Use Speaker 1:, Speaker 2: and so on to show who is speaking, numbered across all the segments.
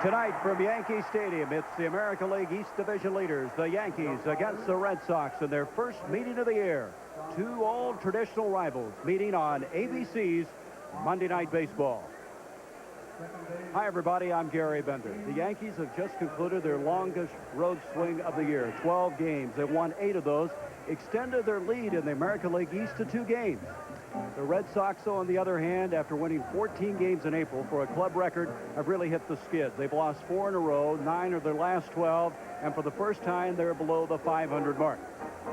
Speaker 1: Tonight from Yankee Stadium, it's the American League East Division leaders, the Yankees, against the Red Sox in their first meeting of the year. Two old traditional rivals meeting on ABC's Monday Night Baseball. Hi, everybody. I'm Gary Bender. The Yankees have just concluded their longest road swing of the year, 12 games. They've won 8 of those, extended their lead in the American League East to 2 games. The Red Sox, though, on the other hand, after winning 14 games in April for a club record, have really hit the skids. They've lost 4 in a row, 9 of their last 12, and for the first time, they're below the 500 mark.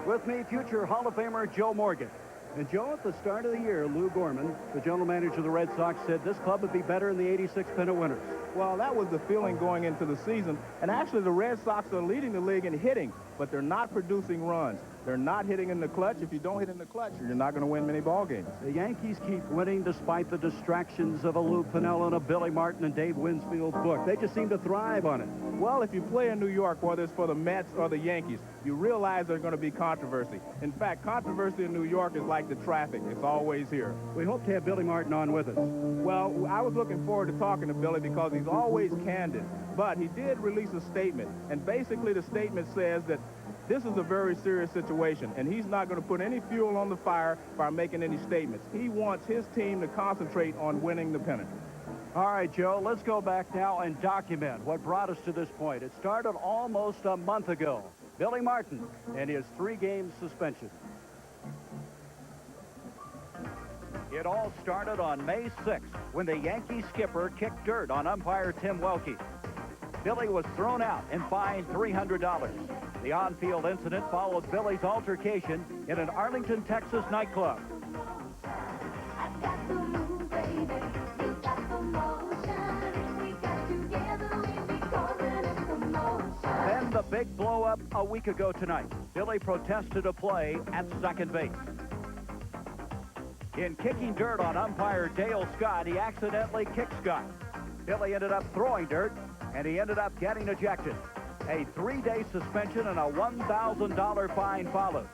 Speaker 1: With me, future Hall of Famer Joe Morgan. And Joe, at the start of the year, Lou Gorman, the general manager of the Red Sox, said this club would be better in the '86 pennant winners.
Speaker 2: Well, that was the feeling going into the season. And actually, the Red Sox are leading the league in hitting, but they're not producing runs. They're not hitting in the clutch. If you don't hit in the clutch, you're not going to win many ball games.
Speaker 1: The Yankees keep winning despite the distractions of a Lou Piniella and a Billy Martin and Dave Winsfield's book. They just seem to thrive on it.
Speaker 2: Well, if you play in New York, whether it's for the Mets or the Yankees, you realize there's going to be controversy. In fact, controversy in New York is like the traffic. It's always here.
Speaker 1: We hope to have Billy Martin on with us.
Speaker 2: Well, I was looking forward to talking to Billy because he's always candid. But he did release a statement. And basically the statement says that this is a very serious situation, and he's not going to put any fuel on the fire by making any statements. He wants his team to concentrate on winning the pennant.
Speaker 1: All right, Joe, let's go back now and document what brought us to this point. It started almost a month ago. Billy Martin and his 3-game suspension. It all started on May 6th when the Yankee skipper kicked dirt on umpire Tim Welke. Billy was thrown out and fined $300. The on-field incident followed Billy's altercation in an Arlington, Texas nightclub. Then the big blow-up a week ago tonight. Billy protested a play at second base. In kicking dirt on umpire Dale Scott, he accidentally kicked Scott. Billy ended up throwing dirt, and he ended up getting ejected. A 3-day suspension and a $1,000 fine followed.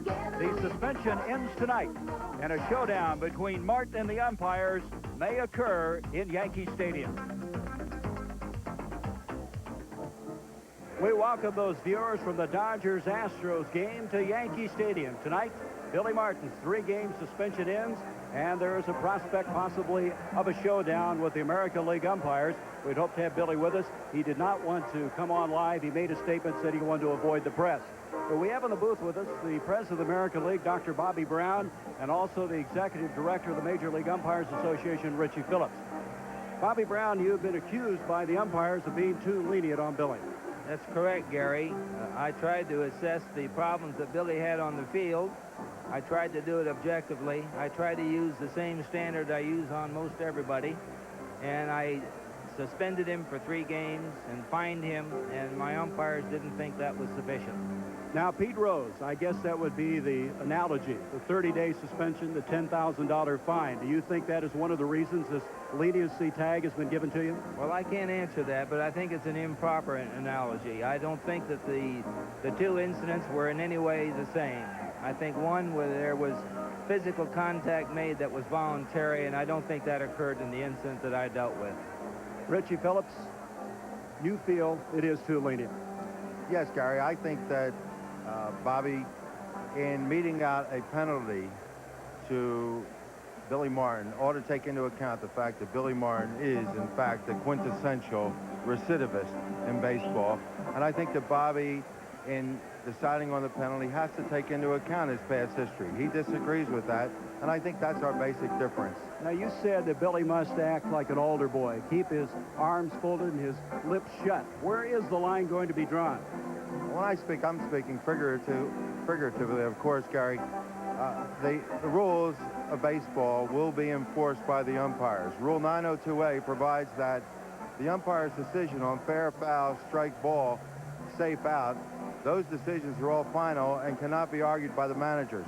Speaker 1: The suspension ends tonight, and a showdown between Martin and the umpires may occur in Yankee Stadium. We welcome those viewers from the Dodgers-Astros game to Yankee Stadium. Tonight, Billy Martin's 3-game suspension ends, and there is a prospect possibly of a showdown with the American League umpires. We'd hope to have Billy with us. He did not want to come on live. He made a statement, said he wanted to avoid the press. But we have in the booth with us the president of the American League, Dr. Bobby Brown, and also the executive director of the Major League Umpires Association, Richie Phillips. Bobby Brown, you've been accused by the umpires of being too lenient on Billy.
Speaker 3: That's correct, Gary. I tried to assess the problems that Billy had on the field. I tried to do it objectively. I tried to use the same standard I use on most everybody. And I suspended him for 3 games and fined him, and my umpires didn't think that was sufficient.
Speaker 1: Now, Pete Rose, I guess that would be the analogy, the 30-day suspension, the $10,000 fine. Do you think that is one of the reasons this leniency tag has been given to you?
Speaker 3: Well, I can't answer that, but I think it's an improper analogy. I don't think that the 2 incidents were in any way the same. I think one where there was physical contact made that was voluntary, and I don't think that occurred in the incident that I dealt with.
Speaker 1: Richie Phillips, you feel it is too lenient?
Speaker 4: Yes, Gary, I think that Bobby, in meting out a penalty to Billy Martin, ought to take into account the fact that Billy Martin is, in fact, the quintessential recidivist in baseball. And I think that Bobby, in deciding on the penalty, has to take into account his past history. He disagrees with that, and I think that's our basic difference.
Speaker 1: Now, you said that Billy must act like an older boy, keep his arms folded and his lips shut. Where is the line going to be drawn?
Speaker 4: When I speak, I'm speaking figuratively, of course, Gary. The rules of baseball will be enforced by the umpires. Rule 902A provides that the umpire's decision on fair, foul, strike, ball, safe out, those decisions are all final and cannot be argued by the managers.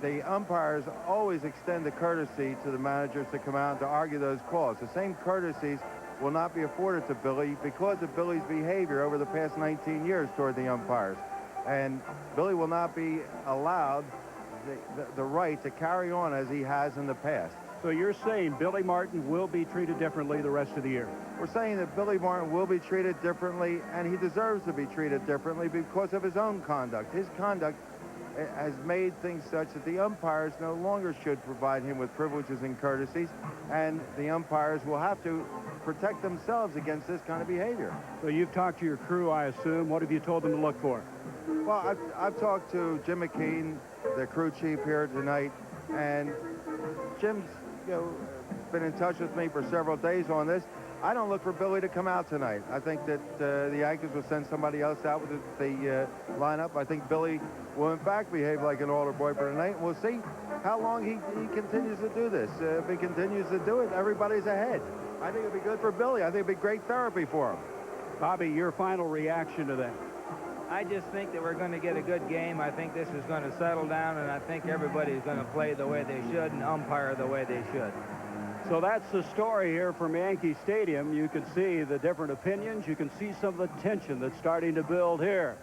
Speaker 4: The umpires always extend the courtesy to the managers to come out to argue those calls. The same courtesies will not be afforded to Billy because of Billy's behavior over the past 19 years toward the umpires. And Billy will not be allowed the right to carry on as he has in the past.
Speaker 1: So you're saying Billy Martin will be treated differently the rest of the year?
Speaker 4: We're saying that Billy Martin will be treated differently, and he deserves to be treated differently because of his own conduct. His conduct has made things such that the umpires no longer should provide him with privileges and courtesies, and the umpires will have to protect themselves against this kind of behavior.
Speaker 1: So you've talked to your crew, I assume. What have you told them to look for?
Speaker 4: Well, I've talked to Jim McKean, the crew chief here tonight, and Jim's been in touch with me for several days on this. I don't look for Billy to come out tonight. I think that the Yankees will send somebody else out with the lineup. I think Billy will, in fact, behave like an altar boy for tonight. We'll see how long he continues to do this. If he continues to do it, everybody's ahead. I think it'll be good for Billy. I think it'll be great therapy for him.
Speaker 1: Bobby, your final reaction to that?
Speaker 3: I just think that we're going to get a good game. I think this is going to settle down, and I think everybody's going to play the way they should and umpire the way they should.
Speaker 1: So that's the story here from Yankee Stadium. You can see the different opinions. You can see some of the tension that's starting to build here.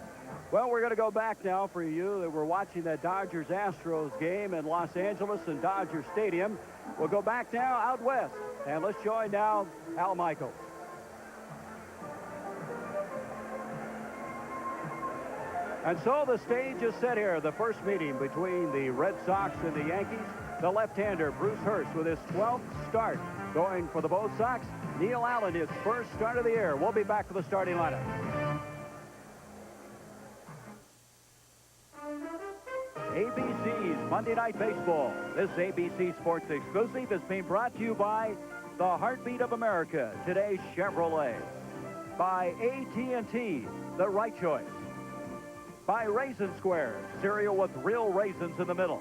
Speaker 1: Well, we're going to go back now for you that were watching that Dodgers-Astros game in Los Angeles and Dodger Stadium. We'll go back now out west, and let's join now Al Michaels. And so the stage is set here. The first meeting between the Red Sox and the Yankees. The left-hander, Bruce Hurst, with his 12th start going for the both Sox. Neil Allen, his first start of the year. We'll be back to the starting lineup. ABC's Monday Night Baseball. This ABC Sports exclusive is being brought to you by the Heartbeat of America, today's Chevrolet. By AT&T, the right choice. By Raisin Squares, cereal with real raisins in the middle.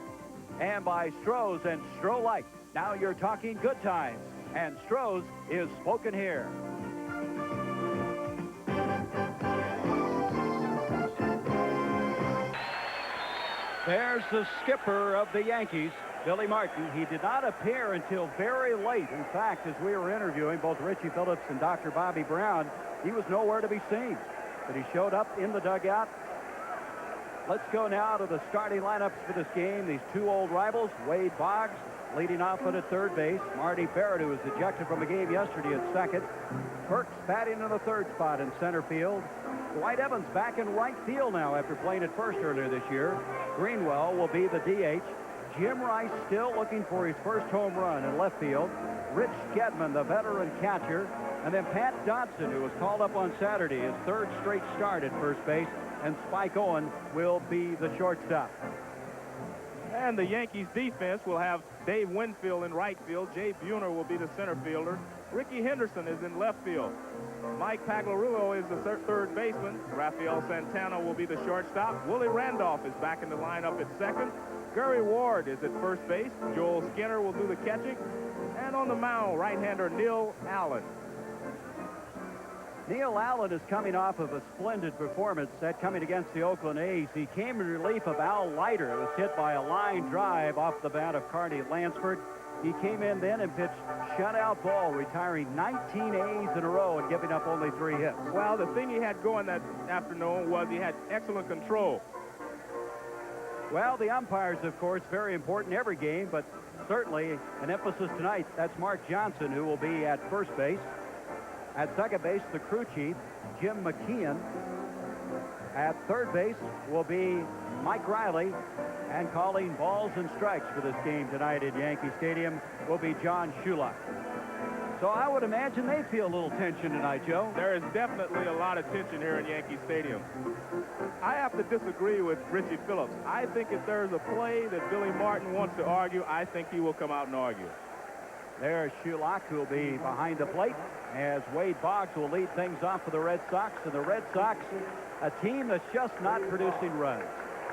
Speaker 1: And by Stroh's and Stroh Light. Now you're talking good times. And Stroh's is spoken here. There's the skipper of the Yankees, Billy Martin. He did not appear until very late. In fact, as we were interviewing both Richie Phillips and Dr. Bobby Brown, he was nowhere to be seen. But he showed up in the dugout. Let's go now to the starting lineups for this game. These two old rivals, Wade Boggs leading off at third base. Marty Barrett, who was ejected from the game yesterday at second. Perks batting in the third spot in center field. Dwight Evans back in right field now after playing at first earlier this year. Greenwell will be the DH. Jim Rice still looking for his first home run in left field. Rich Gedman, the veteran catcher. And then Pat Dodson, who was called up on Saturday, his third straight start at first base. And Spike Owen will be the shortstop.
Speaker 2: And the Yankees defense will have Dave Winfield in right field. Jay Buhner will be the center fielder. Ricky Henderson is in left field. Mike Pagliarulo is the third baseman. Rafael Santana will be the shortstop. Willie Randolph is back in the lineup at second. Gary Ward is at first base. Joel Skinner will do the catching. And on the mound, right-hander Neil Allen.
Speaker 1: Neil Allen is coming off of a splendid performance that coming against the Oakland A's. He came in relief of Al Leiter, who was hit by a line drive off the bat of Carney Lansford. He came in then and pitched shutout ball, retiring 19 A's in a row and giving up only 3 hits.
Speaker 2: Well, the thing he had going that afternoon was he had excellent control.
Speaker 1: Well, the umpires, of course, very important every game, but certainly an emphasis tonight. That's Mark Johnson, who will be at first base. At second base, the crew chief, Jim McKeon. At third base will be Mike Riley. And calling balls and strikes for this game tonight at Yankee Stadium will be John Shulak. So I would imagine they feel a little tension tonight, Joe.
Speaker 2: There is definitely a lot of tension here in Yankee Stadium. I have to disagree with Richie Phillips. I think if there's a play that Billy Martin wants to argue, I think he will come out and argue.
Speaker 1: There's Shulak, who will be behind the plate, as Wade Boggs will lead things off for the Red Sox. And the Red Sox, a team that's just not producing runs.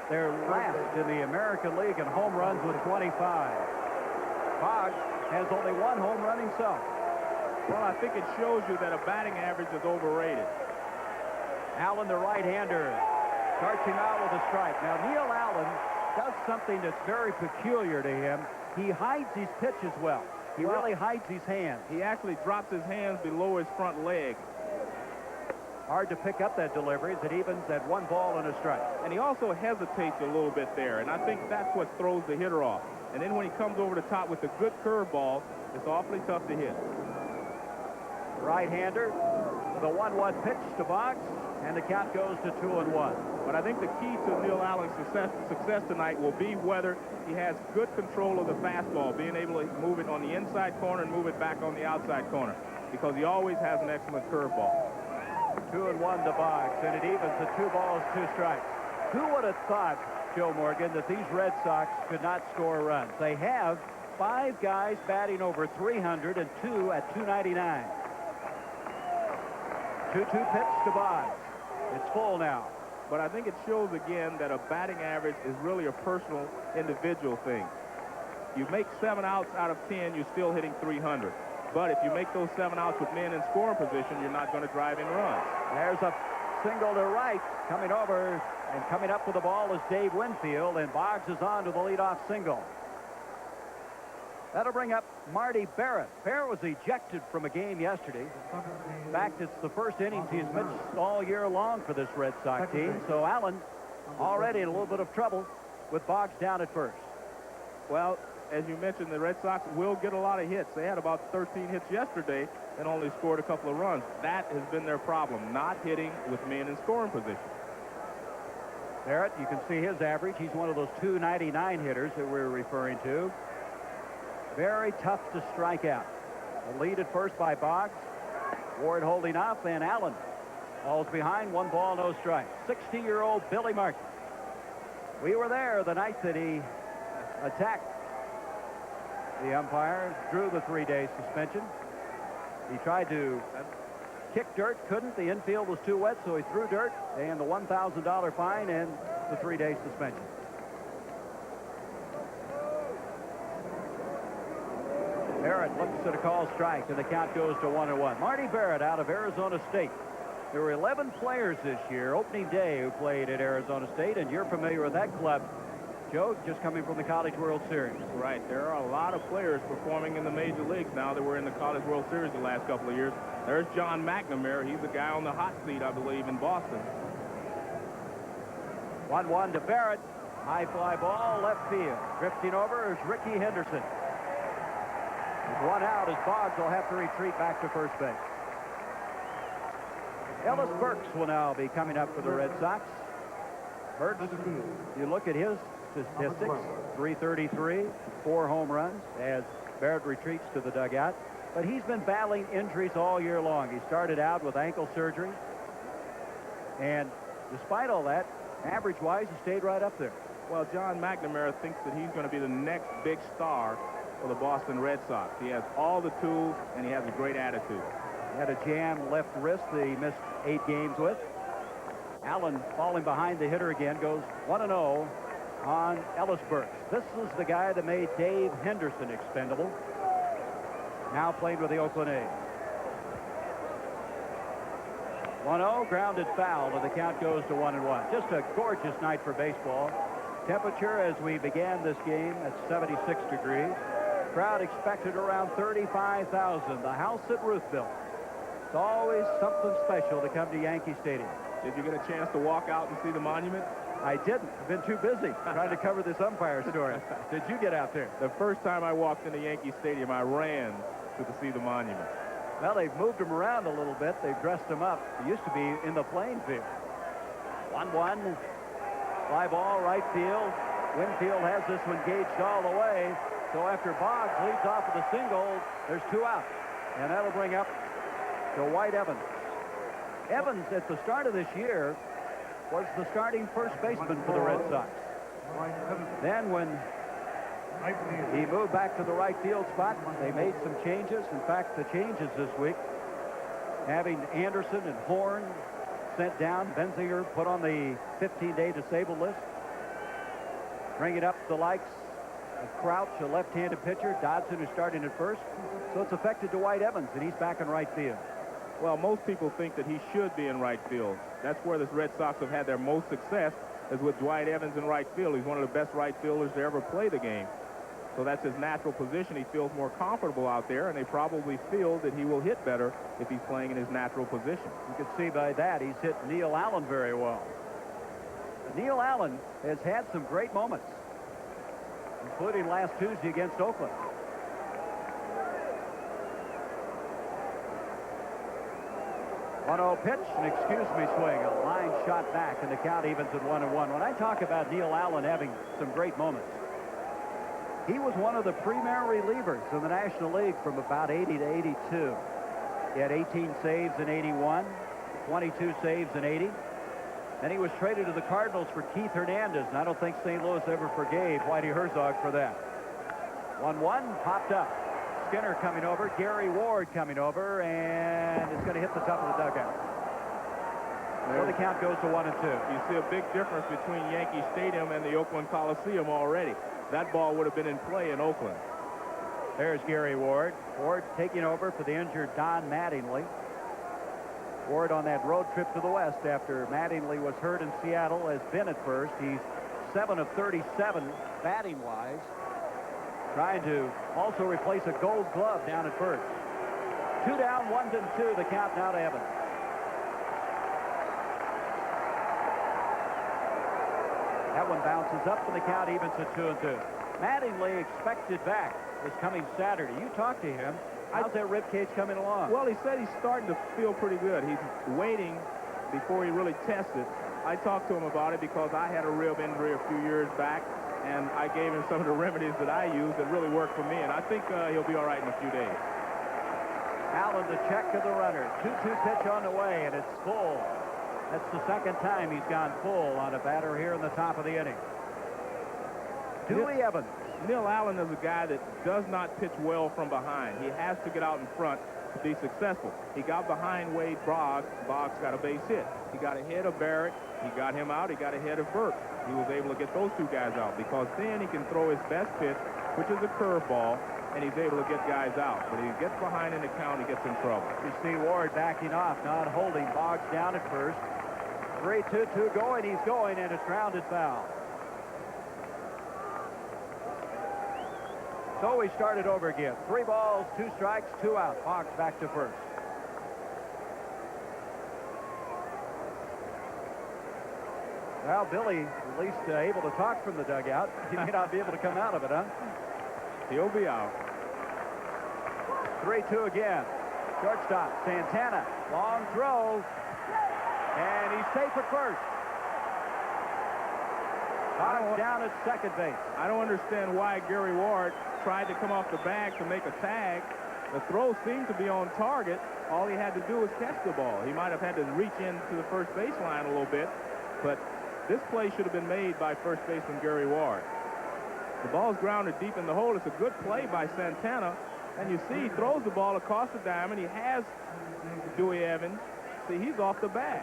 Speaker 1: They're last in the American League in home runs with 25. Boggs has only 1 home run himself.
Speaker 2: Well, I think it shows you that a batting average is overrated.
Speaker 1: Allen, the right-hander, starts him out with a strike. Now, Neil Allen does something that's very peculiar to him. He hides his pitches well. He really hides his hands.
Speaker 2: He actually drops his hands below his front leg.
Speaker 1: Hard to pick up that delivery as it evens at 1 ball and a strike.
Speaker 2: And he also hesitates a little bit there, and I think that's what throws the hitter off. And then when he comes over the top with a good curveball, it's awfully tough to hit.
Speaker 1: Right-hander, the 1-1 pitch to Boggs, and the count goes to 2-1.
Speaker 2: But I think the key to Neil Allen's success tonight will be whether he has good control of the fastball, being able to move it on the inside corner and move it back on the outside corner, because he always has an excellent curveball.
Speaker 1: 2-1 to Boggs, and it evens at 2 balls, 2 strikes. Who would have thought, Joe Morgan, that these Red Sox could not score runs? They have 5 guys batting over 300 and 2 at 299. 2-2 pitch to Boggs. It's full now.
Speaker 2: But I think it shows again that a batting average is really a personal, individual thing. You make 7 outs out of 10, you're still hitting 300. But if you make those 7 outs with men in scoring position, you're not going to drive in runs.
Speaker 1: There's a single to right. Coming over and coming up with the ball is Dave Winfield, and Boggs is on to the leadoff single. That'll bring up Marty Barrett. Barrett was ejected from a game yesterday. In fact, it's the first innings he's missed all year long for this Red Sox team. So Allen already in a little bit of trouble with Boggs down at first.
Speaker 2: Well, as you mentioned, the Red Sox will get a lot of hits. They had about 13 hits yesterday and only scored a couple of runs. That has been their problem, not hitting with men in scoring position.
Speaker 1: Barrett, you can see his average. He's one of those 299 hitters that we're referring to. Very tough to strike out. The lead at first by Boggs. Ward holding off, and Allen falls behind. 1 ball, no strike. 60-year-old Billy Martin. We were there the night that he attacked the umpire, drew the 3-day suspension. He tried to kick dirt, couldn't. The infield was too wet, so he threw dirt, and the $1,000 fine and the 3-day suspension. Barrett looks at a call strike, and the count goes to 1-1. Marty Barrett out of Arizona State. There were 11 players this year, opening day, who played at Arizona State, and you're familiar with that club, Joe, just coming from the College World Series.
Speaker 2: Right. There are a lot of players performing in the major leagues now that were in the College World Series the last couple of years. There's John McNamara. He's the guy on the hot seat, I believe, in Boston.
Speaker 1: 1-1 to Barrett. High fly ball, left field. Drifting over is Ricky Henderson. He's 1 out as Boggs will have to retreat back to first base. Ellis Burks will now be coming up for the Red Sox. Burks, you look at his statistics, 333, 4 home runs as Barrett retreats to the dugout. But he's been battling injuries all year long. He started out with ankle surgery. And despite all that, average-wise, he stayed right up there.
Speaker 2: Well, John McNamara thinks that he's going to be the next big star for the Boston Red Sox. He has all the tools, and he has a great attitude.
Speaker 1: He had a jammed left wrist that he missed 8 games with. Allen falling behind the hitter again, goes 1-0 on Ellis Burks. This is the guy that made Dave Henderson expendable. Now playing with the Oakland A's. 1-0, grounded foul, and the count goes to 1-1. Just a gorgeous night for baseball. Temperature as we began this game at 76 degrees. Crowd expected around 35,000. The house that Ruth built. It's always something special to come to Yankee Stadium.
Speaker 2: Did you get a chance to walk out and see the monument?
Speaker 1: I didn't. I've been too busy trying to cover this umpire story. Did you get out there?
Speaker 2: The first time I walked into Yankee Stadium, I ran to see the monument.
Speaker 1: Well, they've moved him around a little bit. They've dressed him up. He used to be in the playing field. 1-1. Fly ball, right field. Winfield has this one gauged all the way. So after Boggs leads off with a single, there's 2 out. And that'll bring up to White Evans. Evans, at the start of this year, was the starting first baseman for the Red Sox. Then when he moved back to the right field spot, they made some changes. In fact, the changes this week, having Anderson and Horn sent down, Benzinger put on the 15-day disabled list, bringing up the likes of Crouch, a left-handed pitcher, Dodson, who's starting at first. So it's affected Dwight Evans, and he's back in right field.
Speaker 2: Well, most people think that he should be in right field. That's where the Red Sox have had their most success, is with Dwight Evans in right field. He's one of the best right fielders to ever play the game. So that's his natural position. He feels more comfortable out there, and they probably feel that he will hit better if he's playing in his natural position.
Speaker 1: You can see by that he's hit Neil Allen very well. Neil Allen has had some great moments. In including last Tuesday against Oakland. One-0 pitch, and excuse me swing, a line shot back, and the count evens at 1-1. When I talk about Neil Allen having some great moments, he was one of the premier relievers in the National League from about 80 to 82. He had 18 saves in 81, 22 saves in 80. Then he was traded to the Cardinals for Keith Hernandez, and I don't think St. Louis ever forgave Whitey Herzog for that. 1-1, popped up. Skinner coming over, Gary Ward coming over, and it's going to hit the top of the dugout. So the count goes to 1-2.
Speaker 2: You see a big difference between Yankee Stadium and the Oakland Coliseum already. That ball would have been in play in Oakland.
Speaker 1: There's Gary Ward. Ward taking over for the injured Don Mattingly. Ward on that road trip to the West after Mattingly was hurt in Seattle has been at first. He's 7 of 37 batting-wise. Trying to also replace a Gold Glove down at first. 2 down, 1-2. The count now to Evans. That one bounces up, and the count evens at 2-2. Mattingly expected back is coming Saturday. You talked to him. How's that rib cage coming along?
Speaker 2: Well, he said he's starting to feel pretty good. He's waiting before he really tests it. I talked to him about it because I had a rib injury a few years back, and I gave him some of the remedies that I used that really worked for me, and I think he'll be all right in a few days.
Speaker 1: Allen, the check of the runner. 2-2 pitch on the way, and it's full. That's the second time he's gone full on a batter here in the top of the inning. Dewey Evans.
Speaker 2: Neil Allen is a guy that does not pitch well from behind. He has to get out in front to be successful. He got behind Wade Boggs. Boggs got a base hit. He got ahead of Barrett. He got him out. He got ahead of Burke. He was able to get those two guys out because then he can throw his best pitch, which is a curveball, and he's able to get guys out. But if he gets behind in the count, he gets in trouble.
Speaker 1: You see Ward backing off, not holding. Boggs down at first. 3-2-2 going. He's going, and it's grounded foul. So we started over again. 3 balls, 2 strikes, 2 out. Boggs back to first. Well, Billy, at least able to talk from the dugout. He may not be able to come out of it, huh?
Speaker 2: He'll be out.
Speaker 1: 3-2 again. Shortstop, Santana. Long throw. And he's safe at first. Boggs down at second base.
Speaker 2: I don't understand why Gary Ward tried to come off the bag to make a tag. The throw seemed to be on target. All he had to do was catch the ball. He might have had to reach into the first baseline a little bit, but this play should have been made by first baseman Gary Ward. The ball's grounded deep in the hole. It's a good play by Santana, and you see he throws the ball across the diamond. He has Dewey Evans. See, he's off the bag.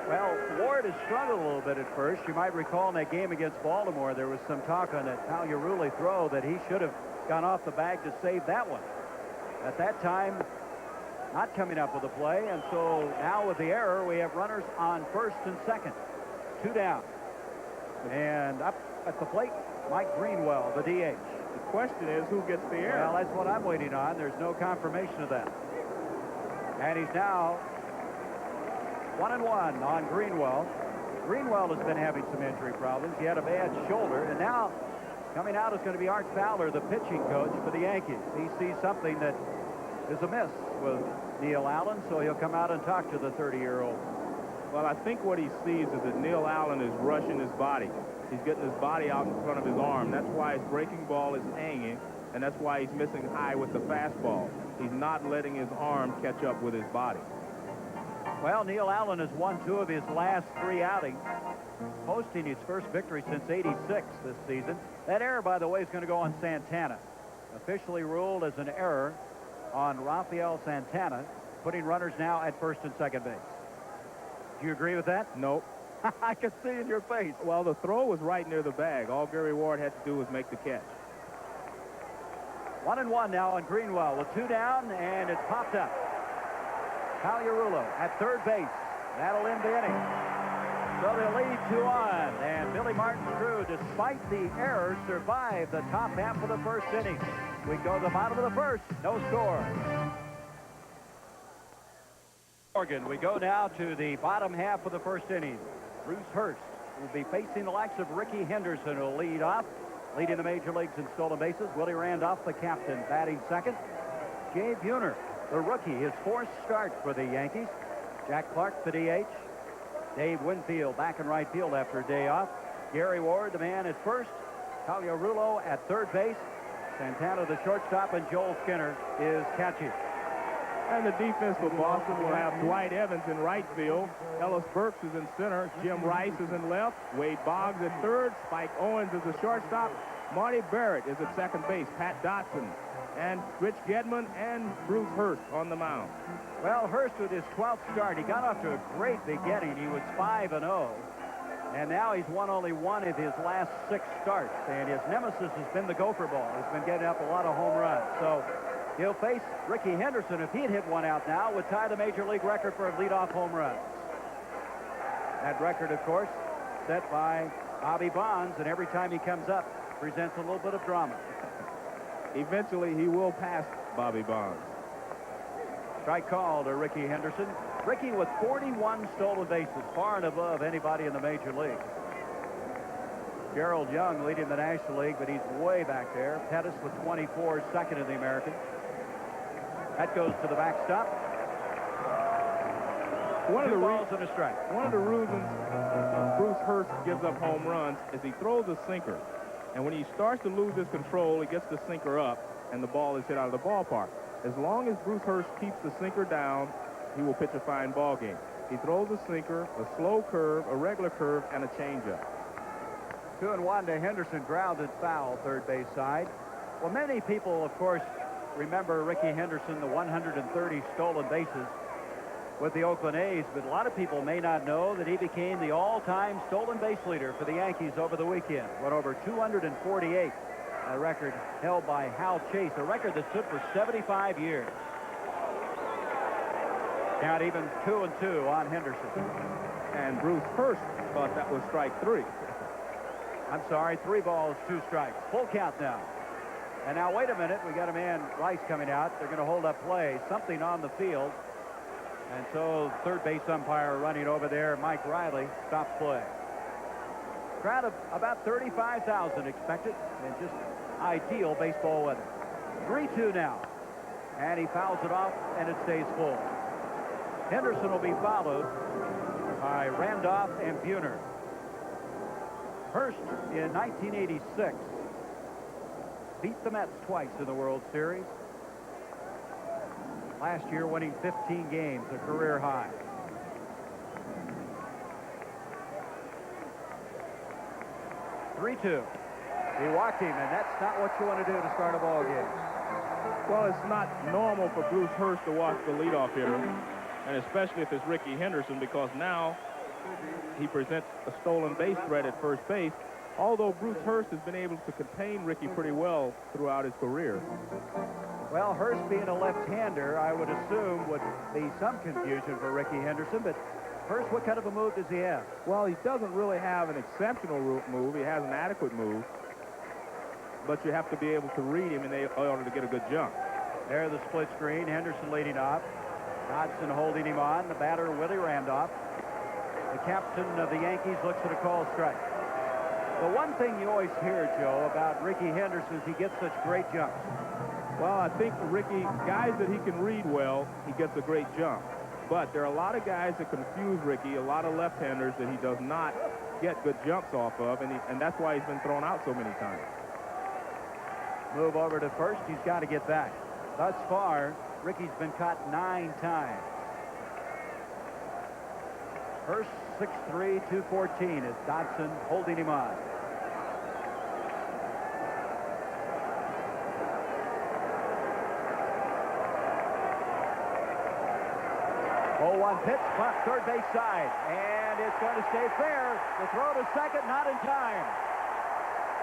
Speaker 1: Well, Ward has struggled a little bit at first. You might recall in that game against Baltimore, there was some talk on that Pagliarulli throw that he should have gone off the bag to save that one. At that time, not coming up with a play, and so now with the error, we have runners on first and second. 2 down. And up at the plate, Mike Greenwell, the DH.
Speaker 2: The question is, who gets the error?
Speaker 1: Well, that's what I'm waiting on. There's no confirmation of that. And he's now 1-1 on Greenwell. Greenwell has been having some injury problems. He had a bad shoulder, and now coming out is going to be Art Fowler, the pitching coach for the Yankees. He sees something that is amiss with Neil Allen, so he'll come out and talk to the 30-year-old.
Speaker 2: Well, I think what he sees is that Neil Allen is rushing his body. He's getting his body out in front of his arm. That's why his breaking ball is hanging, and that's why he's missing high with the fastball. He's not letting his arm catch up with his body.
Speaker 1: Well, Neil Allen has won 2 of his last 3 outings, posting his first victory since '86 this season. That error, by the way, is going to go on Santana. Officially ruled as an error on Rafael Santana, putting runners now at first and second base. Do you agree with that?
Speaker 2: Nope.
Speaker 1: I can see in your face.
Speaker 2: Well, the throw was right near the bag. All Gary Ward had to do was make the catch.
Speaker 1: 1-1 now on Greenwell with 2 down, and it's popped up. Pagliarulli at third base. That'll end the inning. So they lead 2-1, and Billy Martin's crew, despite the error, survived the top half of the first inning. We go to the bottom of the first, no score. Oregon, we go now to the bottom half of the first inning. Bruce Hurst will be facing the likes of Ricky Henderson, who will lead off, leading the major leagues in stolen bases. Willie Randolph, the captain, batting second. Jay Buhner, the rookie, his fourth start for the Yankees. Jack Clark, the DH. Dave Winfield back in right field after a day off. Gary Ward, the man, at first. Talia Rulo at third base. Santana, the shortstop, and Joel Skinner is catching.
Speaker 2: And the defense for Boston will have Dwight Evans in right field. Ellis Burks is in center. Jim Rice is in left. Wade Boggs at third. Spike Owens is the shortstop. Marty Barrett is at second base. Pat Dotson and Rich Gedman and Bruce Hurst on the mound.
Speaker 1: Well, Hurst with his 12th start, he got off to a great beginning. He was 5-0. And now he's won only one of his last 6 starts. And his nemesis has been the gopher ball. He's been getting up a lot of home runs. So he'll face Ricky Henderson. If he'd hit one out now, would tie the major league record for leadoff home runs. That record, of course, set by Bobby Bonds. And every time he comes up, presents a little bit of drama.
Speaker 2: Eventually, he will pass Bobby Bonds.
Speaker 1: Strike call to Ricky Henderson. Ricky with 41 stolen bases, far and above anybody in the major league. Gerald Young leading the National League, but he's way back there. Pettis with 24, second in the American. That goes to the backstop. One of the balls and a strike.
Speaker 2: One of the reasons Bruce Hurst gives up home runs is he throws a sinker. And when he starts to lose his control, he gets the sinker up, and the ball is hit out of the ballpark. As long as Bruce Hurst keeps the sinker down, he will pitch a fine ball game. He throws a sinker, a slow curve, a regular curve, and a changeup.
Speaker 1: 2-1 to Henderson, grounded foul, third base side. Well, many people, of course, remember Ricky Henderson, the 130 stolen bases with the Oakland A's, but a lot of people may not know that he became the all-time stolen base leader for the Yankees over the weekend. Went over 248, a record held by Hal Chase, a record that stood for 75 years. Count even 2-2 on Henderson.
Speaker 2: And Bruce Hurst thought that was strike 3.
Speaker 1: I'm sorry, 3 balls, 2 strikes. Full count now. And now, wait a minute. We got a man, Rice, coming out. They're going to hold up play. Something on the field. And so, third base umpire running over there, Mike Riley, stops play. Crowd of about 35,000 expected, and just ideal baseball weather. 3-2 now. And he fouls it off, and it stays full. Henderson will be followed by Randolph and Buhner. Hurst in 1986 beat the Mets twice in the World Series. Last year winning 15 games, a career high. (3-2). He walked him, and that's not what you want to do to start a ball game.
Speaker 2: Well, it's not normal for Bruce Hurst to walk the leadoff hitter, and especially if it's Ricky Henderson, because now he presents a stolen base threat at first base, although Bruce Hurst has been able to contain Ricky pretty well throughout his career.
Speaker 1: Well, Hurst being a left-hander, I would assume would be some confusion for Ricky Henderson, but Hurst, what kind of a move does he have?
Speaker 2: Well, he doesn't really have an exceptional move. He has an adequate move, but you have to be able to read him in order to get a good jump.
Speaker 1: There, the split screen. Henderson leading off. Dodson holding him on. The batter, Willie Randolph. The captain of the Yankees looks at a call strike. The one thing you always hear, Joe, about Ricky Henderson is he gets such great jumps.
Speaker 2: Well, I think Ricky, guys that he can read well, he gets a great jump. But there are a lot of guys that confuse Ricky, a lot of left-handers that he does not get good jumps off of, and that's why he's been thrown out so many times.
Speaker 1: Move over to first. He's got to get back. Thus far, Ricky's been caught 9 times. Hurst 6'3", 214 is Dodson holding him on. One pitch, bunt third base side, and it's going to stay fair. The throw to second, not in time.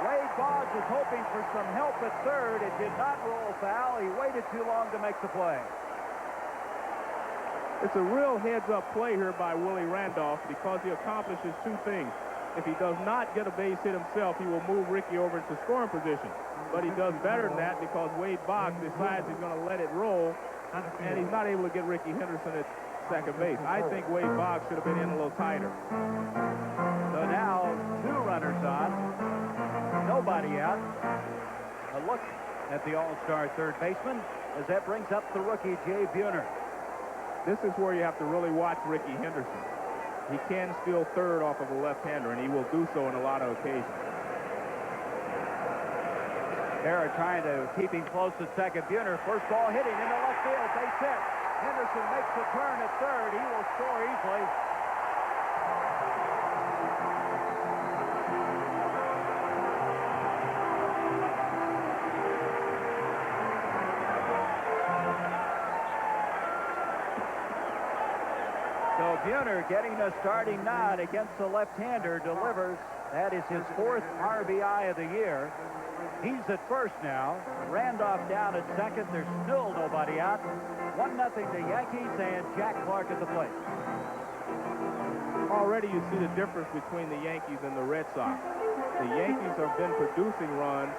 Speaker 1: Wade Boggs was hoping for some help at third. It did not roll foul. He waited too long to make the play.
Speaker 2: It's a real heads-up play here by Willie Randolph because he accomplishes 2 things. If he does not get a base hit himself, he will move Ricky over into scoring position. But he does better than that because Wade Boggs decides he's going to let it roll, and he's not able to get Ricky Henderson at second base. I think Wade Boggs should have been in a little tighter.
Speaker 1: So now 2 runners on. Nobody out. A look at the all-star third baseman as that brings up the rookie, Jay Buhner.
Speaker 2: This is where you have to really watch Ricky Henderson. He can steal third off of a left-hander, and he will do so on a lot of occasions.
Speaker 1: Barrett trying to keep him close at second. Buhner, first ball hitting into left field. Base hit. Henderson makes the turn at third. He will score easily. So Buhner getting a starting nod against the left-hander delivers. That is his 4th RBI of the year. He's at first now. Randolph down at second. There's still nobody out. 1-0 the Yankees and Jack Clark at the plate.
Speaker 2: Already you see the difference between the Yankees and the Red Sox. The Yankees have been producing runs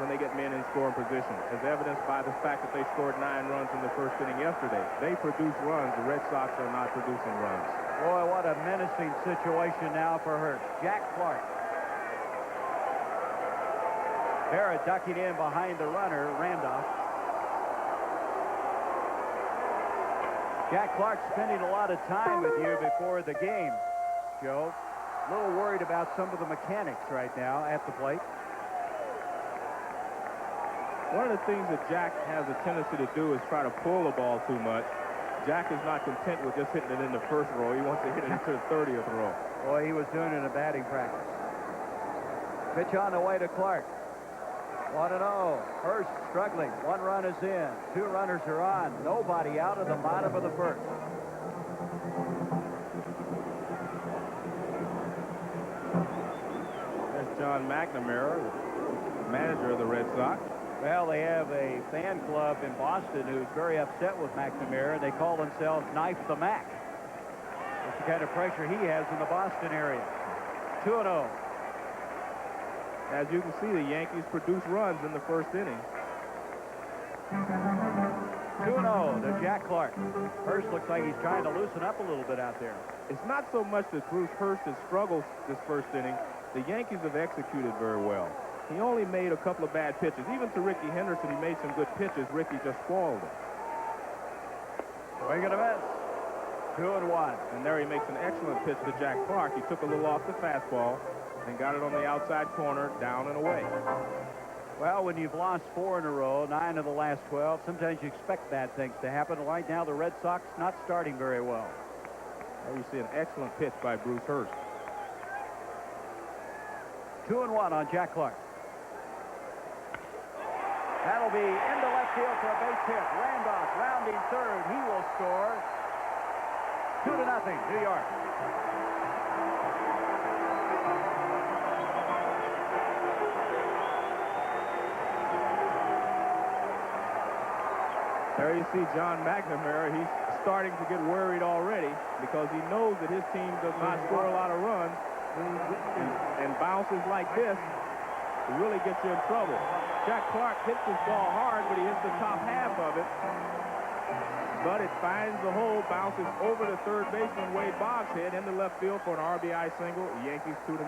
Speaker 2: when they get men in scoring position, as evidenced by the fact that they scored 9 runs in the first inning yesterday. They produce runs. The Red Sox are not producing runs.
Speaker 1: Boy, what a menacing situation now for Hurst. Jack Clark. Barrett ducking in behind the runner, Randolph. Jack Clark spending a lot of time with you before the game, Joe. A little worried about some of the mechanics right now at the plate.
Speaker 2: One of the things that Jack has a tendency to do is try to pull the ball too much. Jack is not content with just hitting it in the first row. He wants to hit it into the 30th row.
Speaker 1: Boy, he was doing it in a batting practice. Pitch on the way to Clark. 1-0. Hurst struggling. 1 run is in. 2 runners are on. Nobody out in the bottom of the first.
Speaker 2: There's John McNamara, the manager of the Red Sox.
Speaker 1: Well, they have a fan club in Boston who's very upset with McNamara. They call themselves Knife the Mac. That's the kind of pressure he has in the Boston area. 2-0.
Speaker 2: As you can see, the Yankees produce runs in the first inning.
Speaker 1: 2-0 to Jack Clark. Hurst looks like he's trying to loosen up a little bit out there.
Speaker 2: It's not so much that Bruce Hurst has struggled this first inning. The Yankees have executed very well. He only made a couple of bad pitches. Even to Ricky Henderson, he made some good pitches. Ricky just spoiled it.
Speaker 1: Swing and a miss. 2-1.
Speaker 2: And there he makes an excellent pitch to Jack Clark. He took a little off the fastball and got it on the outside corner, down and away.
Speaker 1: Well, when you've lost 4 in a row, 9 of the last 12, sometimes you expect bad things to happen. Right now, the Red Sox not starting very well.
Speaker 2: There you see an excellent pitch by Bruce Hurst.
Speaker 1: 2-1 on Jack Clark. That'll be into left field for a base hit. Randolph rounding third. He will score. 2-0, New York.
Speaker 2: There you see John McNamara. He's starting to get worried already because he knows that his team does not score a lot of runs, and bounces like this really get you in trouble. Jack Clark hits his ball hard, but he hits the top half of it. But it finds the hole, bounces over the third baseman Wade Boggs' head into left field for an RBI single. Yankees 2-0.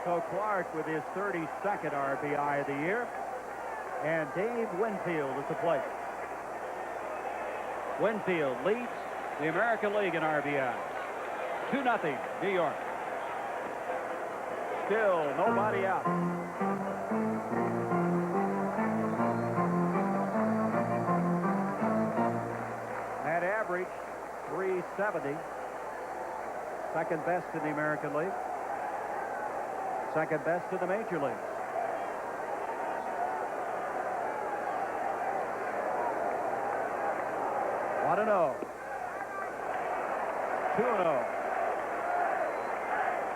Speaker 1: So Clark with his 32nd RBI of the year. And Dave Winfield at the plate. Winfield leads the American League in RBI. 2-0, New York. Still nobody out. At average, 370. Second best in the American League. Second best in the Major League. I don't know. 2-0.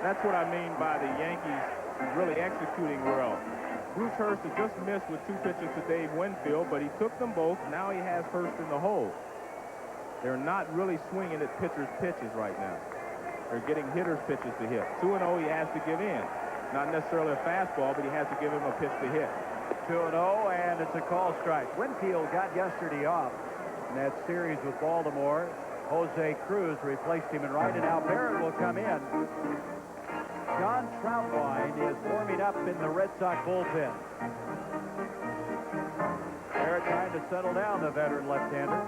Speaker 2: That's what I mean by the Yankees really executing well. Bruce Hurst had just missed with 2 pitches to Dave Winfield, but he took them both. Now he has Hurst in the hole. They're not really swinging at pitchers' pitches right now. They're getting hitters' pitches to hit. 2-0, he has to give in. Not necessarily a fastball, but he has to give him a pitch to hit.
Speaker 1: 2-0, and it's a call strike. Winfield got yesterday off in that series with Baltimore. Jose Cruz replaced him in right, and now Barrett will come in. John Troutwine is warming up in the Red Sox bullpen. Barrett trying to settle down the veteran left-hander.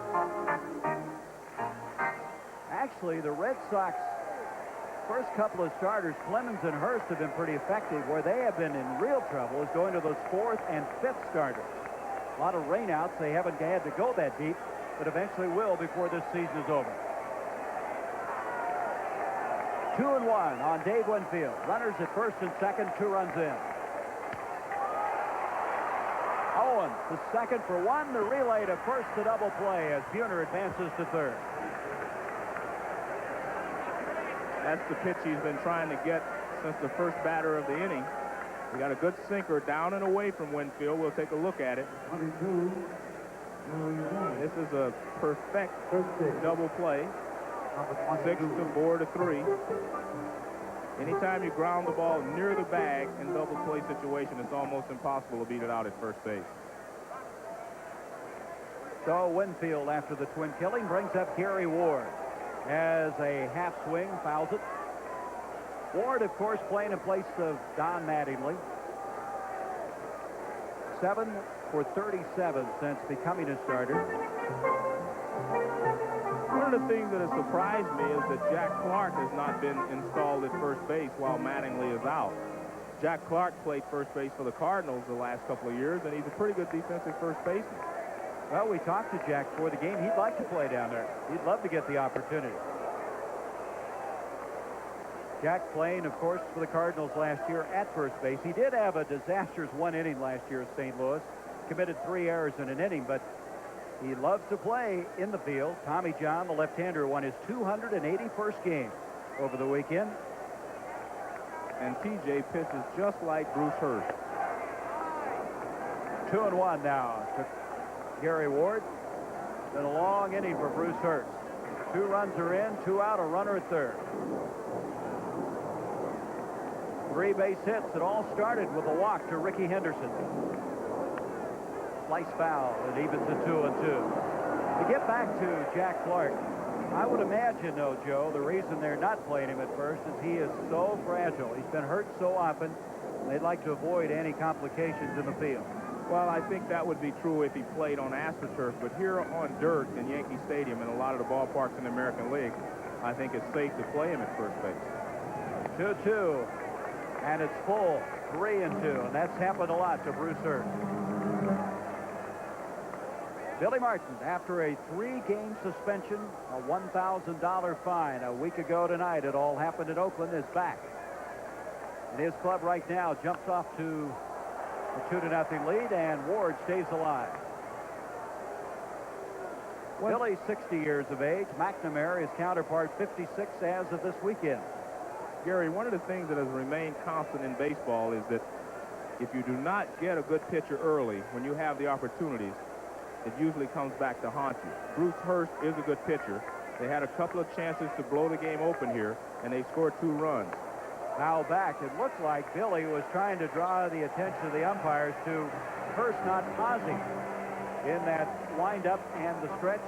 Speaker 1: Actually, the Red Sox first couple of starters, Clemens and Hurst, have been pretty effective. Where they have been in real trouble is going to those fourth and fifth starters. A lot of rainouts. They haven't had to go that deep, but eventually will before this season is over. 2-1 on Dave Winfield. Runners at first and second, 2 runs in. Owen to second for 1. The relay to first, the double play as Buhner advances to third.
Speaker 2: That's the pitch he's been trying to get since the first batter of the inning. We got a good sinker down and away from Winfield. We'll take a look at it. This is a perfect double play. 6-4 to 3. Anytime you ground the ball near the bag in double play situation, it's almost impossible to beat it out at first base.
Speaker 1: So Winfield, after the twin killing, brings up Gary Ward. Has a half swing, fouls it. Ward, of course, playing in place of Don Mattingly. 7 for 37 since becoming a starter.
Speaker 2: One of the things that has surprised me is that Jack Clark has not been installed at first base while Mattingly is out. Jack Clark played first base for the Cardinals the last couple of years, and he's a pretty good defensive first baseman.
Speaker 1: Well, we talked to Jack before the game. He'd like to play down there. He'd love to get the opportunity. Jack playing, of course, for the Cardinals last year at first base. He did have a disastrous 1 inning last year at St. Louis. Committed 3 errors in an inning, but he loves to play in the field. Tommy John, the left-hander, won his 281st game over the weekend.
Speaker 2: And TJ pitches just like Bruce Hurst.
Speaker 1: 2-1 now to Gary Ward. Been a long inning for Bruce Hurst. 2 runs are in, 2 out, a runner at third. 3 base hits. It all started with a walk to Ricky Henderson. Slice foul. It evens to 2-2. To get back to Jack Clark, I would imagine, though, Joe, the reason they're not playing him at first is he is so fragile. He's been hurt so often. They'd like to avoid any complications in the field.
Speaker 2: Well, I think that would be true if he played on AstroTurf, but here on dirt in Yankee Stadium and a lot of the ballparks in the American League, I think it's safe to play him at first base.
Speaker 1: 2-2, and it's full, 3-2, and that's happened a lot to Bruce Hurst. Billy Martin, after a 3-game suspension, a $1,000 fine a week ago tonight, it all happened in Oakland, is back. And his club right now jumps off to a 2-0 lead, and Ward stays alive. Billy's 60 years of age. McNamara, his counterpart, 56 as of this weekend.
Speaker 2: Gary, one of the things that has remained constant in baseball is that if you do not get a good pitcher early when you have the opportunities, it usually comes back to haunt you. Bruce Hurst is a good pitcher. They had a couple of chances to blow the game open here, and they scored 2 runs.
Speaker 1: Now back, it looked like Billy was trying to draw the attention of the umpires to Hurst not pausing in that wind-up and the stretch,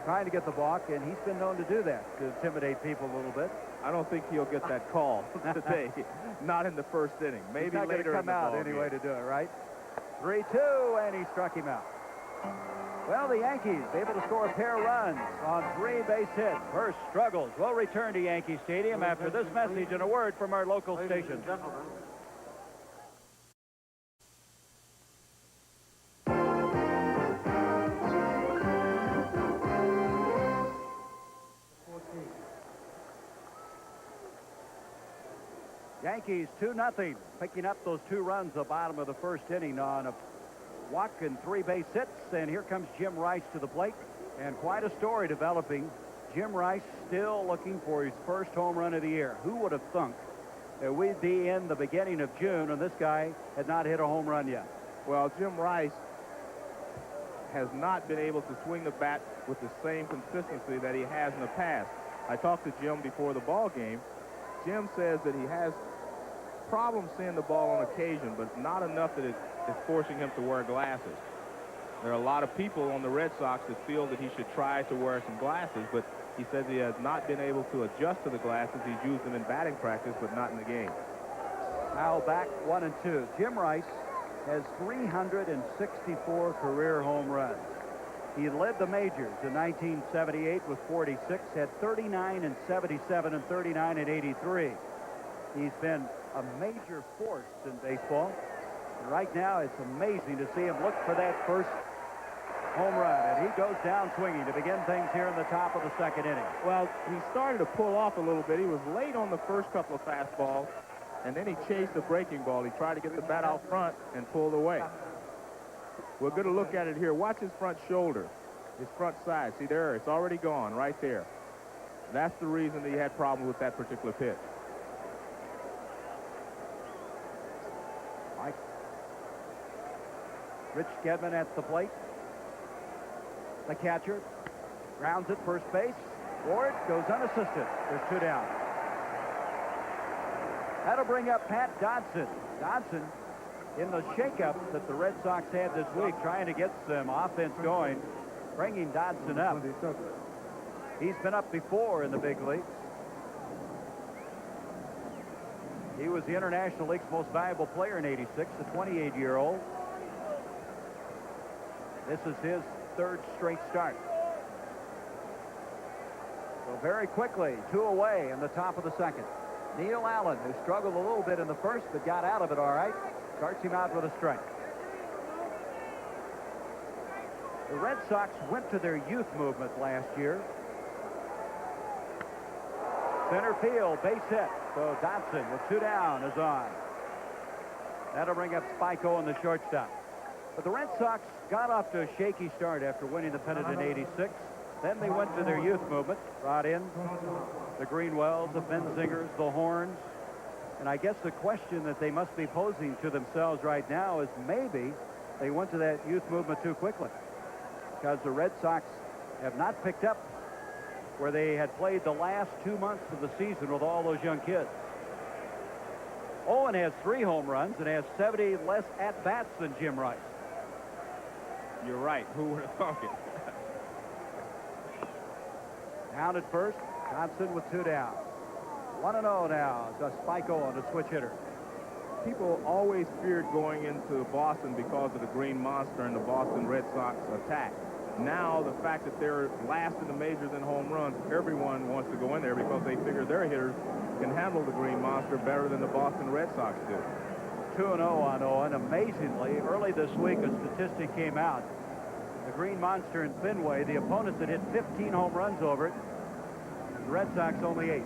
Speaker 1: trying to get the balk, and he's been known to do that, to intimidate people a little bit.
Speaker 2: I don't think he'll get that call today. Not in the first inning. Maybe
Speaker 1: he's not
Speaker 2: later
Speaker 1: come
Speaker 2: in the
Speaker 1: out
Speaker 2: ball
Speaker 1: anyway
Speaker 2: game.
Speaker 1: to do it, right? 3-2, and he struck him out. Well, the Yankees able to score a pair of runs on 3 base hits. Hurst struggles. We'll return to Yankee Stadium after this message and a word from our local station. Yankees 2-0, picking up those 2 runs at the bottom of the first inning on a walk and 3 base hits, and here comes Jim Rice to the plate, and quite a story developing. Jim Rice still looking for his first home run of the year. Who would have thunk that we'd be in the beginning of June and this guy had not hit a home run yet?
Speaker 2: Well, Jim Rice has not been able to swing the bat with the same consistency that he has in the past. I talked to Jim before the ball game. Jim says that he has problems seeing the ball on occasion, but not enough that it is forcing him to wear glasses. There are a lot of people on the Red Sox that feel that he should try to wear some glasses, but he says he has not been able to adjust to the glasses. He's used them in batting practice, but not in the game.
Speaker 1: Now back 1-2. Jim Rice has 364 career home runs. He led the majors in 1978 with 46, had 39 in 77 and 39 in 83. He's been a major force in baseball. And right now, it's amazing to see him look for that first home run. And he goes down swinging to begin things here in the top of the second inning.
Speaker 2: Well, he started to pull off a little bit. He was late on the first couple of fastballs, and then he chased a breaking ball. He tried to get the bat out front and pulled away. We're going to look at it here. Watch his front shoulder, his front side. See there, it's already gone right there. That's the reason that he had problems with that particular pitch.
Speaker 1: Mike. Rich Gedman at the plate. The catcher rounds at first base. Ward goes unassisted. There's 2 down. That'll bring up Pat Dodson. Dodson, in the shakeup that the Red Sox had this week, trying to get some offense going, bringing Dodson up. He's been up before in the big leagues. He was the International League's most valuable player in '86, a 28-year-old. This is his 3rd straight start. So very quickly, 2 away in the top of the second. Neil Allen, who struggled a little bit in the first but got out of it all right, starts him out with a strike. The Red Sox went to their youth movement last year. Center field, base hit. So Dodson with 2 down is on. That'll bring up Spiko on the shortstop. But the Red Sox got off to a shaky start after winning the pennant in '86. Then they went to their youth movement, brought in the Greenwells, the Benzingers, the Horns. And I guess the question that they must be posing to themselves right now is maybe they went to that youth movement too quickly, because the Red Sox have not picked up where they had played the last 2 months of the season with all those young kids. Owen has 3 home runs and has 70 less at-bats than Jim Rice.
Speaker 2: You're right. Who would have thought it?
Speaker 1: Down at first, Johnson with 2 down. 1-0 now to Spiko on the switch hitter.
Speaker 2: People always feared going into Boston because of the Green Monster and the Boston Red Sox attack. Now, the fact that they're last in the majors in home runs, everyone wants to go in there because they figure their hitters can handle the Green Monster better than the Boston Red Sox do.
Speaker 1: 2-0 on Owen. Amazingly, early this week, a statistic came out. The Green Monster in Fenway, the opponents had hit 15 home runs over it. The Red Sox only 8.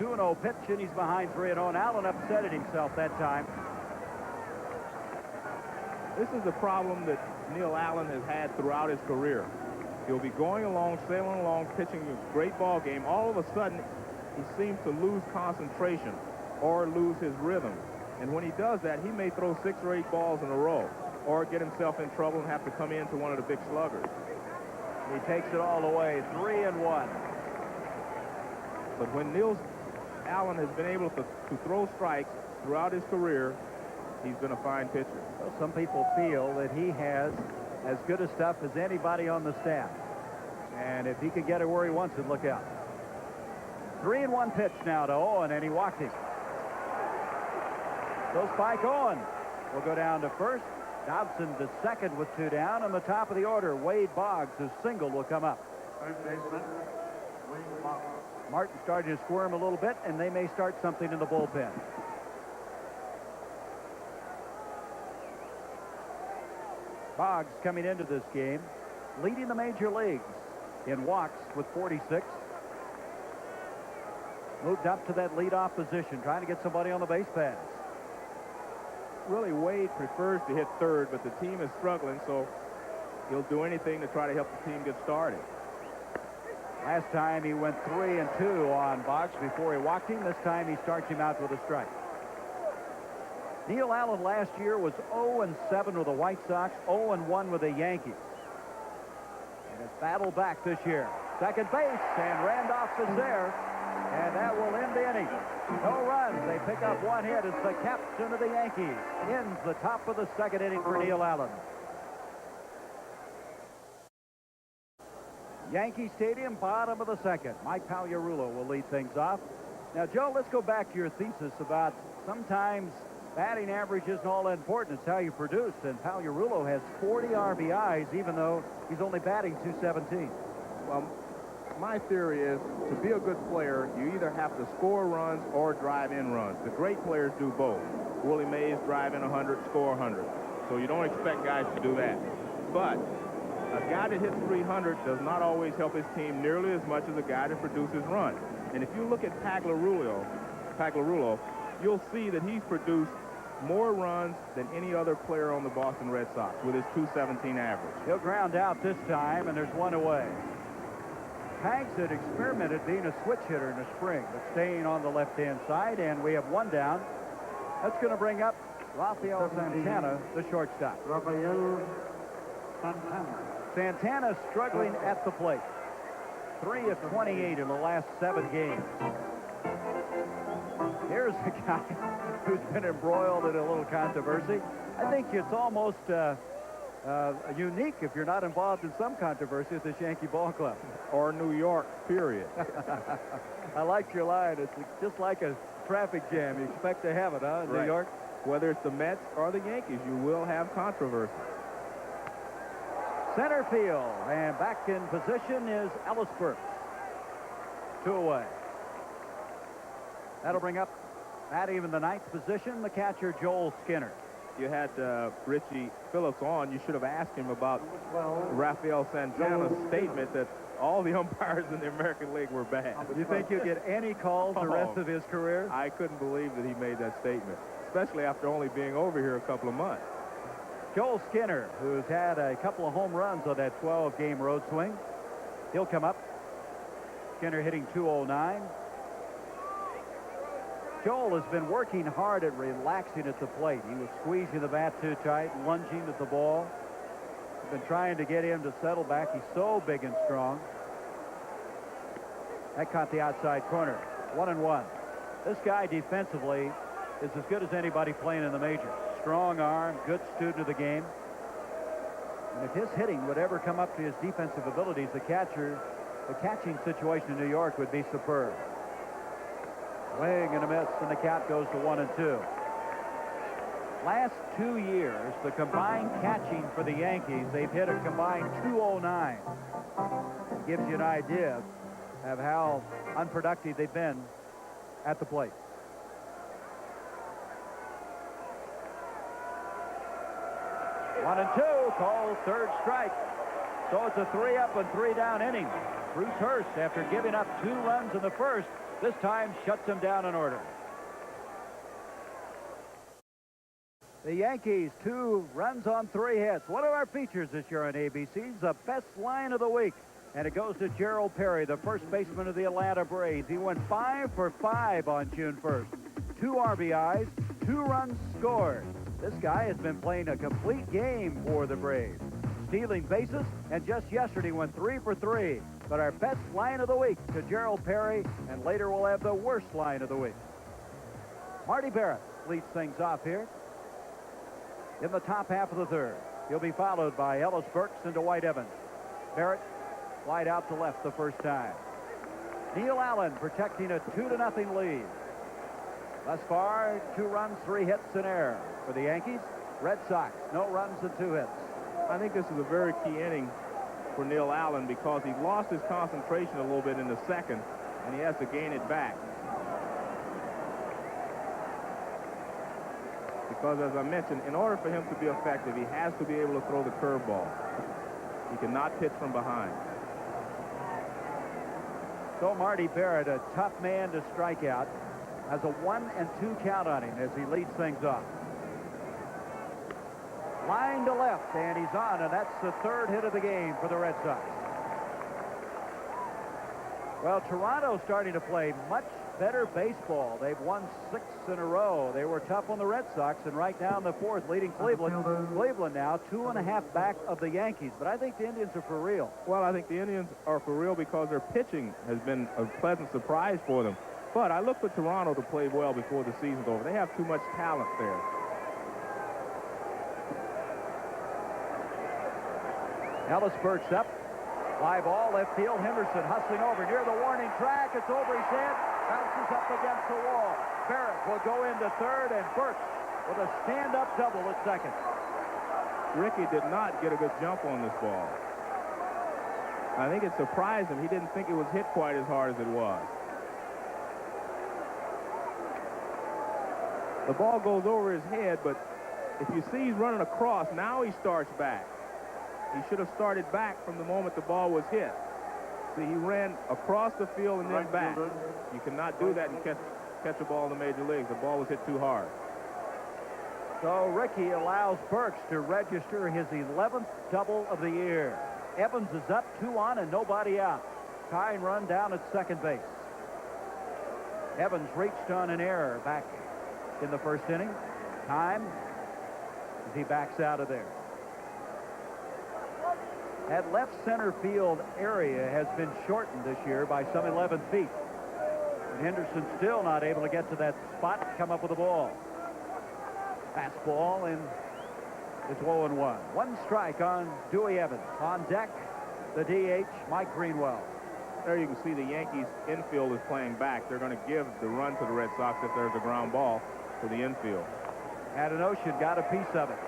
Speaker 1: 2-0 pitch, and he's behind 3-0. And Allen upset himself that time.
Speaker 2: This is a problem that Neil Allen has had throughout his career. He'll be going along, sailing along, pitching a great ball game. All of a sudden, he seems to lose concentration or lose his rhythm. And when he does that, he may throw 6 or 8 balls in a row or get himself in trouble and have to come into one of the big sluggers.
Speaker 1: He takes it all away, 3-1.
Speaker 2: But when Neil Allen has been able to throw strikes throughout his career, he's been a fine pitcher.
Speaker 1: Well, some people feel that he has as good a stuff as anybody on the staff. And if he could get it where he wants it, look out. 3-1 pitch now to Owen, and he walked him. So Spike Owen will go down to first. Dobson to second with 2 down. On the top of the order, Wade Boggs, his single, will come up. Martin started to squirm a little bit, and they may start something in the bullpen. Boggs coming into this game, leading the major leagues in walks with 46. Moved up to that leadoff position, trying to get somebody on the base paths.
Speaker 2: Really, Wade prefers to hit third, but the team is struggling, so he'll do anything to try to help the team get started.
Speaker 1: Last time he went 3-2 on Boggs before he walked him. This time he starts him out with a strike. Neil Allen last year was 0-7 with the White Sox, 0-1 with the Yankees. And it's battle back this year. Second base, and Randolph is there. And that will end the inning. No runs. They pick up one hit as the captain of the Yankees ends the top of the second inning for Neil Allen. Yankee Stadium, bottom of the second. Mike Pagliarulo will lead things off. Now, Joe, let's go back to your thesis about sometimes batting average isn't all that important. It's how you produce. And Pagliarulo has 40 RBIs, even though he's only batting .217.
Speaker 2: Well, my theory is to be a good player, you either have to score runs or drive in runs. The great players do both. Willie Mays drive in 100, score 100. So you don't expect guys to do that. But a guy that hits 300 does not always help his team nearly as much as a guy that produces runs. And if you look at Pagliarulo, you'll see that he's produced more runs than any other player on the Boston Red Sox with his .217 average.
Speaker 1: He'll ground out this time, and there's one away. Hanks had experimented being a switch hitter in the spring, but staying on the left-hand side, and we have one down. That's going to bring up Rafael Santana, the shortstop.
Speaker 5: Rafael Santana.
Speaker 1: Santana struggling at the plate. 3 of 28 in the last 7 games. Here's a guy who's been embroiled in a little controversy. I think it's almost unique if you're not involved in some controversy at this Yankee ball club.
Speaker 2: Or New York, period.
Speaker 1: I liked your line. It's just like a traffic jam. You expect to have it, huh, in New York?
Speaker 2: Whether it's the Mets or the Yankees, you will have controversy.
Speaker 1: Center field, and back in position is Ellis Burks. 2 away. That'll bring up, at even the 9th position, the catcher Joel Skinner.
Speaker 2: You had Richie Phillips on. You should have asked him about Rafael Santana's statement that all the umpires in the American League were bad.
Speaker 1: You think you'll get any calls the rest of his career?
Speaker 2: I couldn't believe that he made that statement, especially after only being over here a couple of months.
Speaker 1: Joel Skinner, who's had a couple of home runs on that 12-game road swing. He'll come up. Skinner hitting .209. Joel has been working hard at relaxing at the plate. He was squeezing the bat too tight, lunging at the ball. Been trying to get him to settle back. He's so big and strong. That caught the outside corner. 1-1. This guy defensively is as good as anybody playing in the majors. Strong arm, good student of the game. And if his hitting would ever come up to his defensive abilities, the catching situation in New York would be superb. Swing and a miss, and the count goes to 1-2. Last 2 years, the combined catching for the Yankees, they've hit a combined .209. Gives you an idea of how unproductive they've been at the plate. One and two, called third strike. So it's a 3-up and 3-down inning. Bruce Hurst, after giving up 2 runs in the first, this time shuts him down in order. The Yankees, 2 runs on 3 hits. One of our features this year on ABC's the best line of the week. And it goes to Gerald Perry, the first baseman of the Atlanta Braves. He went 5 for 5 on June 1st. 2 RBIs, 2 runs scored. This guy has been playing a complete game for the Braves. Stealing bases, and just yesterday went 3 for 3. But our best line of the week to Gerald Perry, and later we'll have the worst line of the week. Marty Barrett leads things off here in the top half of the third. He'll be followed by Ellis Burks and Dwight Evans. Barrett wide out to left the first time. Neil Allen protecting a 2-0 lead. Thus far, 2 runs, 3 hits, and error. For the Yankees, Red Sox, no runs and 2 hits.
Speaker 2: I think this is a very key inning for Neil Allen because he lost his concentration a little bit in the second, and he has to gain it back. Because, as I mentioned, in order for him to be effective, he has to be able to throw the curveball. He cannot pitch from behind.
Speaker 1: So Marty Barrett, a tough man to strike out, has a 1-2 count on him as he leads things off. Line to left, and he's on, and that's the 3rd hit of the game for the Red Sox. Well, Toronto's starting to play much better baseball. They've won 6 in a row. They were tough on the Red Sox, and right now in the 4th, leading Cleveland. Cleveland now 2.5 back of the Yankees. But I think the Indians are for real.
Speaker 2: Well, I think the Indians are for real because their pitching has been a pleasant surprise for them. But I look for Toronto to play well before the season's over. They have too much talent there.
Speaker 1: Ellis Burks up. Fly ball, left field. Henderson hustling over near the warning track. It's over his head. Bounces up against the wall. Barrett will go into third, and Burks with a stand-up double at second.
Speaker 2: Rickey did not get a good jump on this ball. I think it surprised him. He didn't think it was hit quite as hard as it was. The ball goes over his head, but if you see he's running across, now he starts back. He should have started back from the moment the ball was hit. See, he ran across the field and then back. You cannot do that and catch a ball in the major leagues. The ball was hit too hard.
Speaker 1: So Rickey allows Burks to register his 11th double of the year. Evans is up, 2 on and nobody out. Tying run down at second base. Evans reached on an error back in the 1st inning. Time as he backs out of there. That left center field area has been shortened this year by some 11 feet. And Henderson still not able to get to that spot to come up with the ball. Fastball, and it's 0-1. 1 strike on Dewey Evans. On deck, the DH, Mike Greenwell.
Speaker 2: There you can see the Yankees infield is playing back. They're going to give the run to the Red Sox if there's a ground ball to the infield.
Speaker 1: Adenosha got a piece of it.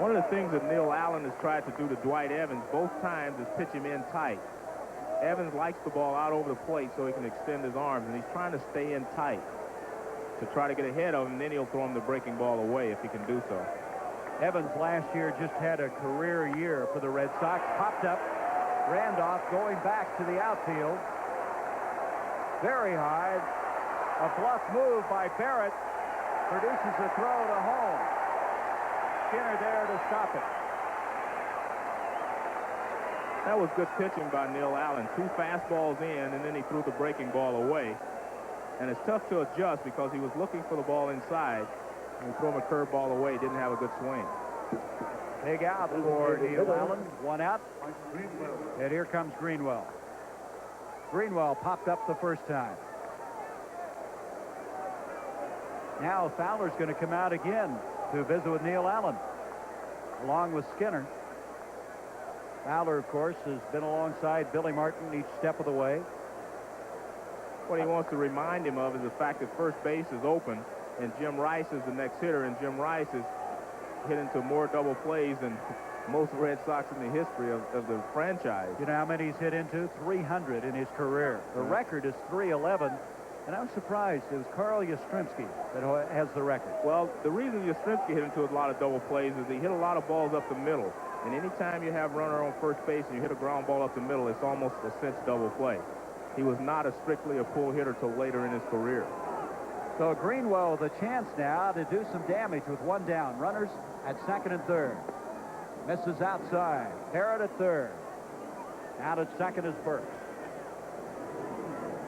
Speaker 2: One of the things that Neil Allen has tried to do to Dwight Evans both times is pitch him in tight. Evans likes the ball out over the plate so he can extend his arms, and he's trying to stay in tight to try to get ahead of him. Then he'll throw him the breaking ball away if he can do so.
Speaker 1: Evans last year just had a career year for the Red Sox. Popped up. Randolph going back to the outfield. Very high. A bluff move by Barrett produces a throw to home. Skinner there to stop it.
Speaker 2: That was good pitching by Neil Allen. 2 fastballs in, and then he threw the breaking ball away. And it's tough to adjust because he was looking for the ball inside. And he threw him a curveball away. Didn't have a good swing.
Speaker 1: Big out for Neil Allen. 1 out. And here comes Greenwell. Greenwell popped up the first time. Now Fowler's going to come out again to visit with Neil Allen, along with Skinner. Fowler, of course, has been alongside Billy Martin each step of the way.
Speaker 2: What he wants to remind him of is the fact that first base is open, and Jim Rice is the next hitter, and Jim Rice has hit into more double plays than most Red Sox in the history of the franchise.
Speaker 1: You know how many he's hit into? 300 in his career. The record is 311. And I'm surprised it was Carl Yastrzemski that has the record.
Speaker 2: Well, the reason Yastrzemski hit into a lot of double plays is he hit a lot of balls up the middle. And anytime you have runner on first base and you hit a ground ball up the middle, it's almost a cinch double play. He was not strictly a pull hitter till later in his career.
Speaker 1: So Greenwell with a chance now to do some damage with 1 down. Runners at second and third. Misses outside. Barrett at third. Out at second is Burks.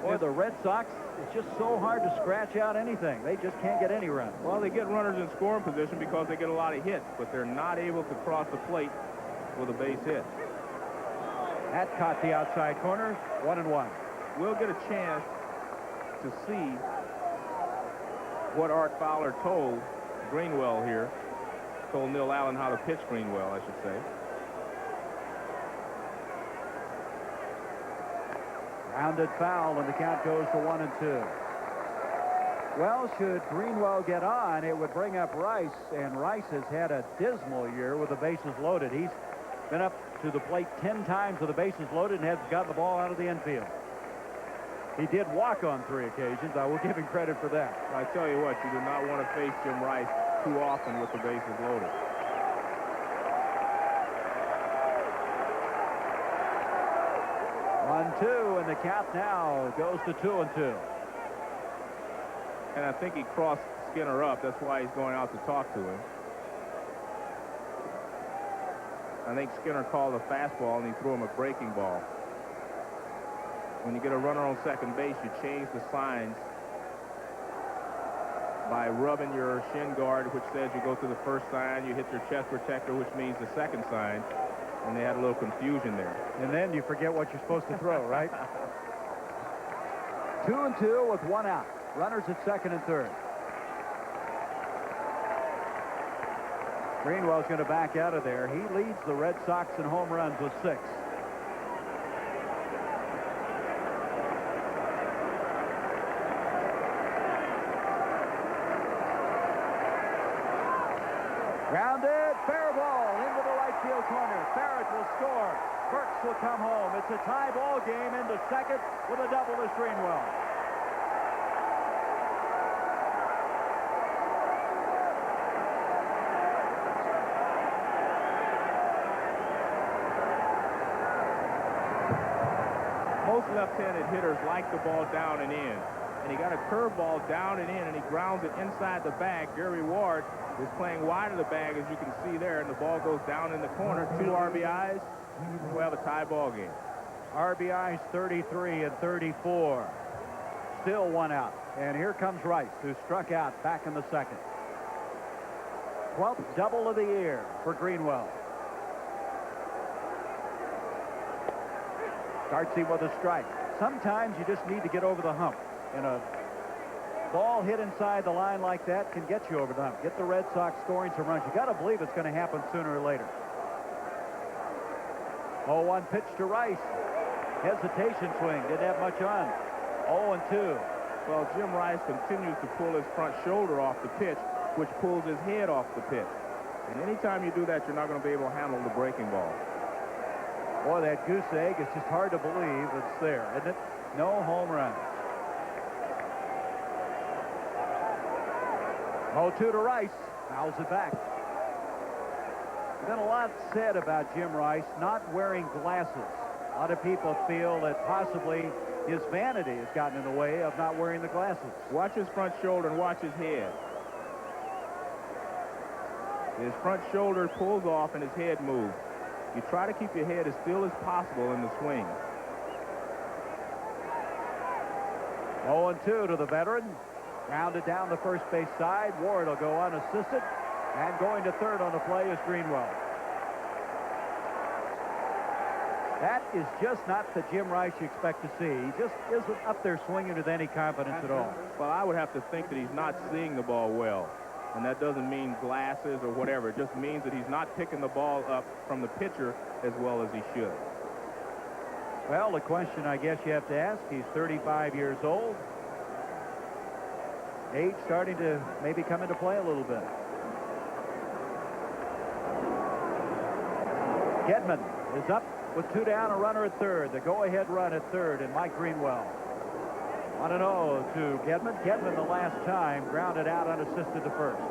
Speaker 1: Boy, the Red Sox, it's just so hard to scratch out anything. They just can't get any runs.
Speaker 2: Well, they get runners in scoring position because they get a lot of hits, but they're not able to cross the plate with a base hit.
Speaker 1: That caught the outside corner. 1-1.
Speaker 2: We'll get a chance to see what Art Fowler told Greenwell here. Told Neil Allen how to pitch Greenwell, I should say.
Speaker 1: Rounded foul, and the count goes to 1-2. Well, should Greenwell get on, it would bring up Rice, and Rice has had a dismal year with the bases loaded. He's been up to the plate 10 times with the bases loaded and hasn't gotten the ball out of the infield. He did walk on 3 occasions. I will give him credit for that.
Speaker 2: I tell you what, you do not want to face Jim Rice too often with the bases loaded.
Speaker 1: One-two, and the count now goes to 2-2.
Speaker 2: And I think he crossed Skinner up. That's why he's going out to talk to him. I think Skinner called a fastball, and he threw him a breaking ball. When you get a runner on second base, you change the signs by rubbing your shin guard, which says you go to the first sign. You hit your chest protector, which means the second sign. And they had a little confusion there.
Speaker 1: And then you forget what you're supposed to throw, right? 2-2 with one out. Runners at second and third. Greenwell's going to back out of there. He leads the Red Sox in home runs with 6. Grounded, fair ball into the right field corner. Barrett will score. Burks will come home. It's a tie ball game into second with a double to Greenwell.
Speaker 2: Most left-handed hitters like the ball down and in. And he got a curveball down and in, and he grounds it inside the bag. Gary Ward is playing wide of the bag, as you can see there, and the ball goes down in the corner. 2 RBIs. We'll have a tie ball game.
Speaker 1: RBIs 33 and 34. Still one out. And here comes Rice, who struck out back in the second. 12th double of the year for Greenwell. Starts him with a strike. Sometimes you just need to get over the hump. And a ball hit inside the line like that can get you over the hump. Get the Red Sox scoring some runs. You got to believe it's going to happen sooner or later. 0-1 pitch to Rice. Hesitation swing. Didn't have much on. 0-2.
Speaker 2: Well, Jim Rice continues to pull his front shoulder off the pitch, which pulls his head off the pitch. And anytime you do that, you're not going to be able to handle the breaking ball.
Speaker 1: Boy, that goose egg, it's just hard to believe it's there, isn't it? No home runs. 0-2 to Rice. Fouls it back. There's been a lot said about Jim Rice not wearing glasses. A lot of people feel that possibly his vanity has gotten in the way of not wearing the glasses.
Speaker 2: Watch his front shoulder and watch his head. His front shoulder pulls off and his head moves. You try to keep your head as still as possible in the swing.
Speaker 1: 0-2 to the veteran. Grounded down the first base side. Ward will go unassisted. And going to third on the play is Greenwell. That is just not the Jim Rice you expect to see. He just isn't up there swinging with any confidence at all.
Speaker 2: Well, I would have to think that he's not seeing the ball well. And that doesn't mean glasses or whatever. It just means that he's not picking the ball up from the pitcher as well as he should.
Speaker 1: Well, the question I guess you have to ask, he's 35 years old. Age starting to maybe come into play a little bit. Gedman is up with 2 down, a runner at third. The go-ahead run at third, and Mike Greenwell. 1-0 to Gedman. Gedman the last time grounded out unassisted to first.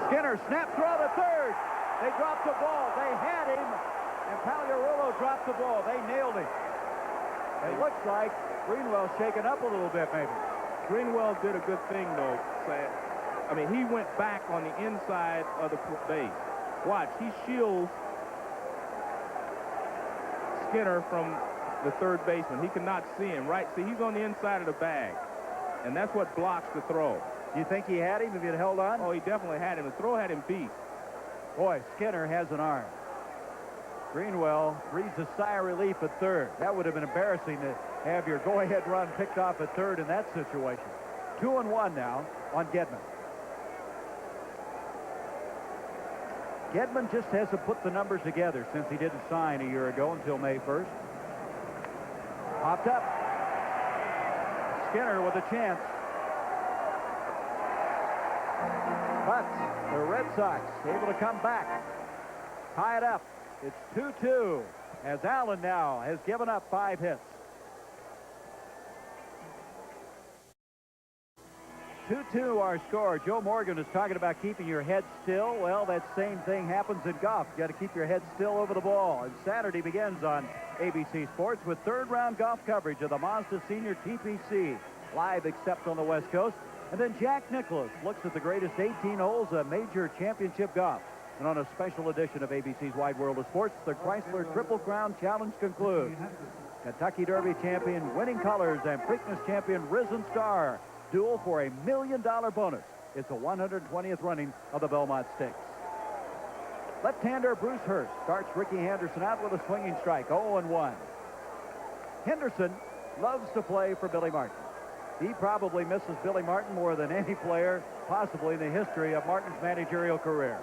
Speaker 1: Skinner snap throw to third. They dropped the ball. They had him, and Pagliarulo dropped the ball. They nailed him. It looks like Greenwell shaken up a little bit, maybe.
Speaker 2: Greenwell did a good thing, though, Sad. I mean, he went back on the inside of the base. Watch, he shields Skinner from the third baseman. He cannot see him, right? See, he's on the inside of the bag, and that's what blocks the throw.
Speaker 1: Do you think he had him if he had held on?
Speaker 2: Oh, he definitely had him. The throw had him beat.
Speaker 1: Boy, Skinner has an arm. Greenwell breathes a sigh of relief at third. That would have been embarrassing to have your go-ahead run picked off at third in that situation. 2-1 now on Gedman. Gedman just hasn't put the numbers together since he didn't sign a year ago until May 1st. Popped up. Skinner with a chance. But the Red Sox able to come back. Tie it up. It's 2-2 as Allen now has given up 5 hits. 2-2 our score. Joe Morgan is talking about keeping your head still. Well, that same thing happens in golf. You got to keep your head still over the ball. And Saturday begins on ABC Sports with third-round golf coverage of the Mazda Senior TPC, live except on the West Coast. And then Jack Nicklaus looks at the greatest 18 holes of major championship golf. And on a special edition of ABC's Wide World of Sports, the Chrysler Triple Crown Challenge concludes. Kentucky Derby champion Winning Colors and Preakness champion Risen Star duel for $1 million bonus. It's the 120th running of the Belmont Stakes. Left-hander Bruce Hurst starts Ricky Henderson out with a swinging strike, 0-1. Henderson loves to play for Billy Martin. He probably misses Billy Martin more than any player possibly in the history of Martin's managerial career.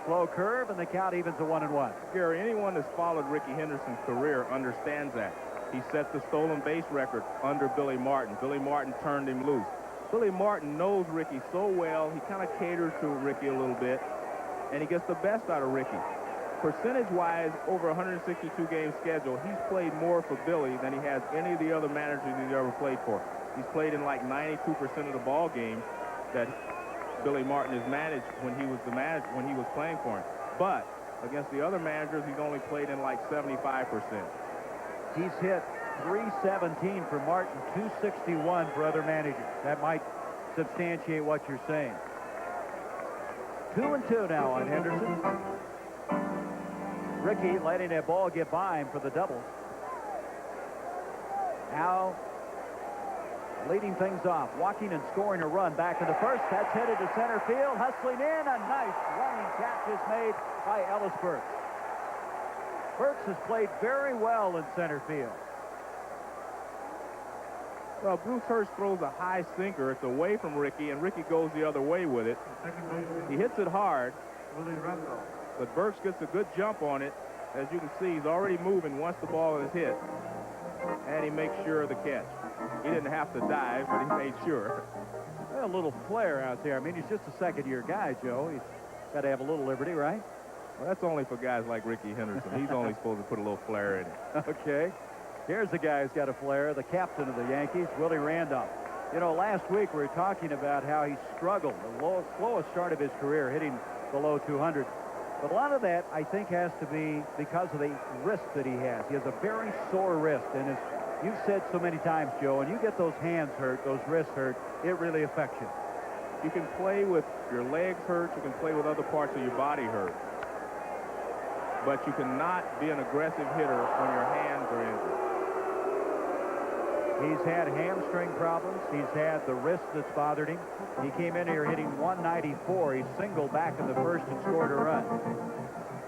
Speaker 1: Slow curve, and the count evens to 1-1.
Speaker 2: Gary, anyone that's followed Ricky Henderson's career understands that. He set the stolen base record under Billy Martin. Billy Martin turned him loose. Billy Martin knows Ricky so well, he kind of caters to Ricky a little bit, and he gets the best out of Ricky. Percentage-wise, over a 162-game schedule, he's played more for Billy than he has any of the other managers he's ever played for. He's played in like 92% of the ball games that Billy Martin has managed when he was playing for him. But against the other managers, he's only played in like 75%.
Speaker 1: He's hit .317 for Martin, .261 for other managers. That might substantiate what you're saying. 2-2 now on Henderson. Ricky letting that ball get by him for the double. Now leading things off, walking and scoring a run back in the first. That's headed to center field, hustling in. A nice running catch is made by Ellis Burks. Burks has played very well in center field.
Speaker 2: Well, Bruce Hurst throws a high sinker. It's away from Ricky, and Ricky goes the other way with it. He hits it hard, but Burks gets a good jump on it. As you can see, he's already moving once the ball is hit, and he makes sure of the catch. He didn't have to dive, but he made sure.
Speaker 1: A little flair out there. I mean, he's just a second-year guy, Joe. He's got to have a little liberty, right?
Speaker 2: Well, that's only for guys like Ricky Henderson. He's only supposed to put a little flair in it.
Speaker 1: Okay. Here's the guy who's got a flair, the captain of the Yankees, Willie Randolph. You know, last week we were talking about how he struggled, the slowest start of his career, hitting below 200. But a lot of that, I think, has to be because of the wrist that he has. He has a very sore wrist, and as you've said so many times, Joe, when you get those hands hurt, those wrists hurt, it really affects you.
Speaker 2: You can play with your legs hurt, you can play with other parts of your body hurt. But you cannot be an aggressive hitter when your hands are injured.
Speaker 1: He's had hamstring problems. He's had the wrist that's bothered him. He came in here hitting .194. He singled back in the first and scored a run.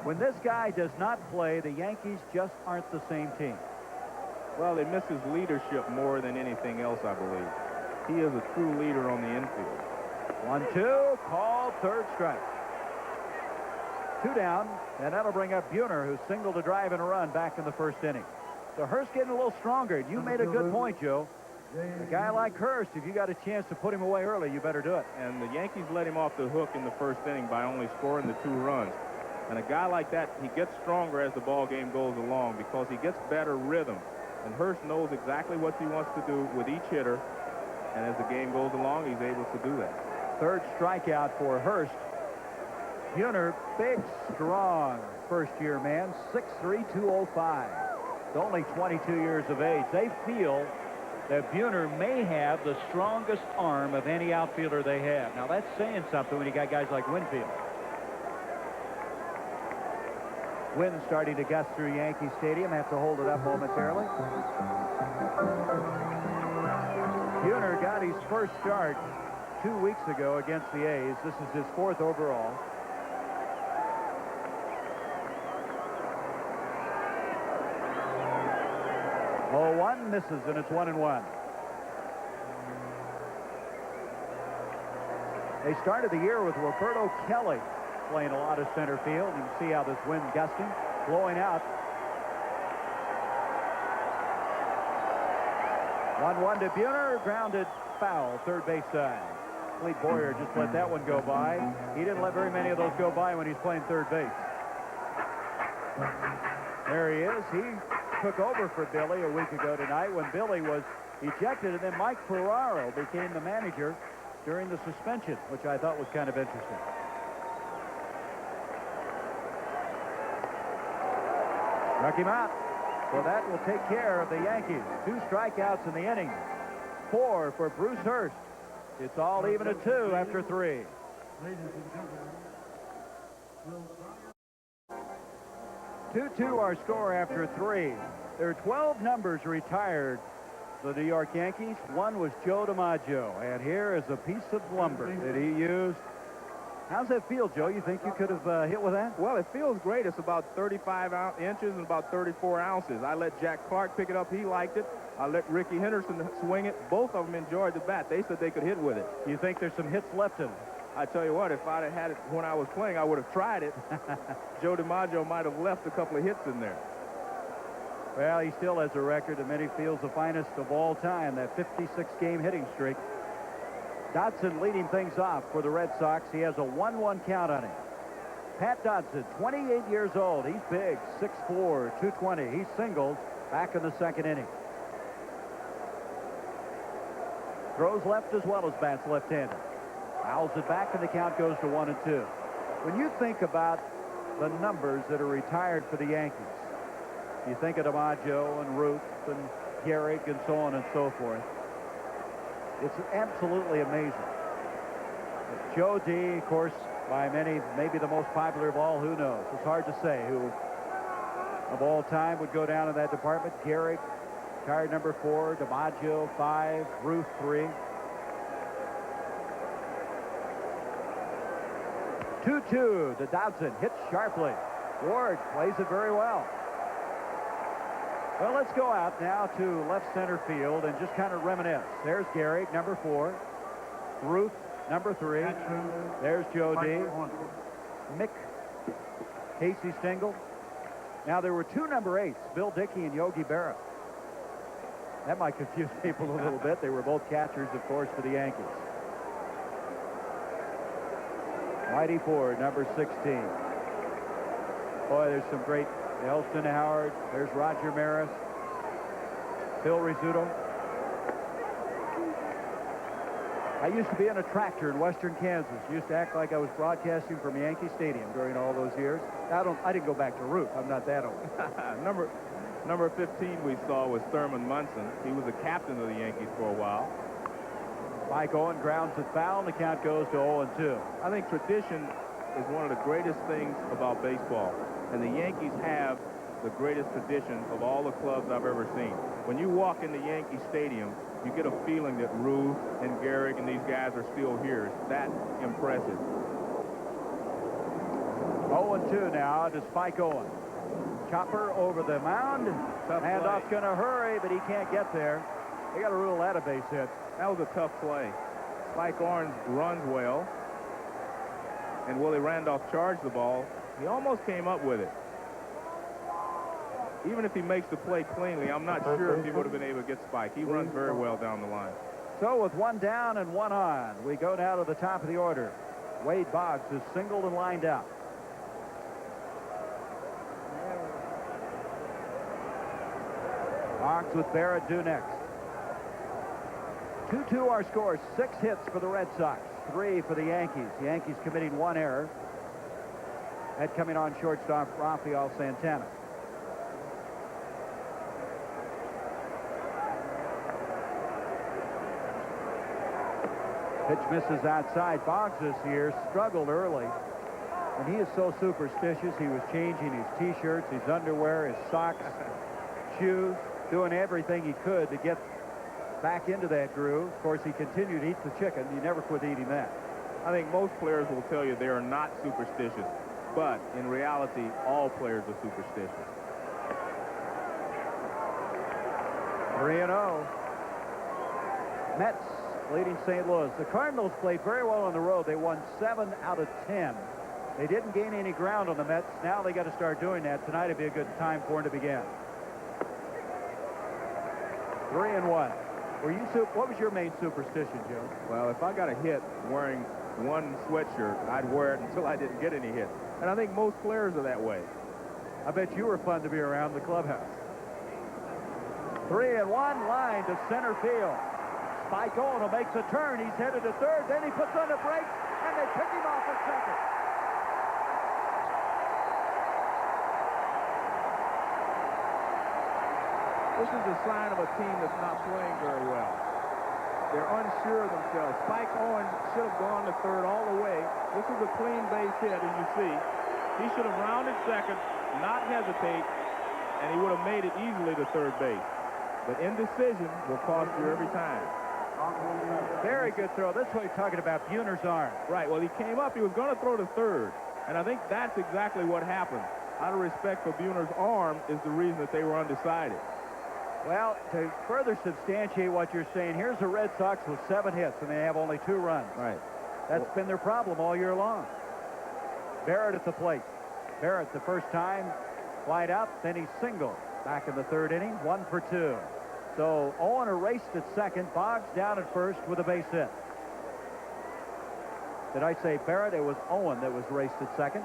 Speaker 1: When this guy does not play, the Yankees just aren't the same team.
Speaker 2: Well, they miss his leadership more than anything else, I believe. He is a true leader on the infield.
Speaker 1: 1-2, called, third strike. 2 down, and that'll bring up Buhner, who singled a drive and a run back in the first inning. So Hurst getting a little stronger. You made a good point, Joe. A guy like Hurst, if you got a chance to put him away early, you better do it.
Speaker 2: And the Yankees let him off the hook in the first inning by only scoring the 2 runs. And a guy like that, he gets stronger as the ball game goes along because he gets better rhythm. And Hurst knows exactly what he wants to do with each hitter. And as the game goes along, he's able to do that.
Speaker 1: Third strikeout for Hurst. Buhner, big, strong first-year man, 6'3", 205. He's only 22 years of age. They feel that Buhner may have the strongest arm of any outfielder they have. Now, that's saying something when you got guys like Winfield. Wind starting to gust through Yankee Stadium. Have to hold it up momentarily. Buhner got his first start 2 weeks ago against the A's. This is his 4th overall. One misses, and it's 1-1. They started the year with Roberto Kelly playing a lot of center field. You can see how this wind gusting, blowing out. 1-1 to Buhner, grounded foul, third base side. Clete Boyer just let that one go by. He didn't let very many of those go by when he's playing third base. There he is. He took over for Billy a week ago tonight when Billy was ejected, and then Mike Ferraro became the manager during the suspension, which I thought was kind of interesting. Struck him out. So that will take care of the Yankees. 2 strikeouts in the inning. 4 for Bruce Hurst. It's all even at 2 after 3. 2-2 our score after 3. There are 12 numbers retired for the New York Yankees. 1 was Joe DiMaggio, and here is a piece of lumber that he used. How's that feel, Joe? You think you could have hit with that?
Speaker 2: Well, it feels great. It's about 35 inches and about 34 ounces. I let Jack Clark pick it up. He liked it. I let Ricky Henderson swing it. Both of them enjoyed the bat. They said they could hit with it.
Speaker 1: You think there's some hits left in it?
Speaker 2: I tell you what, if I'd have had it when I was playing, I would have tried it. Joe DiMaggio might have left a couple of hits in there.
Speaker 1: Well, he still has a record that many feels the finest of all time, that 56-game hitting streak. Dodson leading things off for the Red Sox. He has a 1-1 count on him. Pat Dodson, 28 years old. He's big, 6'4", 220. He singled back in the second inning. Throws left as well as bats left-handed. Fouls it back, and the count goes to 1-2. When you think about the numbers that are retired for the Yankees, you think of DiMaggio and Ruth and Gehrig and so on and so forth. It's absolutely amazing. Joe D, of course, by many, maybe the most popular of all. Who knows? It's hard to say who of all time would go down in that department. Gehrig, retired number 4, DiMaggio 5, Ruth 3. 2-2 to Dodson, hits sharply. Ward plays it very well. Well, let's go out now to left center field and just kind of reminisce. There's Gehrig, number 4. Ruth, number 3. There's Joe D. Mick, Casey Stengel. Now, there were 2 number 8s, Bill Dickey and Yogi Berra. That might confuse people a little bit. They were both catchers, of course, for the Yankees. Whitey Ford, number 16. Boy, there's some great Elston Howard. There's Roger Maris. Phil Rizzuto. I used to be in a tractor in western Kansas. Used to act like I was broadcasting from Yankee Stadium during all those years. I didn't go back to Ruth. I'm not that old.
Speaker 2: Number 15 we saw was Thurman Munson. He was the captain of the Yankees for a while.
Speaker 1: Mike Owen grounds it foul, and the count goes to 0-2.
Speaker 2: I think tradition is one of the greatest things about baseball. And the Yankees have the greatest tradition of all the clubs I've ever seen. When you walk into Yankee Stadium, you get a feeling that Ruth and Gehrig and these guys are still here. It's that impressive.
Speaker 1: 0-2 now to Spike Owen. Chopper over the mound. Handoff's going to hurry, but he can't get there. They got to rule that a base hit.
Speaker 2: That was a tough play. Spike Owen runs well. And Willie Randolph charged the ball. He almost came up with it. Even if he makes the play cleanly, I'm not sure if he would have been able to get Spike. He runs very well down the line.
Speaker 1: So with 1 down and 1 on, we go down to the top of the order. Wade Boggs is singled and lined out. Boggs with Barrett due next. 2-2 our score. 6 hits for the Red Sox, 3 for the Yankees. The Yankees committing 1 error. That coming on shortstop Rafael Santana. Pitch misses outside. Boggs this year struggled early, and he is so superstitious. He was changing his T-shirts, his underwear, his socks, shoes, doing everything he could to get back into that groove. Of course, he continued to eat the chicken. He never quit eating that.
Speaker 2: I think most players will tell you they are not superstitious, but in reality, all players are superstitious.
Speaker 1: 3-0. Mets leading St. Louis. The Cardinals played very well on the road. They won 7 out of 10. They didn't gain any ground on the Mets. Now they got to start doing that. Tonight would be a good time for them to begin. 3-1. What was your main superstition, Joe?
Speaker 2: Well, if I got a hit wearing one sweatshirt, I'd wear it until I didn't get any hits. And I think most players are that way.
Speaker 1: I bet you were fun to be around the clubhouse. 3-1, line to center field. Spike Owen will make the turn. He's headed to third. Then he puts on the brakes, and they pick him off at second.
Speaker 2: This is a sign of a team that's not playing very well. They're unsure of themselves. Spike Owen should have gone to third all the way. This is a clean base hit, as you see. He should have rounded second, not hesitate, and he would have made it easily to third base. But indecision will cost you every time.
Speaker 1: Very good throw. That's what you're talking about, Buhner's arm.
Speaker 2: Right, well, he came up. He was going to throw to third, and I think that's exactly what happened. Out of respect for Buhner's arm is the reason that they were undecided.
Speaker 1: Well, to further substantiate what you're saying, here's the Red Sox with 7 hits, and they have only 2 runs.
Speaker 2: Right.
Speaker 1: That's been their problem all year long. Barrett at the plate. Barrett, the first time, flied out, then he singled. Back in the third inning, 1 for 2. So Owen erased at second, Boggs down at first with a base hit. Did I say Barrett? It was Owen that was raced at second.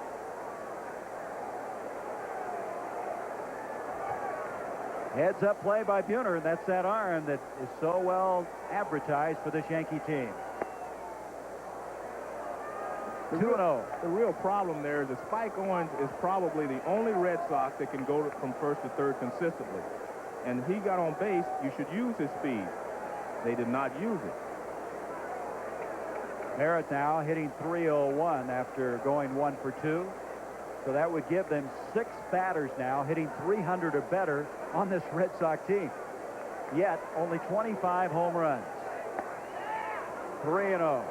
Speaker 1: Heads up play by Buhner, and that's that arm that is so well advertised for this Yankee team. 2-0.
Speaker 2: The real problem there is that Spike Owens is probably the only Red Sox that can go from first to third consistently. And he got on base, you should use his speed. They did not use it.
Speaker 1: Barrett now hitting .301 after going 1 for 2. So that would give them 6 batters now hitting .300 or better on this Red Sox team. Yet only 25 home runs. 3-0.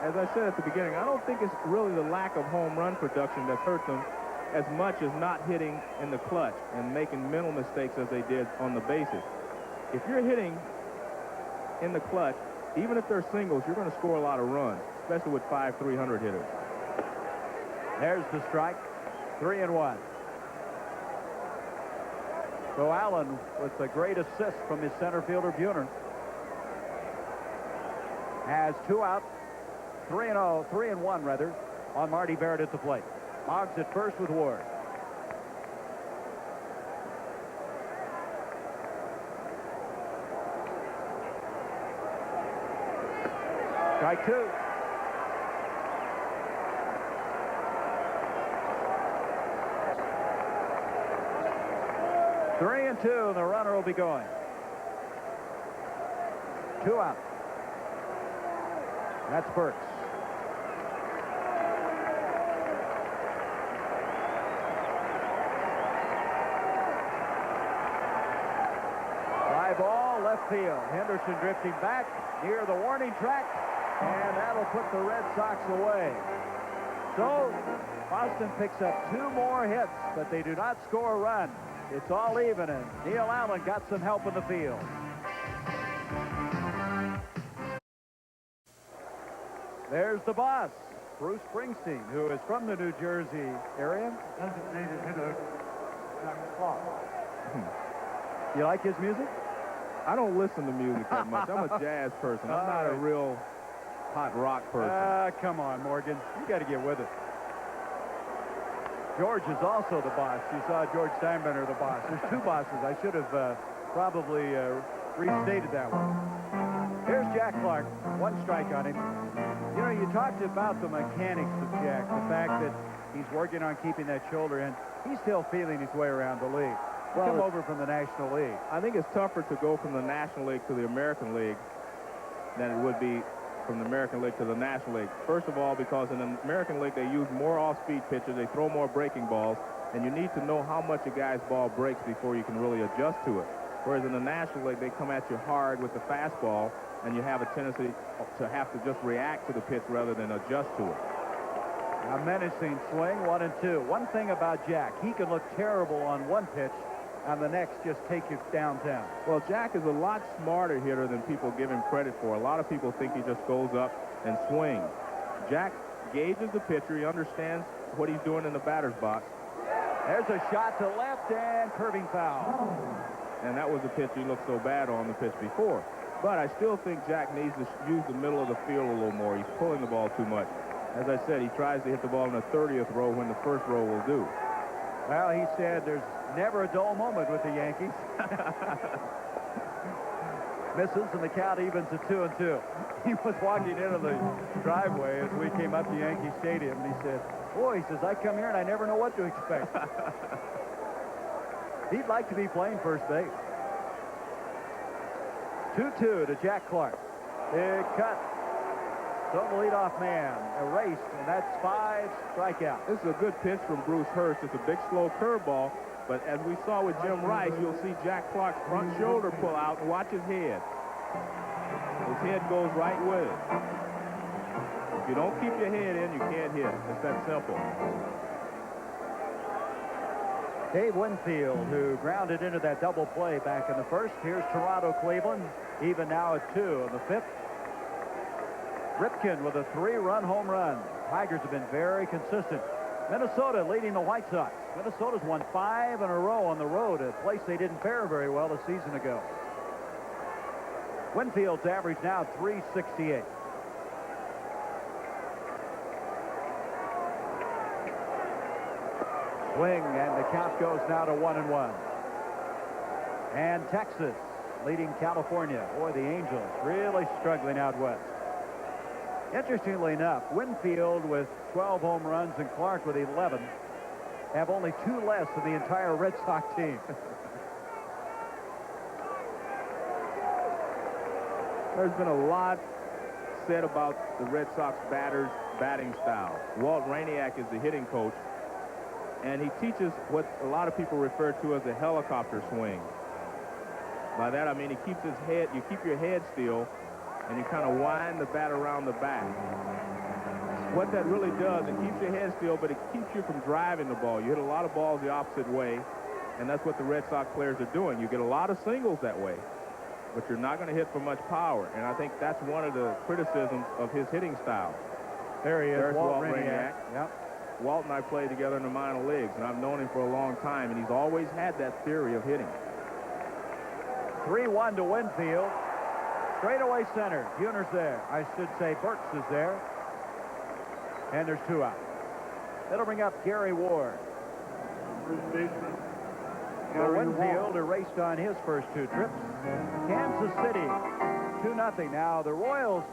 Speaker 2: As I said at the beginning, I don't think it's really the lack of home run production that's hurt them as much as not hitting in the clutch and making mental mistakes as they did on the bases. If you're hitting in the clutch, even if they're singles, you're going to score a lot of runs, especially with 5 300 hitters.
Speaker 1: There's the strike. 3-1. So Allen with a great assist from his center fielder Buhner has 2 out. 3-0, 3-1 rather, on Marty Barrett at the plate. Boggs at first with Ward. Strike 2. Three and 2, and the runner will be going. 2 out. That's Burks. Fly ball, left field. Henderson drifting back near the warning track, and that'll put the Red Sox away. So Boston picks up 2 more hits, but they do not score a run. It's all even, and Neil Allen got some help in the field. There's the boss, Bruce Springsteen, who is from the New Jersey area.
Speaker 5: Designated hitter, Jack Clark.
Speaker 1: You like his music?
Speaker 2: I don't listen to music that much. I'm a jazz person. I'm not a real hot rock person.
Speaker 1: Come on, Morgan. You got to get with it. George is also the boss. You saw George Steinbrenner, the boss. There's 2 bosses. I should have probably restated that one. Here's Jack Clark. 1 strike on him. You know, you talked about the mechanics of Jack, the fact that he's working on keeping that shoulder in. He's still feeling his way around the league.
Speaker 2: Well,
Speaker 1: Come over from the National League.
Speaker 2: I think it's tougher to go from the National League to the American League than it would be from the American League to the National League. First of all, because in the American League, they use more off-speed pitches. They throw more breaking balls, and you need to know how much a guy's ball breaks before you can really adjust to it. Whereas in the National League, they come at you hard with the fastball, and you have a tendency to have to just react to the pitch rather than adjust to it.
Speaker 1: A menacing swing, 1 and 2. One thing about Jack, he can look terrible on one pitch, and the next just take you downtown.
Speaker 2: Well, Jack is a lot smarter hitter than people give him credit for. A lot of people think he just goes up and swings. Jack gauges the pitcher. He understands what he's doing in the batter's box.
Speaker 1: There's a shot to left and curving foul.
Speaker 2: And that was the pitch he looked so bad on the pitch before. But I still think Jack needs to use the middle of the field a little more. He's pulling the ball too much. As I said, he tries to hit the ball in the 30th row when the first row will do.
Speaker 1: Well, he said there's never a dull moment with the Yankees. Misses, and the count evens at 2-2. He was walking into the driveway as we came up to Yankee Stadium, and he said, boy, he says, I come here and I never know what to expect. He'd like to be playing first base. 2-2 to Jack Clark. Big cut. So the leadoff man erased, and that's 5 strikeouts.
Speaker 2: This is a good pitch from Bruce Hurst. It's a big, slow curveball, but as we saw with Jim Rice, you'll see Jack Clark's front shoulder pull out and watch his head. His head goes right with it. If you don't keep your head in, you can't hit. It's that simple.
Speaker 1: Dave Winfield, who grounded into that double play back in the first. Here's Toronto, Cleveland, even now at 2 in the 5th. Ripken with a 3-run home run. Tigers have been very consistent. Minnesota leading the White Sox. Minnesota's won 5 in a row on the road, a place they didn't fare very well a season ago. Winfield's average now 368. Swing, and the count goes now to 1-1. And Texas leading California. Boy, the Angels really struggling out west. Interestingly enough, Winfield with 12 home runs and Clark with 11 have only 2 less than the entire Red Sox team.
Speaker 2: There's been a lot said about the Red Sox batters' batting style. Walt Rainiac is the hitting coach, and he teaches what a lot of people refer to as a helicopter swing. By that I mean he keeps his head, you keep your head still, and you kind of wind the bat around the back. What that really does, it keeps your head still, but it keeps you from driving the ball. You hit a lot of balls the opposite way, and that's what the Red Sox players are doing. You get a lot of singles that way, but you're not going to hit for much power, and I think that's one of the criticisms of his hitting style.
Speaker 1: There he is,
Speaker 2: There's
Speaker 1: Walt
Speaker 2: Rainiac.
Speaker 1: Yep.
Speaker 2: Walt and I played together in the minor leagues, and I've known him for a long time, and he's always had that theory of hitting.
Speaker 1: 3-1 to Winfield. Straightaway center. Buhner's there. I should say Burks is there. And there's 2 out. That'll bring up Gary Ward.
Speaker 5: First baseman.
Speaker 1: So Winfield erased on his first 2 trips. Kansas City, 2-0. Now, the Royals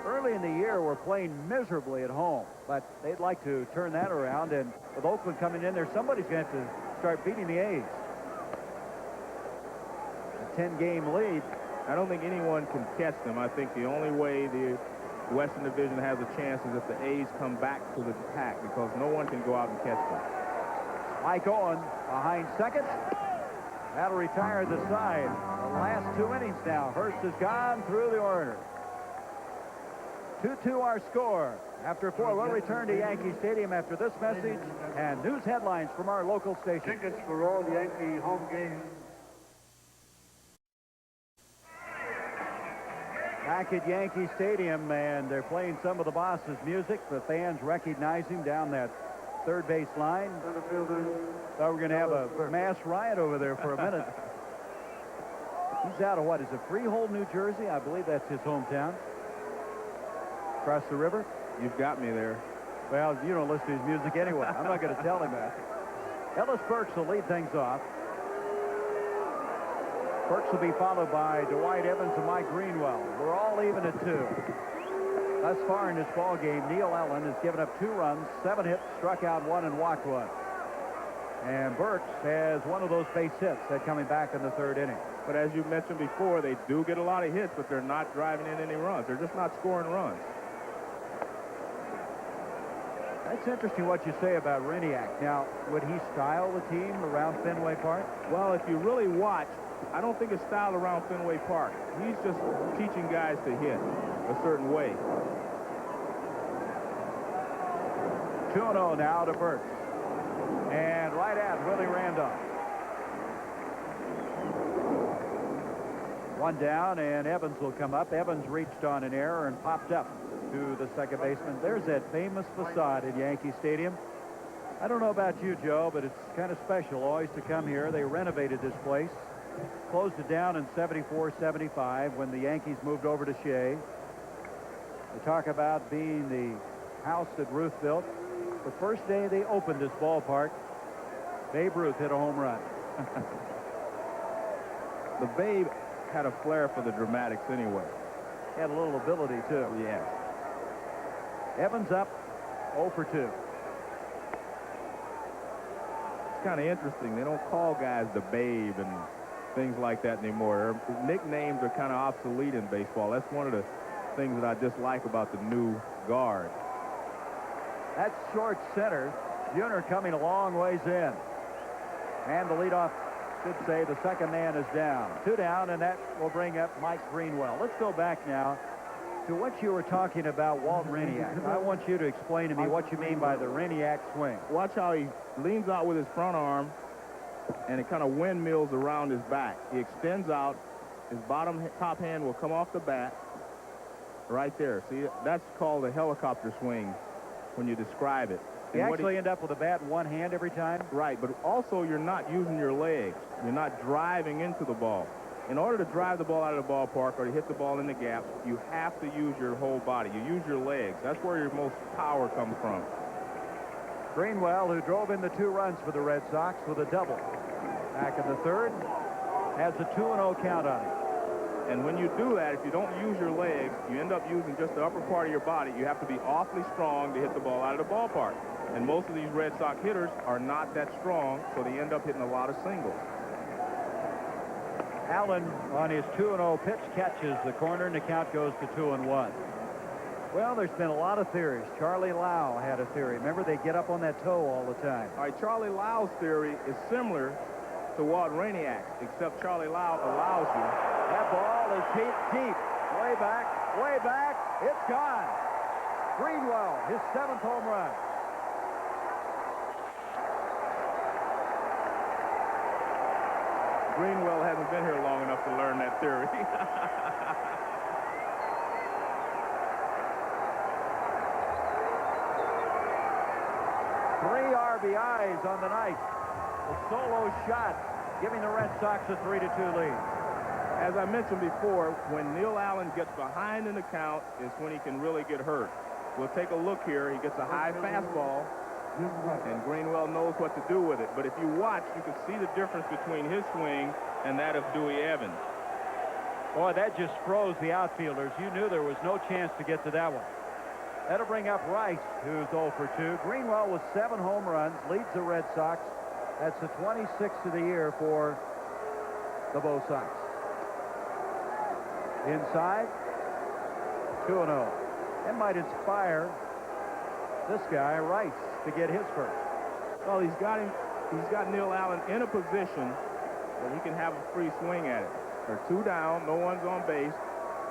Speaker 1: early in the year were playing miserably at home, but they'd like to turn that around, and with Oakland coming in there, somebody's going to have to start beating the A's. A 10-game lead.
Speaker 2: I don't think anyone can catch them. I think the only way the Western Division has a chance is if the A's come back to the pack, because no one can go out and catch them.
Speaker 1: Mike Owen behind second. That'll retire the side. The last 2 innings now. Hurst has gone through the order. 2-2 our score. After 4, we'll return to Yankee Stadium after this message and news headlines from our local station.
Speaker 5: Tickets for all Yankee home games.
Speaker 1: Back at Yankee Stadium, and they're playing some of the boss's music. The fans recognize him down that third base line.
Speaker 5: Center fielder.
Speaker 1: Thought we were going to have a mass riot over there for a minute. He's out of what is it, Freehold, New Jersey? I believe that's his hometown. Across the river.
Speaker 2: You've got me there.
Speaker 1: Well, you don't listen to his music anyway. I'm not going to tell him that. Ellis Burks will lead things off. Burks will be followed by Dwight Evans and Mike Greenwell. We're all even at 2. Thus far in this ball game, Neil Allen has given up 2 runs, 7 hits, struck out 1, and walked 1. And Burks has one of those base hits that coming back in the 3rd inning.
Speaker 2: But as you mentioned before, they do get a lot of hits, but they're not driving in any runs. They're just not scoring runs.
Speaker 1: That's interesting what you say about Rainiac. Now, would he style the team around Fenway Park?
Speaker 2: Well, if you really watch, I don't think it's styled around Fenway Park. He's just teaching guys to hit a certain way.
Speaker 1: 2-0 now to Burks. And right at Willie Randolph. 1 down, and Evans will come up. Evans reached on an error and popped up to the second baseman. There's that famous facade at Yankee Stadium. I don't know about you, Joe, but it's kind of special always to come here. They renovated this place. Closed it down in 74-75 when the Yankees moved over to Shea. They talk about being the house that Ruth built. The first day they opened this ballpark, Babe Ruth hit a home run.
Speaker 2: The Babe had a flair for the dramatics anyway.
Speaker 1: He had a little ability, too.
Speaker 2: Yes.
Speaker 1: Evans up 0 for 2.
Speaker 2: It's kind of interesting. They don't call guys the Babe and things like that anymore. Nicknames are kind of obsolete in baseball. That's one of the things that I dislike about the new guard.
Speaker 1: That's short center. Buhner coming a long ways in. And the leadoff should say the second man is down. 2 down, and that will bring up Mike Greenwell. Let's go back now to what you were talking about, Walt Reniak. I want you to explain to me what you mean by the Reniak swing.
Speaker 2: Watch how he leans out with his front arm, and it kind of windmills around his back. He extends out. His top hand will come off the bat right there. See, that's called a helicopter swing when you describe it.
Speaker 1: You actually end up with a bat in one hand every time?
Speaker 2: Right, but also you're not using your legs. You're not driving into the ball. In order to drive the ball out of the ballpark or to hit the ball in the gaps, you have to use your whole body. You use your legs. That's where your most power comes from.
Speaker 1: Greenwell, who drove in the 2 runs for the Red Sox with a double back in the 3rd, has a 2-0 count on it.
Speaker 2: And when you do that, if you don't use your legs, you end up using just the upper part of your body. You have to be awfully strong to hit the ball out of the ballpark. And most of these Red Sox hitters are not that strong, so they end up hitting a lot of singles.
Speaker 1: Allen on his 2-0 pitch catches the corner, and the count goes to 2-1. Well, there's been a lot of theories. Charlie Lau had a theory. Remember, they get up on that toe all the time.
Speaker 2: All right, Charlie Lau's theory is similar to Walt Reniak's, except Charlie Lau allows you.
Speaker 1: That ball is deep, way back, it's gone. Greenwell, his 7th home run.
Speaker 2: Greenwell hasn't been here long enough to learn that theory.
Speaker 1: 3 RBIs on the night. A solo shot, giving the Red Sox a 3-2 lead.
Speaker 2: As I mentioned before, when Neil Allen gets behind in the count is when he can really get hurt. We'll take a look here. He gets a high fastball, and Greenwell knows what to do with it. But if you watch, you can see the difference between his swing and that of Dewey Evans.
Speaker 1: Boy, that just froze the outfielders. You knew there was no chance to get to that one. That'll bring up Rice, who's 0 for 2. Greenwell with 7 home runs, leads the Red Sox. That's the 26th of the year for the Bo Sox. Inside, 2-0. That might inspire this guy, Rice, to get his first.
Speaker 2: Well, he's got Neil Allen in a position where he can have a free swing at it. They're 2 down, no one's on base.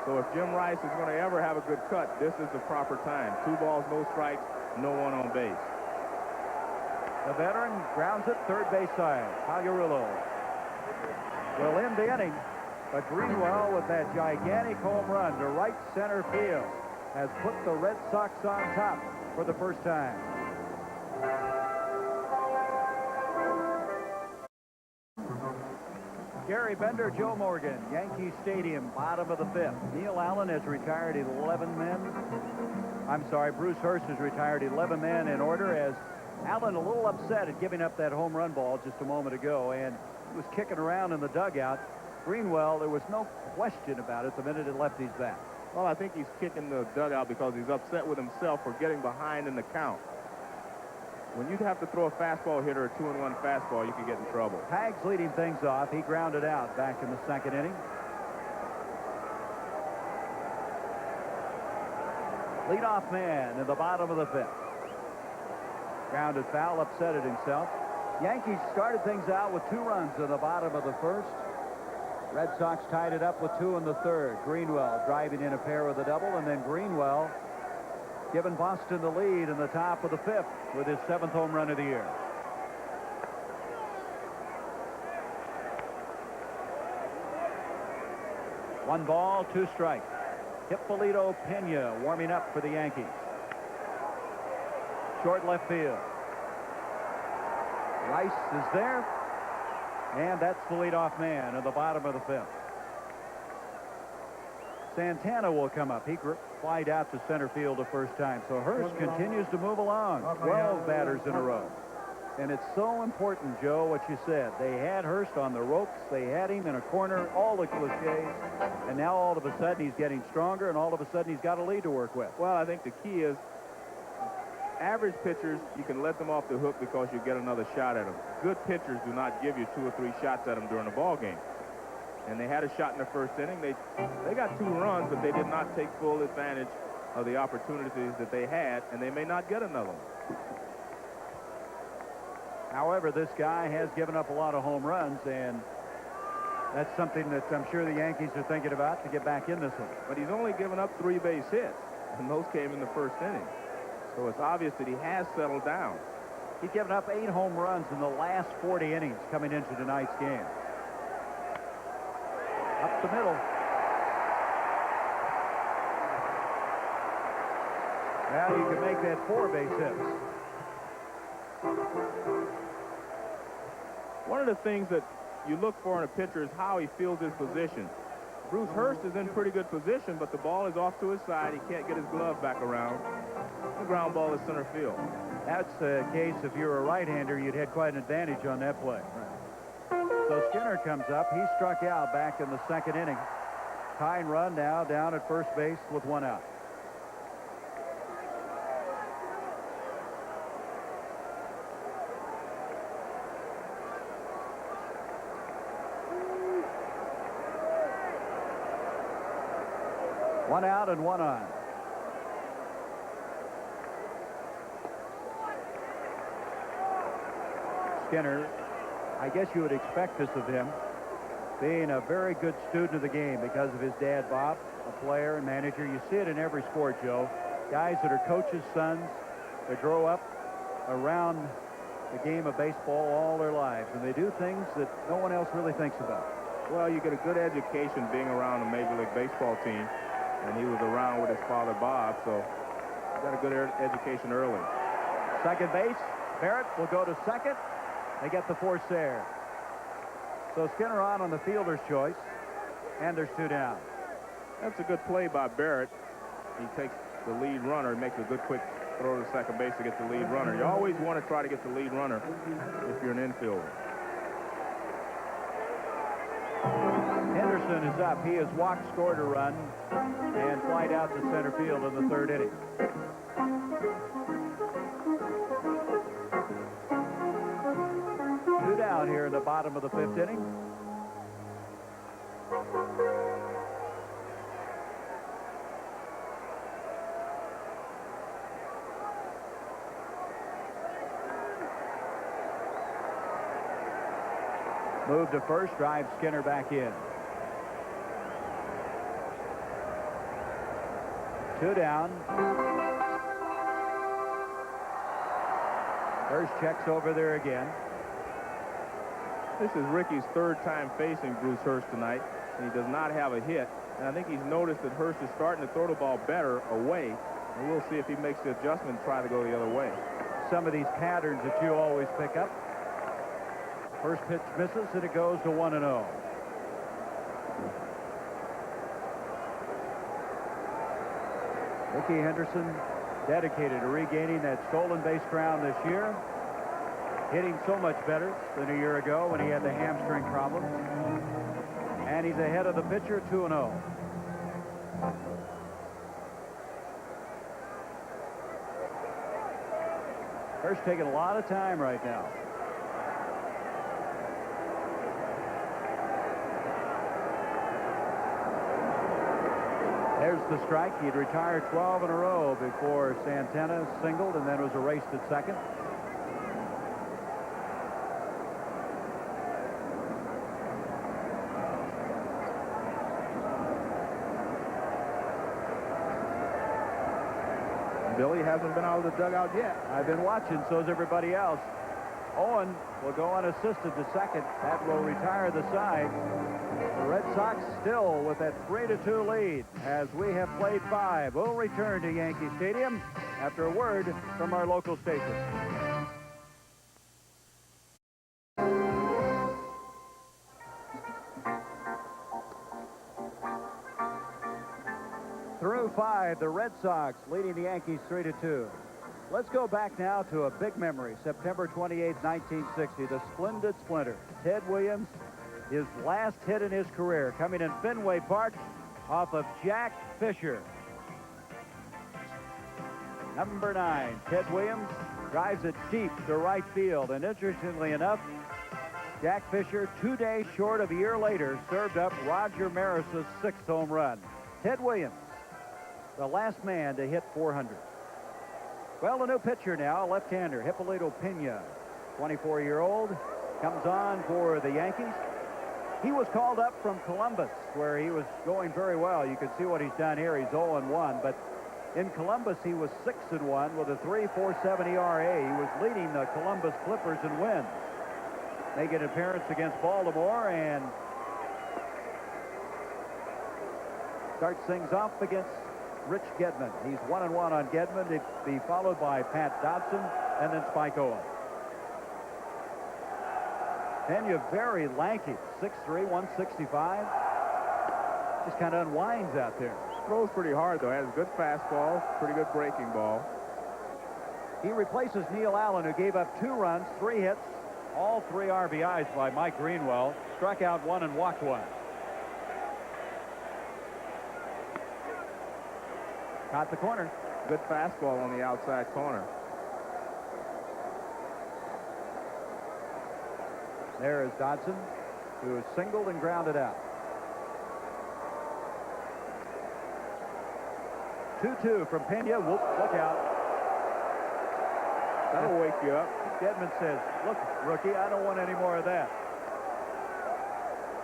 Speaker 2: So if Jim Rice is going to ever have a good cut, this is the proper time. 2 balls, no strikes, no one on base.
Speaker 1: The veteran grounds it third base side. Pagliarulo will end the inning, but Greenwell with that gigantic home run to right center field has put the Red Sox on top for the first time. Gary Bender, Joe Morgan, Yankee Stadium, bottom of the 5th. Neil Allen has retired 11 men. I'm sorry, Bruce Hurst has retired 11 men in order, as Allen a little upset at giving up that home run ball just a moment ago, and he was kicking around in the dugout. Greenwell, there was no question about it the minute it left his bat.
Speaker 2: Well, I think he's kicking the dugout because he's upset with himself for getting behind in the count. When you have to throw a fastball hitter, a 2-1 fastball, you can get in trouble.
Speaker 1: Hags leading things off. He grounded out back in the 2nd inning. Leadoff man in the bottom of the 5th. Grounded foul, upset at himself. Yankees started things out with 2 runs in the bottom of the 1st. Red Sox tied it up with 2 in the 3rd. Greenwell driving in a pair with a double, and then Greenwell giving Boston the lead in the top of the 5th with his 7th home run of the year. One ball, 2 strikes. Hippolito Pena warming up for the Yankees. Short left field. Rice is there, and that's the leadoff man in the bottom of the 5th. Santana will come up. He flied out to center field the first time. So Hurst continues to move along. 12 batters in a row. And it's so important, Joe, what you said. They had Hurst on the ropes. They had him in a corner, all the cliches. And now all of a sudden he's getting stronger, and all of a sudden he's got a lead to work with.
Speaker 2: Well, I think the key is average pitchers, you can let them off the hook because you get another shot at them. Good pitchers do not give you 2 or 3 shots at them during the ball game. And they had a shot in the first inning. They got 2 runs, but they did not take full advantage of the opportunities that they had, and they may not get another one.
Speaker 1: However, this guy has given up a lot of home runs, and that's something that I'm sure the Yankees are thinking about to get back in this one.
Speaker 2: But he's only given up 3 base hits, and those came in the first inning. So it's obvious that he has settled down.
Speaker 1: He's given up 8 home runs in the last 40 innings coming into tonight's game. Up the middle. Well, you can make that 4 base hits.
Speaker 2: One of the things that you look for in a pitcher is how he feels his position. Bruce Hurst is in pretty good position, but the ball is off to his side. He can't get his glove back around. The ground ball is center field.
Speaker 1: That's the case if you're a right-hander, you'd had quite an advantage on that play. So Skinner comes up. He struck out back in the 2nd inning. Tying run now down at first base with 1 out. One out and 1 on. Skinner, I guess you would expect this of him, being a very good student of the game because of his dad, Bob, a player and manager. You see it in every sport, Joe. Guys that are coaches' sons, they grow up around the game of baseball all their lives, and they do things that no one else really thinks about.
Speaker 2: Well, you get a good education being around a Major League Baseball team, and he was around with his father, Bob, so he got a good education early.
Speaker 1: Second base, Barrett will go to second. They get the force there. So Skinner on the fielder's choice, and there's 2 down.
Speaker 2: That's a good play by Barrett. He takes the lead runner, makes a good quick throw to second base to get the lead runner. You always want to try to get the lead runner if you're an infielder.
Speaker 1: Henderson is up. He has walked, scored a run, and flied out to center field in the 3rd inning. Two down here in the bottom of the 5th inning. Move to first, drive Skinner back in. 2 down. Hurst checks over there again.
Speaker 2: This is Ricky's 3rd time facing Bruce Hurst tonight, and he does not have a hit. And I think he's noticed that Hurst is starting to throw the ball better away, and we'll see if he makes the adjustment and try to go the other way.
Speaker 1: Some of these patterns that you always pick up. First pitch misses, and it goes to 1-0. Ricky Henderson dedicated to regaining that stolen base crown this year. Hitting so much better than a year ago when he had the hamstring problems. And he's ahead of the pitcher, 2-0. Hurst taking a lot of time right now. There's the strike. He'd retired 12 in a row before Santana singled and then was erased at second.
Speaker 2: Billy hasn't been out of the dugout yet.
Speaker 1: I've been watching, so's everybody else. Owen will go unassisted to second. That will retire the side. The Red Sox still with that 3-2 lead as we have played 5. We'll return to Yankee Stadium after a word from our local station. Through 5, the Red Sox leading the Yankees 3-2. Let's go back now to a big memory. September 28, 1960, the Splendid Splinter. Ted Williams, his last hit in his career, coming in Fenway Park off of Jack Fisher. Number 9, Ted Williams drives it deep to right field. And interestingly enough, Jack Fisher, 2 days short of a year later, served up Roger Maris's 6th home run. Ted Williams, the last man to hit 400. Well, a new pitcher now, left-hander, Hippolito Pena, 24-year-old, comes on for the Yankees. He was called up from Columbus, where he was going very well. You can see what he's done here. He's 0-1, but in Columbus, he was 6-1 with a 3.47 ERA. He was leading the Columbus Clippers in wins. Make an appearance against Baltimore and starts things off against Rich Gedman. He's 1-1 on Gedman. He'd be followed by Pat Dodson and then Spike Owen. Pena, very lanky, 6'3", 165. Just kind of unwinds out there.
Speaker 2: Throws pretty hard, though. Has a good fastball, pretty good breaking ball.
Speaker 1: He replaces Neil Allen, who gave up 2 runs, 3 hits, all 3 RBIs by Mike Greenwell. Struck out 1 and walked 1. Caught the corner.
Speaker 2: Good fastball on the outside corner.
Speaker 1: There is Dodson, who is singled and grounded out. 2-2 from Pena. Whoop, look out.
Speaker 2: That'll wake you up.
Speaker 1: Gedman says, look, rookie, I don't want any more of that.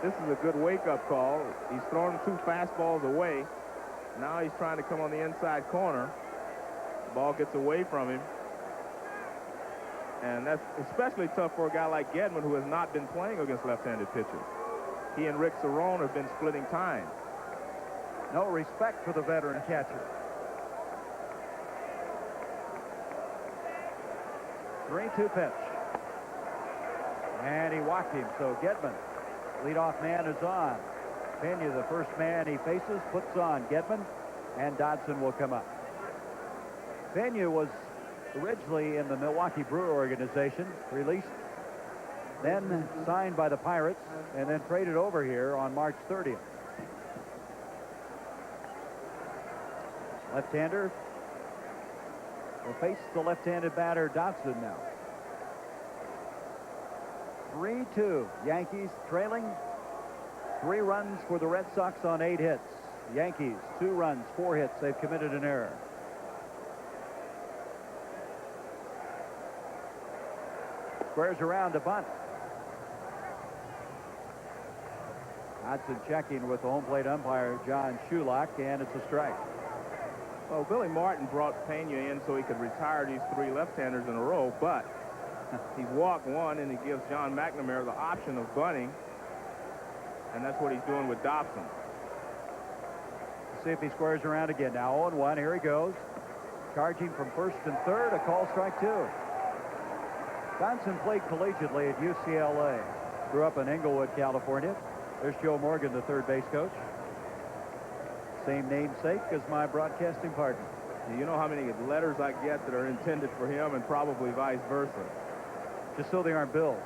Speaker 2: This is a good wake-up call. He's thrown 2 fastballs away. Now he's trying to come on the inside corner. The ball gets away from him. And that's especially tough for a guy like Gedman, who has not been playing against left-handed pitchers. He and Rick Cerrone have been splitting time.
Speaker 1: No respect for the veteran catcher. 3-2 pitch. And he walked him, so Gedman, leadoff man, is on. Pena, the first man he faces, puts on Gedman, and Dodson will come up. Pena was originally in the Milwaukee Brewer organization, released, then signed by the Pirates, and then traded over here on March 30th. Left-hander will face the left-handed batter Dodson now. 3-2. Yankees trailing. 3 runs for the Red Sox on 8 hits. Yankees, 2 runs, 4 hits. They've committed an error. Squares around to bunt. Dodson checking with the home plate umpire, John Shulock, and it's a strike.
Speaker 2: Well, Billy Martin brought Pena in so he could retire these 3 left-handers in a row, but he's walked 1, and he gives John McNamara the option of bunting. And that's what he's doing with Dobson.
Speaker 1: Let's see if he squares around again. Now 0-1. Here he goes. Charging from first and third. A call, strike 2. Johnson played collegiately at UCLA. Grew up in Inglewood, California. There's Joe Morgan, the third base coach. Same namesake as my broadcasting partner.
Speaker 2: You know how many letters I get that are intended for him, and probably vice versa.
Speaker 1: Just so they aren't bills.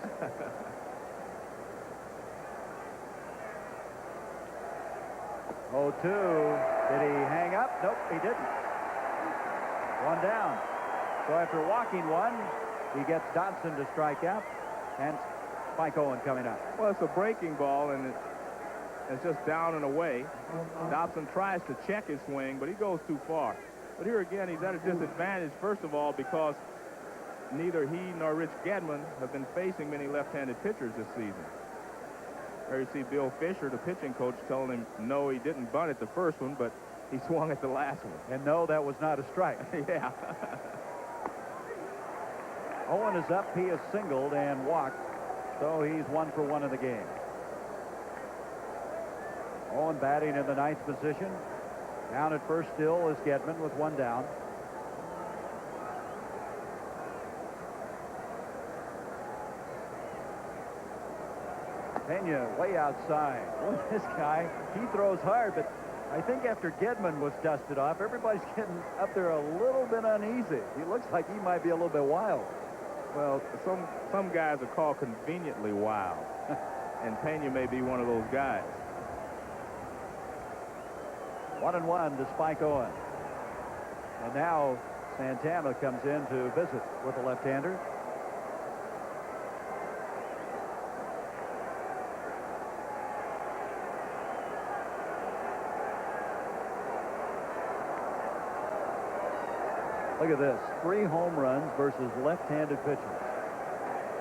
Speaker 1: 0-2. Did he hang up? Nope, he didn't. 1 down. So after walking 1, he gets Dodson to strike out, and Spike Owen coming up.
Speaker 2: Well, it's a breaking ball, and it's just down and away. Dobson tries to check his swing, but he goes too far. But here again, he's at a disadvantage, first of all, because neither he nor Rich Gedman have been facing many left-handed pitchers this season. There you see Bill Fisher, the pitching coach, telling him no, he didn't bunt at the first one, but he swung at the last one.
Speaker 1: And no, that was not a strike.
Speaker 2: Yeah.
Speaker 1: Owen is up. He is singled and walked, so he's 1 for 1 in the game. Owen batting in the 9th position. Down at first still is Gedman with 1 down. Pena way outside. Well, this guy, he throws hard, but I think after Gedman was dusted off, everybody's getting up there a little bit uneasy. He looks like he might be a little bit wild.
Speaker 2: Well, some guys are called conveniently wild, and Pena may be one of those guys.
Speaker 1: 1-1 to Spike Owen. And now Santana comes in to visit with the left-hander. Look at this, 3 home runs versus left-handed pitchers.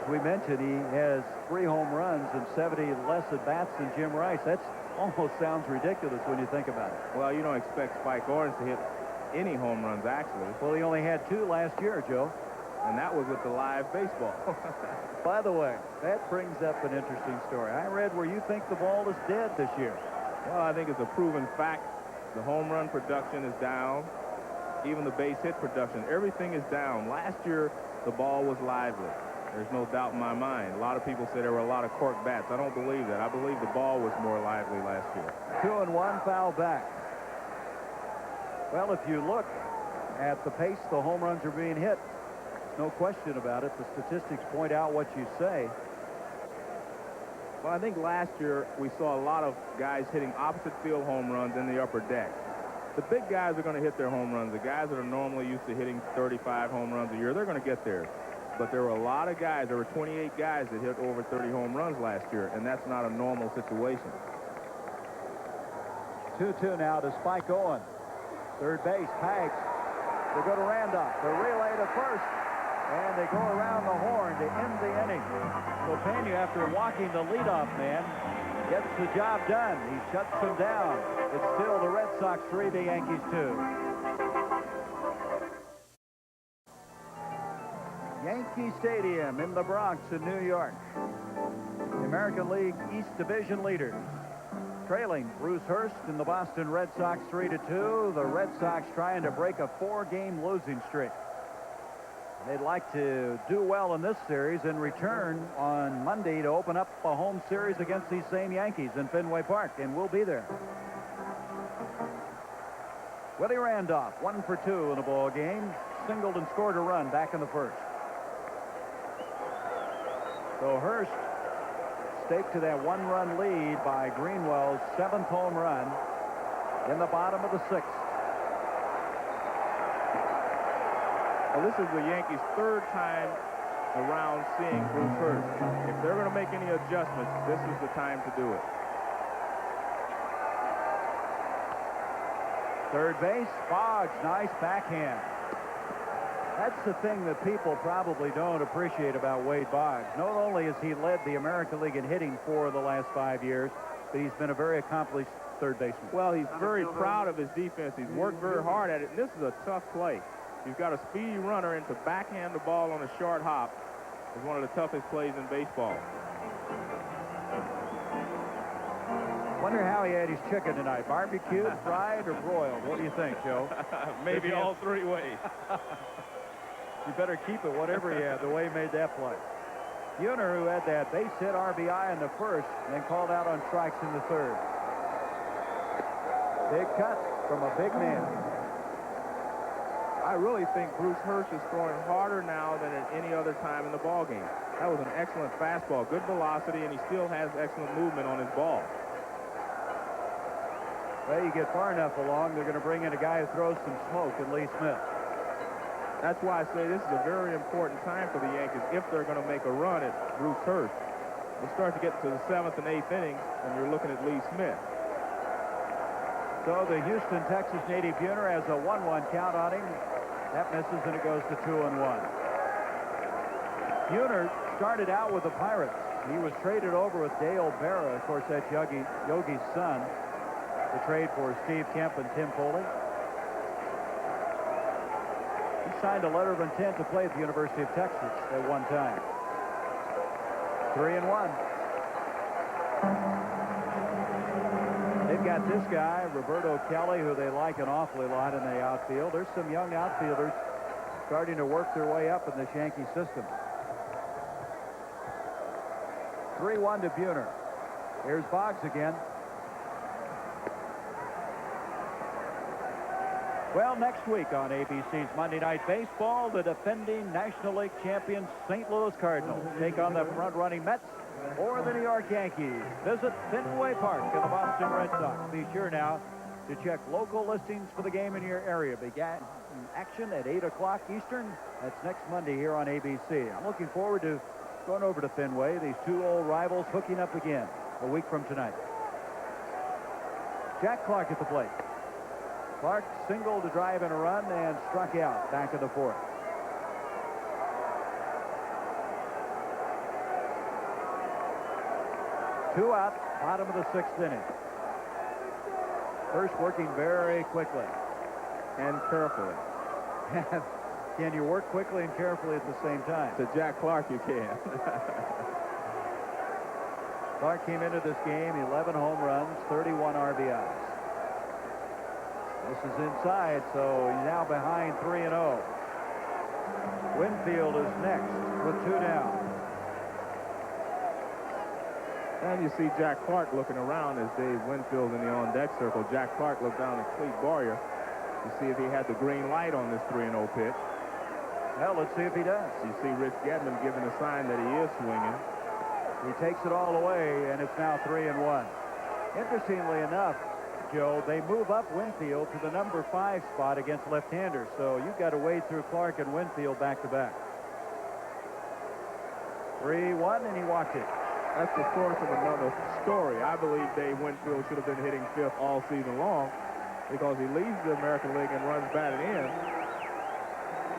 Speaker 1: As we mentioned, he has 3 home runs and 70 less at-bats than Jim Rice. That almost sounds ridiculous when you think about it.
Speaker 2: Well, you don't expect Spike Owen to hit any home runs, actually.
Speaker 1: Well, he only had 2 last year, Joe.
Speaker 2: And that was with the live baseball.
Speaker 1: By the way, that brings up an interesting story. I read where you think the ball is dead this year.
Speaker 2: Well, I think it's a proven fact. The home run production is down. Even the base hit production, everything is down. Last year, the ball was lively. There's no doubt in my mind. A lot of people say there were a lot of cork bats. I don't believe that. I believe the ball was more lively last year.
Speaker 1: 2-1, foul back. Well, if you look at the pace the home runs are being hit, no question about it. The statistics point out what you say.
Speaker 2: Well, I think last year we saw a lot of guys hitting opposite field home runs in the upper deck. The big guys are going to hit their home runs. The guys that are normally used to hitting 35 home runs a year, they're going to get there. But there were a lot of guys. There were 28 guys that hit over 30 home runs last year, and that's not a normal situation.
Speaker 1: 2-2 now to Spike Owen. Third base, Pags. They go to Randolph. They relay to first, and they go around the horn to end the inning. So Pena, after walking the leadoff man, gets the job done. He shuts them down. It's still the Red Sox 3, the Yankees 2. Yankee Stadium in the Bronx in New York. The American League East Division leaders trailing Bruce Hurst and the Boston Red Sox 3-2. The Red Sox trying to break a 4-game losing streak. They'd like to do well in this series and return on Monday to open up a home series against these same Yankees in Fenway Park, and we'll be there. Willie Randolph, 1 for 2 in the ball game, singled and scored a run back in the first. So Hurst staked to that 1-run lead by Greenwell's 7th home run in the bottom of the 6th.
Speaker 2: Well, this is the Yankees' 3rd time around seeing Bruce Hurst. If they're going to make any adjustments, this is the time to do it.
Speaker 1: Third base, Boggs, nice backhand. That's the thing that people probably don't appreciate about Wade Boggs. Not only has he led the American League in hitting for the last 5 years, but he's been a very accomplished third baseman.
Speaker 2: Well, he's very proud of his defense. He's worked very hard at it, and this is a tough play. You've got a speedy runner, and to backhand the ball on a short hop is one of the toughest plays in baseball.
Speaker 1: Wonder how he had his chicken tonight. Barbecued, fried, or broiled? What do you think, Joe?
Speaker 2: Maybe all 3 ways.
Speaker 1: You better keep it, whatever he had, the way he made that play. Buhner, who had that base hit RBI in the first, and then called out on strikes in the third. Big cut from a big man.
Speaker 2: I really think Bruce Hurst is throwing harder now than at any other time in the ballgame. That was an excellent fastball, good velocity, and he still has excellent movement on his ball.
Speaker 1: Well, you get far enough along, they're going to bring in a guy who throws some smoke in Lee Smith.
Speaker 2: That's why I say this is a very important time for the Yankees if they're going to make a run at Bruce Hurst. They start to get to the 7th and 8th innings, and you're looking at Lee Smith.
Speaker 1: So the Houston, Texas native Buhner has a 1-1 count on him. That misses, and it goes to 2-1. Buhner started out with the Pirates. He was traded over with Dale Berra. Of course, that's Yogi's son. The trade for Steve Kemp and Tim Foley. He signed a letter of intent to play at the University of Texas at one time. 3-1. They've got this guy, Roberto Kelly, who they like an awfully lot in the outfield. There's some young outfielders starting to work their way up in this Yankee system. 3-1 to Buhner. Here's Boggs again. Well, next week on ABC's Monday Night Baseball, the defending National League champions St. Louis Cardinals take on the front-running Mets or the New York Yankees. Visit Fenway Park and the Boston Red Sox. Be sure now to check local listings for the game in your area. Begin action at 8 o'clock Eastern. That's next Monday here on ABC. I'm looking forward to going over to Fenway. These two old rivals hooking up again a week from tonight. Jack Clark at the plate. Clark singled to drive in a run and struck out back in the fourth. Two out, bottom of the sixth inning. First working very quickly.
Speaker 2: And carefully.
Speaker 1: Can you work quickly and carefully at the same time?
Speaker 2: To Jack Clark, you can.
Speaker 1: Clark came into this game 11 home runs, 31 RBIs. This is inside, so he's now behind 3-0. Winfield is next with 2 down.
Speaker 2: And you see Jack Clark looking around as Dave Winfield in the on-deck circle. Jack Clark looked down at Clete Boyer to see if he had the green light on this 3-0 pitch.
Speaker 1: Well, let's see if he does.
Speaker 2: You see Rich Gedman giving a sign that he is swinging.
Speaker 1: He takes it all away, and it's now 3-1. Interestingly enough, Joe, they move up Winfield to the number 5 spot against left-handers, so you've got to wade through Clark and Winfield back-to-back. 3-1, and he walked it.
Speaker 2: That's the source of another story. I believe Dave Winfield should have been hitting 5th all season long because he leaves the American League and runs batted in.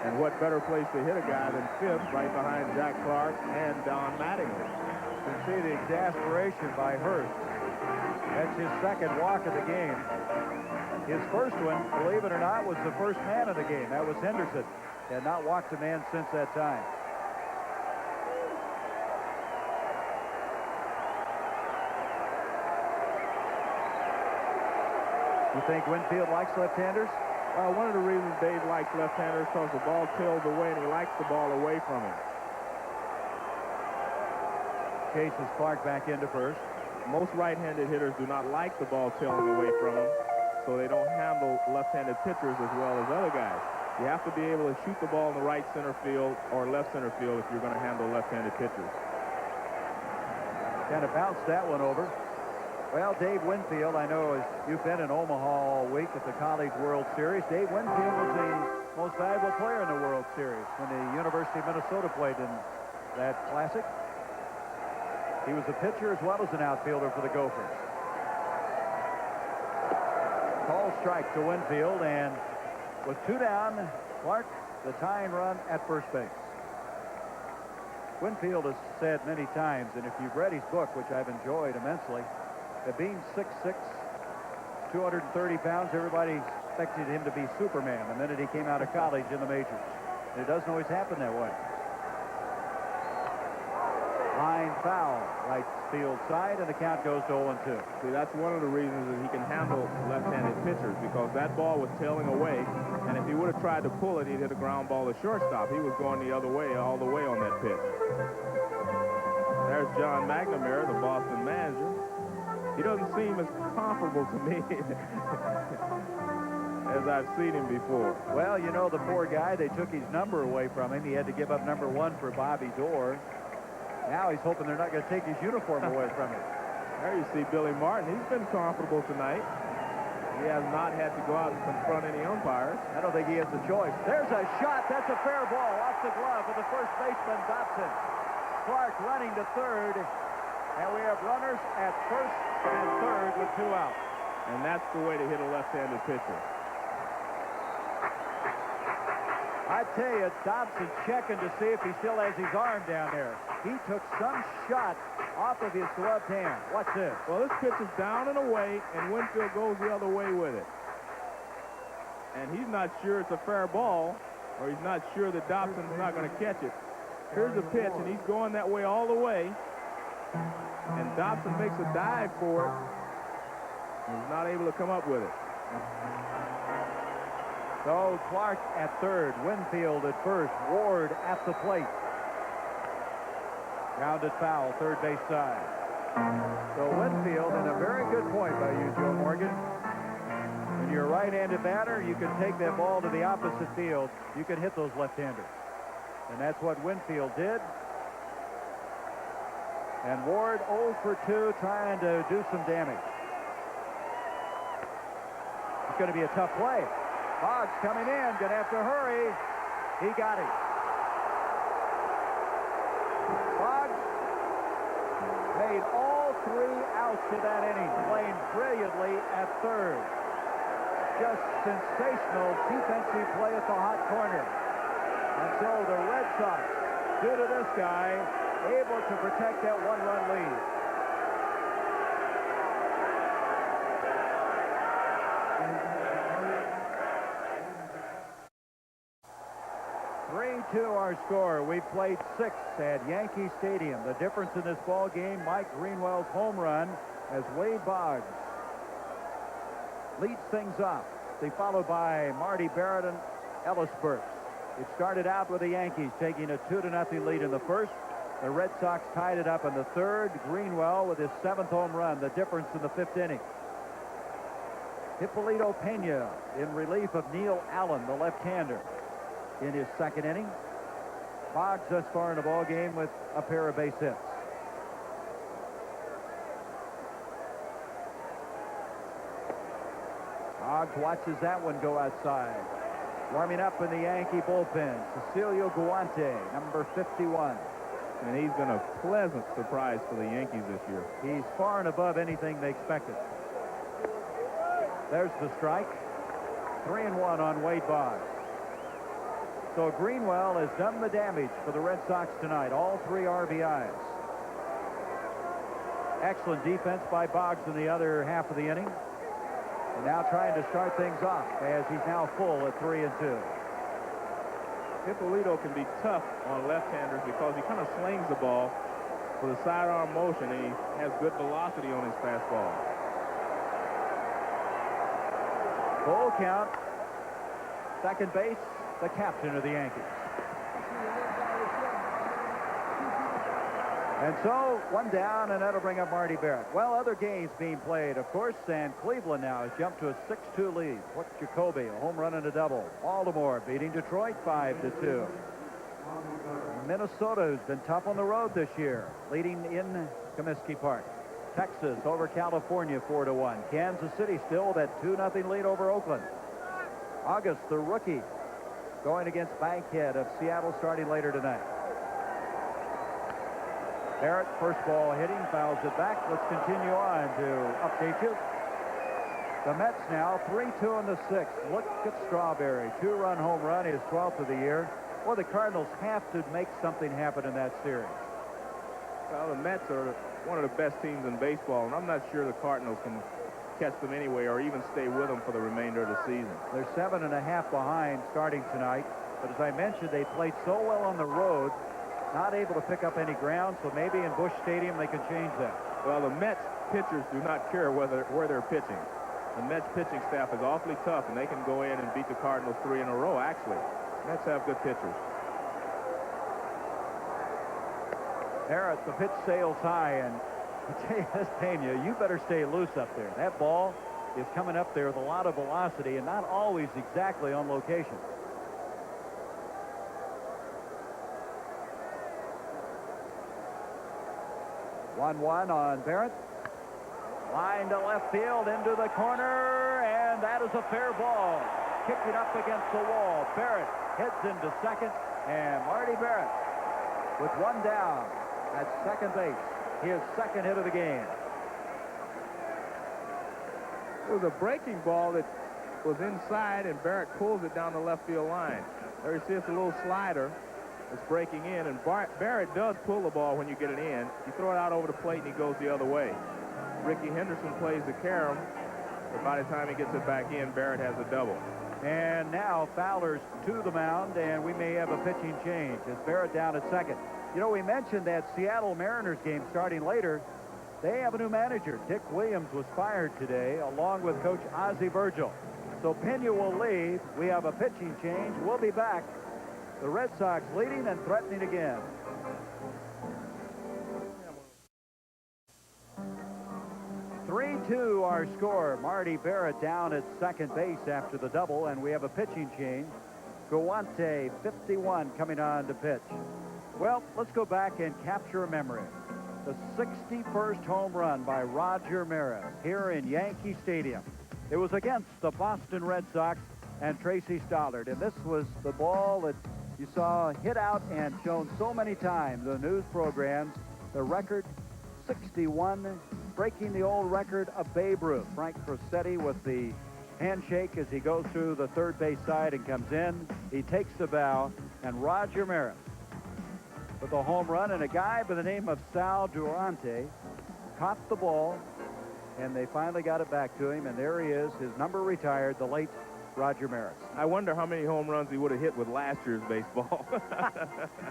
Speaker 2: And what better place to hit a guy than 5th right behind Jack Clark and Don Mattingly.
Speaker 1: You can see the exasperation by Hurst. That's his second walk of the game. His first one, believe it or not, was the first man of the game. That was Henderson. He had not walked a man since that time. You think Winfield likes left-handers?
Speaker 2: One of the reasons Dave likes left-handers is because the ball tails away and he likes the ball away from him.
Speaker 1: Chases Clark back into first.
Speaker 2: Most right-handed hitters do not like the ball tailing away from them, so they don't handle left-handed pitchers as well as other guys. You have to be able to shoot the ball in the right center field or left center field if you're going to handle left-handed pitchers.
Speaker 1: Kind of bounced that one over. Well, Dave Winfield, I know as you've been in Omaha all week at the College World Series. Dave Winfield was the most valuable player in the World Series when the University of Minnesota played in that classic. He was a pitcher as well as an outfielder for the Gophers. Call strike to Winfield, and with 2 down, Clark, the tying run at first base. Winfield has said many times, and if you've read his book, which I've enjoyed immensely, that being 6'6", 230 pounds, everybody expected him to be Superman the minute he came out of college in the majors. And it doesn't always happen that way. Line foul, right field side, and the count goes to 0-2.
Speaker 2: See, that's one of the reasons that he can handle left-handed pitchers, because that ball was tailing away, and if he would have tried to pull it, he'd hit a ground ball to shortstop. He was going the other way, all the way on that pitch. There's John McNamara, the Boston manager. He doesn't seem as comfortable to me as I've seen him before.
Speaker 1: Well, you know, the poor guy, they took his number away from him. He had to give up number 1 for Bobby Dorr. Now he's hoping they're not going to take his uniform away from him.
Speaker 2: There you see Billy Martin. He's been comfortable tonight. He has not had to go out and confront any umpires.
Speaker 1: I don't think he has a choice. There's a shot. That's a fair ball off the glove of the first baseman, Dobson. Clark running to third. And we have runners at first and third with 2 out.
Speaker 2: And that's the way to hit a left-handed pitcher.
Speaker 1: I tell you, Dobson checking to see if he still has his arm down there. He took some shot off of his gloved hand. Watch this.
Speaker 2: Well, this pitch is down and away, and Winfield goes the other way with it. And he's not sure it's a fair ball, or he's not sure that Dobson's not going to catch it. Here's the pitch, and he's going that way all the way. And Dobson makes a dive for it. And he's not able to come up with it.
Speaker 1: So Clark at third, Winfield at first, Ward at the plate. Grounded foul, third base side. So Winfield, and a very good point by you, Joe Morgan. When you're a right-handed batter, you can take that ball to the opposite field. You can hit those left-handers. And that's what Winfield did. And Ward 0 for 2, trying to do some damage. It's going to be a tough play. Boggs coming in, going to have to hurry. He got it. Boggs made all 3 outs of that inning, playing brilliantly at third. Just sensational defensive play at the hot corner. And so the Red Sox, due to this guy, able to protect that 1-run lead. To our score. We played 6 at Yankee Stadium. The difference in this ball game, Mike Greenwell's home run as Wade Boggs leads things off. They followed by Marty Barrett and Ellis Burks. It started out with the Yankees taking a 2-0 lead in the first. The Red Sox tied it up in the third. Greenwell with his 7th home run, the difference in the 5th inning. Hippolito Pena in relief of Neil Allen, the left-hander, in his 2nd inning. Boggs thus far in the ball game with a pair of base hits. Boggs watches that one go outside. Warming up in the Yankee bullpen, Cecilio Guante, number 51.
Speaker 2: And he's been a pleasant surprise for the Yankees this year.
Speaker 1: He's far and above anything they expected. There's the strike. 3-1 on Wade Boggs. So Greenwell has done the damage for the Red Sox tonight. All 3 RBIs. Excellent defense by Boggs in the other half of the inning. And now trying to start things off as he's now full at 3-2.
Speaker 2: Hippolito can be tough on left-handers because he kind of slings the ball with a sidearm motion, and he has good velocity on his fastball.
Speaker 1: Full count. Second base, the captain of the Yankees. And so, 1 down, and that'll bring up Marty Barrett. Well, other games being played, of course, and Cleveland now has jumped to a 6-2 lead. Port Jacoby, a home run and a double. Baltimore beating Detroit 5-2. Minnesota has been tough on the road this year, leading in Comiskey Park. Texas over California 4-1. Kansas City still with that 2-0 lead over Oakland. August, the rookie, going against Bankhead of Seattle starting later tonight. Barrett, first ball hitting, fouls it back. Let's continue on to update you. The Mets now 3-2 in the 6th. Look at Strawberry, 2-run home run, his 12th of the year. Well, the Cardinals have to make something happen in that series.
Speaker 2: Well, the Mets are one of the best teams in baseball, and I'm not sure the Cardinals can catch them anyway or even stay with them for the remainder of the season.
Speaker 1: They're 7.5 behind starting tonight. But as I mentioned, they played so well on the road, not able to pick up any ground, so maybe in Busch Stadium they can change that.
Speaker 2: Well, the Mets pitchers do not care where they're pitching. The Mets pitching staff is awfully tough, and they can go in and beat the Cardinals 3 in a row, actually. Mets have good pitchers.
Speaker 1: Barrett, the pitch sails high, and I tell you this, Pena, you better stay loose up there. That ball is coming up there with a lot of velocity and not always exactly on location. One on Barrett. Line to left field, into the corner, and that is a fair ball. Kicking up against the wall. Barrett heads into second, and Marty Barrett with 1 down at second base. His 2nd hit of the game.
Speaker 2: It was a breaking ball that was inside, and Barrett pulls it down the left field line. There you see it's a little slider. It's breaking in, and Barrett does pull the ball when you get it in. You throw it out over the plate, and he goes the other way. Ricky Henderson plays the carom, but by the time he gets it back in, Barrett has a double.
Speaker 1: And now Fowler's to the mound, and we may have a pitching change as Barrett down at second. You know, we mentioned that Seattle Mariners game starting later. They have a new manager. Dick Williams was fired today, along with Coach Ozzie Virgil. So Pena will leave. We have a pitching change. We'll be back. The Red Sox leading and threatening again. 3-2 our score. Marty Barrett down at second base after the double, and we have a pitching change. Guante, 51, coming on to pitch. Well, let's go back and capture a memory. The 61st home run by Roger Maris here in Yankee Stadium. It was against the Boston Red Sox and Tracy Stollard, and this was the ball that you saw hit out and shown so many times in the news programs. The record, 61, breaking the old record of Babe Ruth. Frank Crosetti with the handshake as he goes through the third base side and comes in. He takes the bow, and Roger Maris with a home run, and a guy by the name of Sal Durante caught the ball, and they finally got it back to him, and there he is, his number retired, the late Roger Maris.
Speaker 2: I wonder how many home runs he would have hit with last year's baseball.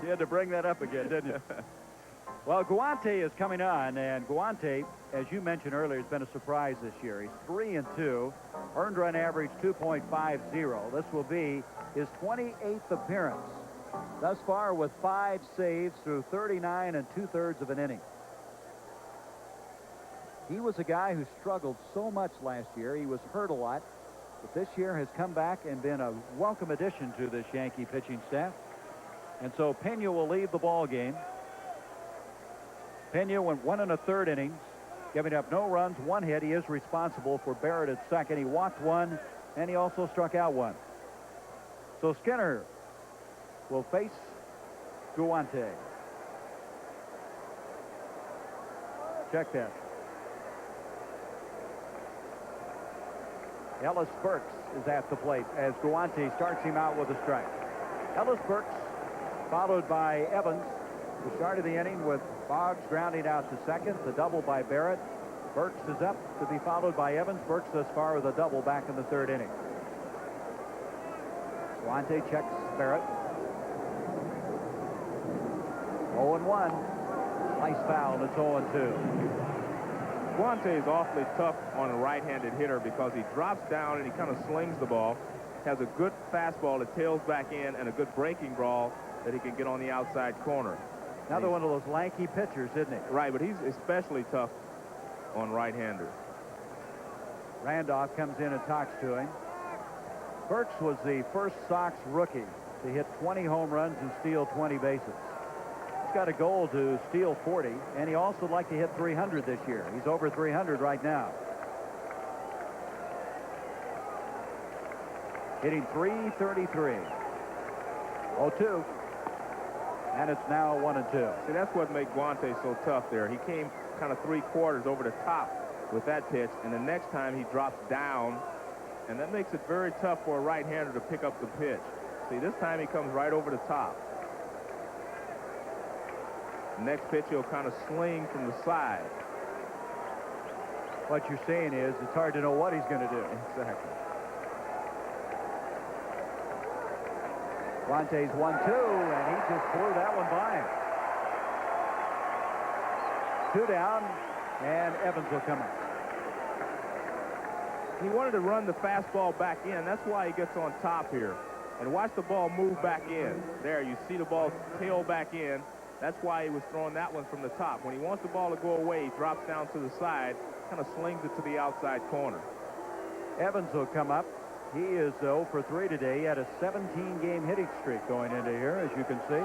Speaker 1: You had to bring that up again, didn't you? Well, Guante is coming on, and Guante, as you mentioned earlier, has been a surprise this year. He's 3-2, earned run average 2.50. This will be his 28th appearance thus far, with 5 saves through 39 2/3 of an inning. He was a guy who struggled so much last year. He was hurt a lot, but this year has come back and been a welcome addition to this Yankee pitching staff. And so Pena will lead the ball game. Pena went 1 1/3 innings, giving up no runs, 1 hit. He is responsible for Barrett at second. He walked 1, and he also struck out 1. So Skinner will face Guante. Check that. Ellis Burks is at the plate as Guante starts him out with a strike. Ellis Burks, followed by Evans, who started the inning with Boggs grounding out to second. The double by Barrett. Burks is up to be followed by Evans. Burks thus far with a double back in the third inning. Guante checks Barrett. 0-1. Nice foul, and it's 0-2.
Speaker 2: Guante is awfully tough on a right-handed hitter because he drops down and he kind of slings the ball. Has a good fastball that tails back in and a good breaking ball that he can get on the outside corner.
Speaker 1: Another one of those lanky pitchers, isn't he?
Speaker 2: Right, but he's especially tough on right-handers.
Speaker 1: Randolph comes in and talks to him. Burks was the first Sox rookie to hit 20 home runs and steal 20 bases. He's got a goal to steal 40, and he also would like to hit 300 this year. He's over 300 right now. Hitting .333. 0-2. And it's now 1-2.
Speaker 2: See, that's what made Guante so tough there. He came kind of 3/4 over the top with that pitch, and the next time he drops down, and that makes it very tough for a right-hander to pick up the pitch. See, this time he comes right over the top. Next pitch, he'll kind of sling from the side.
Speaker 1: What you're saying is it's hard to know what he's going to do.
Speaker 2: Exactly.
Speaker 1: Guante's 1-2, and he just blew that one by him. 2 down, and Evans will come up.
Speaker 2: He wanted to run the fastball back in. That's why he gets on top here. And watch the ball move back in. There, you see the ball tail back in. That's why he was throwing that one from the top. When he wants the ball to go away, he drops down to the side, kind of slings it to the outside corner.
Speaker 1: Evans will come up. He is 0 for 3 today. He had a 17-game hitting streak going into here, as you can see.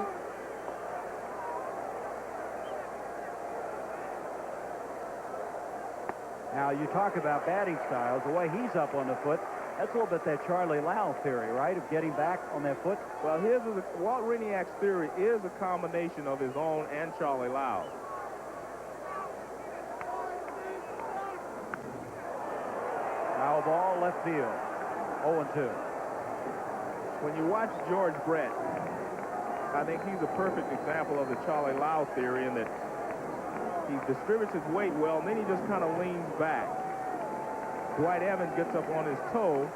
Speaker 1: Now, you talk about batting styles. The way he's up on the foot, that's a little bit that Charlie Lau theory, right, of getting back on that foot?
Speaker 2: Well, Walt Reniak's theory is a combination of his own and Charlie Lau's.
Speaker 1: Foul ball, left field. 0-2.
Speaker 2: When you watch George Brett, I think he's a perfect example of the Charlie Lau theory in that he distributes his weight well, and then he just kind of leans back. Dwight Evans gets up on his toe,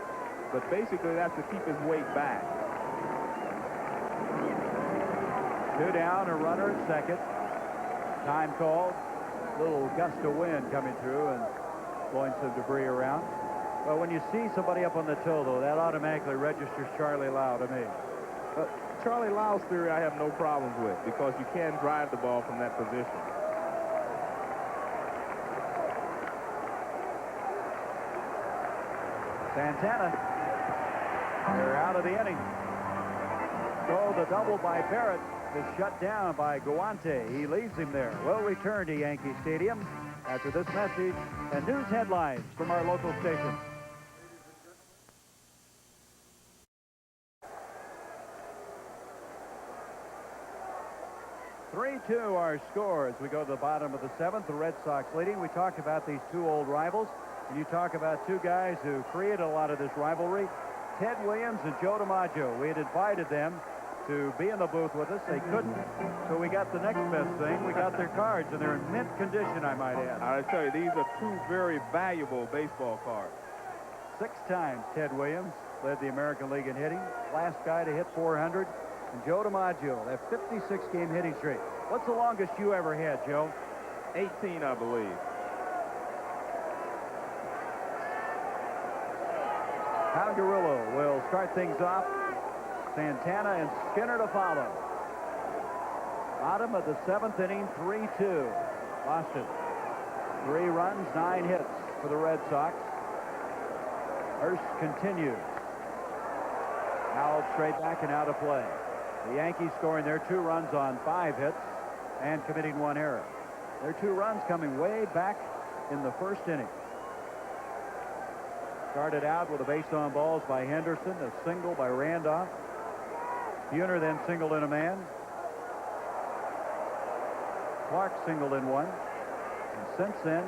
Speaker 2: but basically that's to keep his weight back.
Speaker 1: 2 down, a runner at second. Time called. Little gust of wind coming through and blowing some debris around. But when you see somebody up on the toe, though, that automatically registers Charlie Lau to me.
Speaker 2: Charlie Lau's theory I have no problems with because you can drive the ball from that position.
Speaker 1: Santana. They're out of the inning. So the double by Barrett is shut down by Guante. He leaves him there. We'll return to Yankee Stadium after this message and news headlines from our local station. (3-2) our score as we go to the bottom of the seventh. The Red Sox leading. We talked about these two old rivals, and you talk about two guys who created a lot of this rivalry, Ted Williams and Joe DiMaggio. We had invited them to be in the booth with us. They couldn't, so we got the next best thing. We got their cards, and they're in mint condition, I might add.
Speaker 2: I tell you, these are two very valuable baseball cards.
Speaker 1: 6 times Ted Williams led the American League in hitting. Last guy to hit 400. And Joe DiMaggio, that 56-game hitting streak. What's the longest you ever had, Joe?
Speaker 2: 18, I believe.
Speaker 1: Palgarillo will start things off. Santana and Skinner to follow. Bottom of the 7th inning, 3-2. Boston. 3 runs, 9 hits for the Red Sox. Hurst continues. Fouled straight back and out of play. The Yankees scoring their 2 runs on 5 hits and committing 1 error. Their 2 runs coming way back in the 1st inning. Started out with a base on balls by Henderson, a single by Randolph. Buhner then singled in a man. Clark singled in 1. And since then,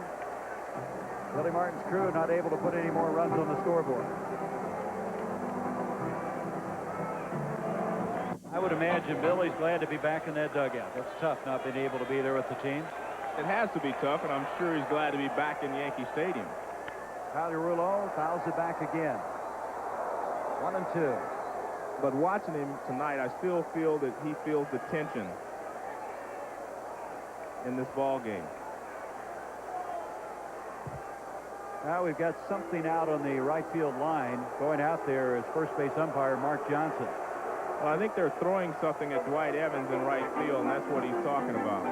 Speaker 1: Billy Martin's crew not able to put any more runs on the scoreboard. I would imagine Billy's glad to be back in that dugout. It's tough not being able to be there with the team.
Speaker 2: It has to be tough, and I'm sure he's glad to be back in Yankee Stadium.
Speaker 1: Palgarillo fouls it back again. 1-2.
Speaker 2: But watching him tonight, I still feel that he feels the tension in this ball game.
Speaker 1: Now we've got something out on the right field line. Going out there is first base umpire Mark Johnson.
Speaker 2: Well, I think they're throwing something at Dwight Evans in right field, and that's what he's talking about.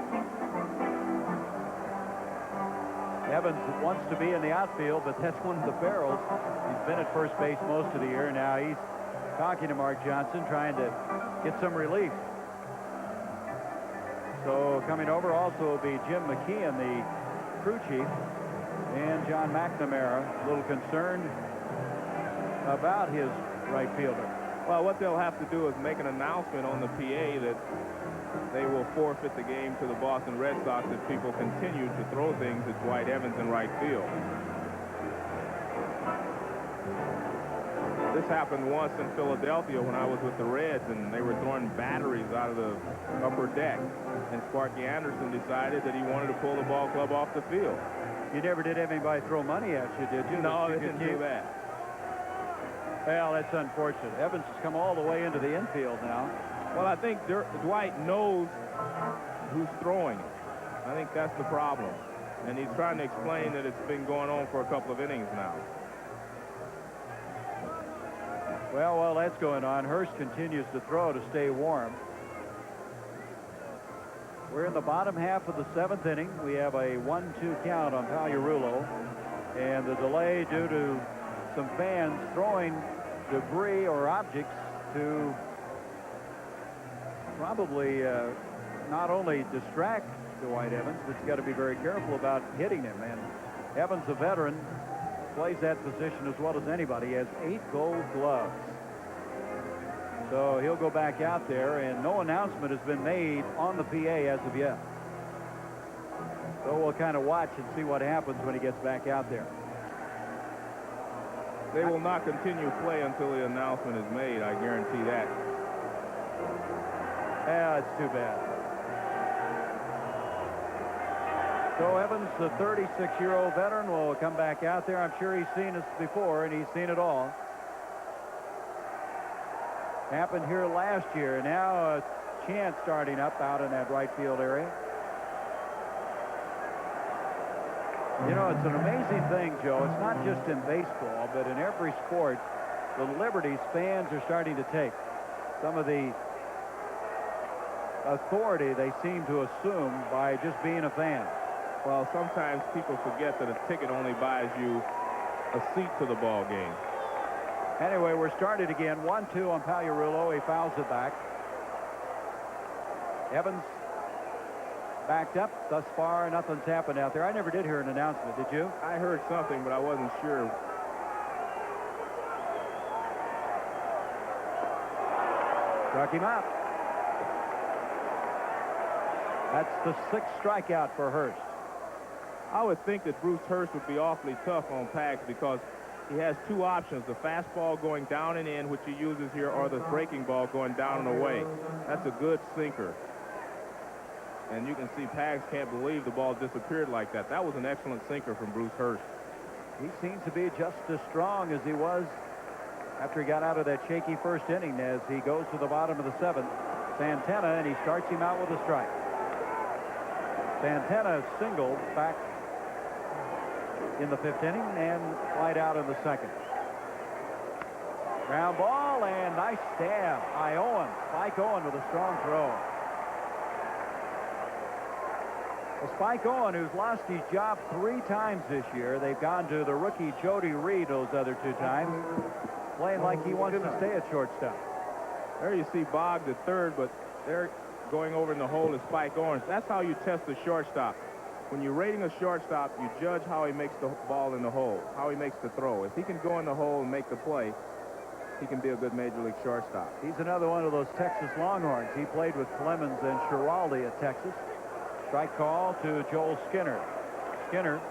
Speaker 1: Evans wants to be in the outfield, but that's one of the barrels. He's been at first base most of the year. Now he's talking to Mark Johnson, trying to get some relief. So coming over also will be Jim McKeon, the crew chief, and John McNamara, a little concerned about his right fielder.
Speaker 2: Well, what they'll have to do is make an announcement on the PA that they will forfeit the game to the Boston Red Sox if people continue to throw things at Dwight Evans in right field. This happened once in Philadelphia when I was with the Reds, and they were throwing batteries out of the upper deck. And Sparky Anderson decided that he wanted to pull the ball club off the field.
Speaker 1: You never did have anybody throw money at you, did you?
Speaker 2: No, they didn't do that.
Speaker 1: Well, that's unfortunate. Evans has come all the way into the infield now.
Speaker 2: Well, I think Dwight knows who's throwing it. I think that's the problem. And he's trying to explain that it's been going on for a couple of innings now.
Speaker 1: Well, while that's going on, Hurst continues to throw to stay warm. We're in the bottom half of the 7th inning. We have a 1-2 count on Palgarillo. And the delay due to some fans throwing debris or objects to probably not only distract Dwight Evans, but you got to be very careful about hitting him. And Evans, a veteran, plays that position as well as anybody. He has 8 gold gloves. So he'll go back out there, and no announcement has been made on the PA as of yet. So we'll kind of watch and see what happens when he gets back out there.
Speaker 2: They will not continue play until the announcement is made, I guarantee that.
Speaker 1: Yeah, it's too bad. So Evans, the 36-year-old veteran, will come back out there. I'm sure he's seen this before, and he's seen it all. Happened here last year. Now a chance starting up out in that right field area. You know, it's an amazing thing, Joe. It's not just in baseball, but in every sport, the liberties fans are starting to take. Some of the authority they seem to assume by just being a fan.
Speaker 2: Well, sometimes people forget that a ticket only buys you a seat to the ball game.
Speaker 1: Anyway, we're started again. 1-2 on Pagliarulo. He fouls it back. Evans backed up. Thus far, nothing's happened out there. I never did hear an announcement. Did you?
Speaker 2: I heard something, but I wasn't sure.
Speaker 1: Struck him out. That's the 6th strikeout for Hurst.
Speaker 2: I would think that Bruce Hurst would be awfully tough on Pags because he has two options, the fastball going down and in, which he uses here, or the breaking ball going down and away. That's a good sinker. And you can see Pags can't believe the ball disappeared like that. That was an excellent sinker from Bruce Hurst.
Speaker 1: He seems to be just as strong as he was after he got out of that shaky first inning as he goes to the bottom of the 7th. Santana, and he starts him out with a strike. Santana singled back in the 5th inning and flied out in the 2nd. Ground ball and nice stab by Owen. Spike Owen with a strong throw. Well, Spike Owen, who's lost his job 3 times this year. They've gone to the rookie Jody Reed those other 2 times, playing like he wants to stay at shortstop.
Speaker 2: There you see Boggs at third, but they're going over in the hole is Spike Owen. That's how you test the shortstop. When you're rating a shortstop, you judge how he makes the ball in the hole, how he makes the throw. If he can go in the hole and make the play, he can be a good major league shortstop.
Speaker 1: He's another one of those Texas Longhorns. He played with Clemens and Schiraldi at Texas. Strike call to Joel Skinner. Skinner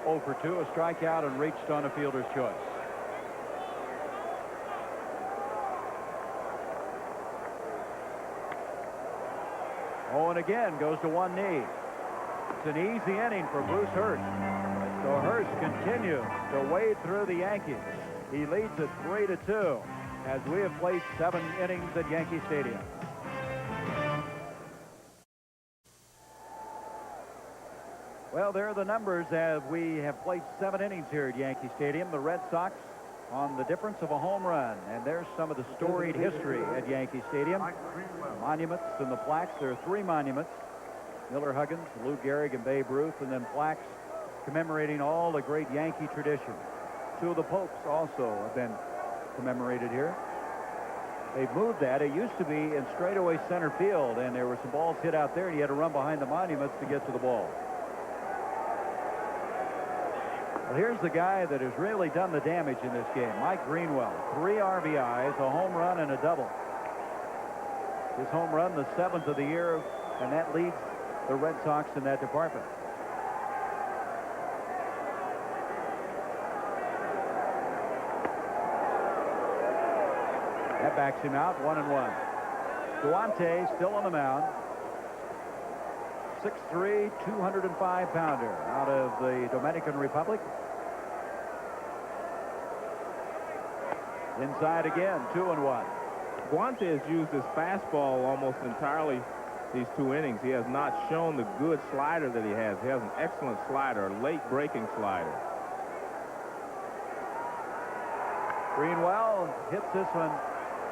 Speaker 1: 0 for 2, a strikeout and reached on a fielder's choice. Owen again goes to one knee. It's an easy inning for Bruce Hurst. So Hurst continues to wade through the Yankees. He leads it 3-2 as we have played 7 innings at Yankee Stadium. Well, there are the numbers as we have played 7 innings here at Yankee Stadium. The Red Sox on the difference of a home run. And there's some of the storied history at Yankee Stadium. Monuments and the plaques. There are 3 monuments. Miller Huggins, Lou Gehrig, and Babe Ruth, and then plaques commemorating all the great Yankee tradition. 2 of the Popes also have been commemorated here. They've moved that. It used to be in straightaway center field, and there were some balls hit out there, and you had to run behind the monuments to get to the ball. Well, here's the guy that has really done the damage in this game, Mike Greenwell. 3 RBIs, a home run, and a double. His home run, the 7th of the year, and that leads the Red Sox in that department. That backs him out, 1-1. Duante still on the mound. 6'3", 205-pounder out of the Dominican Republic. Inside again, 2-1.
Speaker 2: Duante has used his fastball almost entirely these 2 innings. He has not shown the good slider that he has. He has an excellent slider, a late breaking slider.
Speaker 1: Greenwell hits this one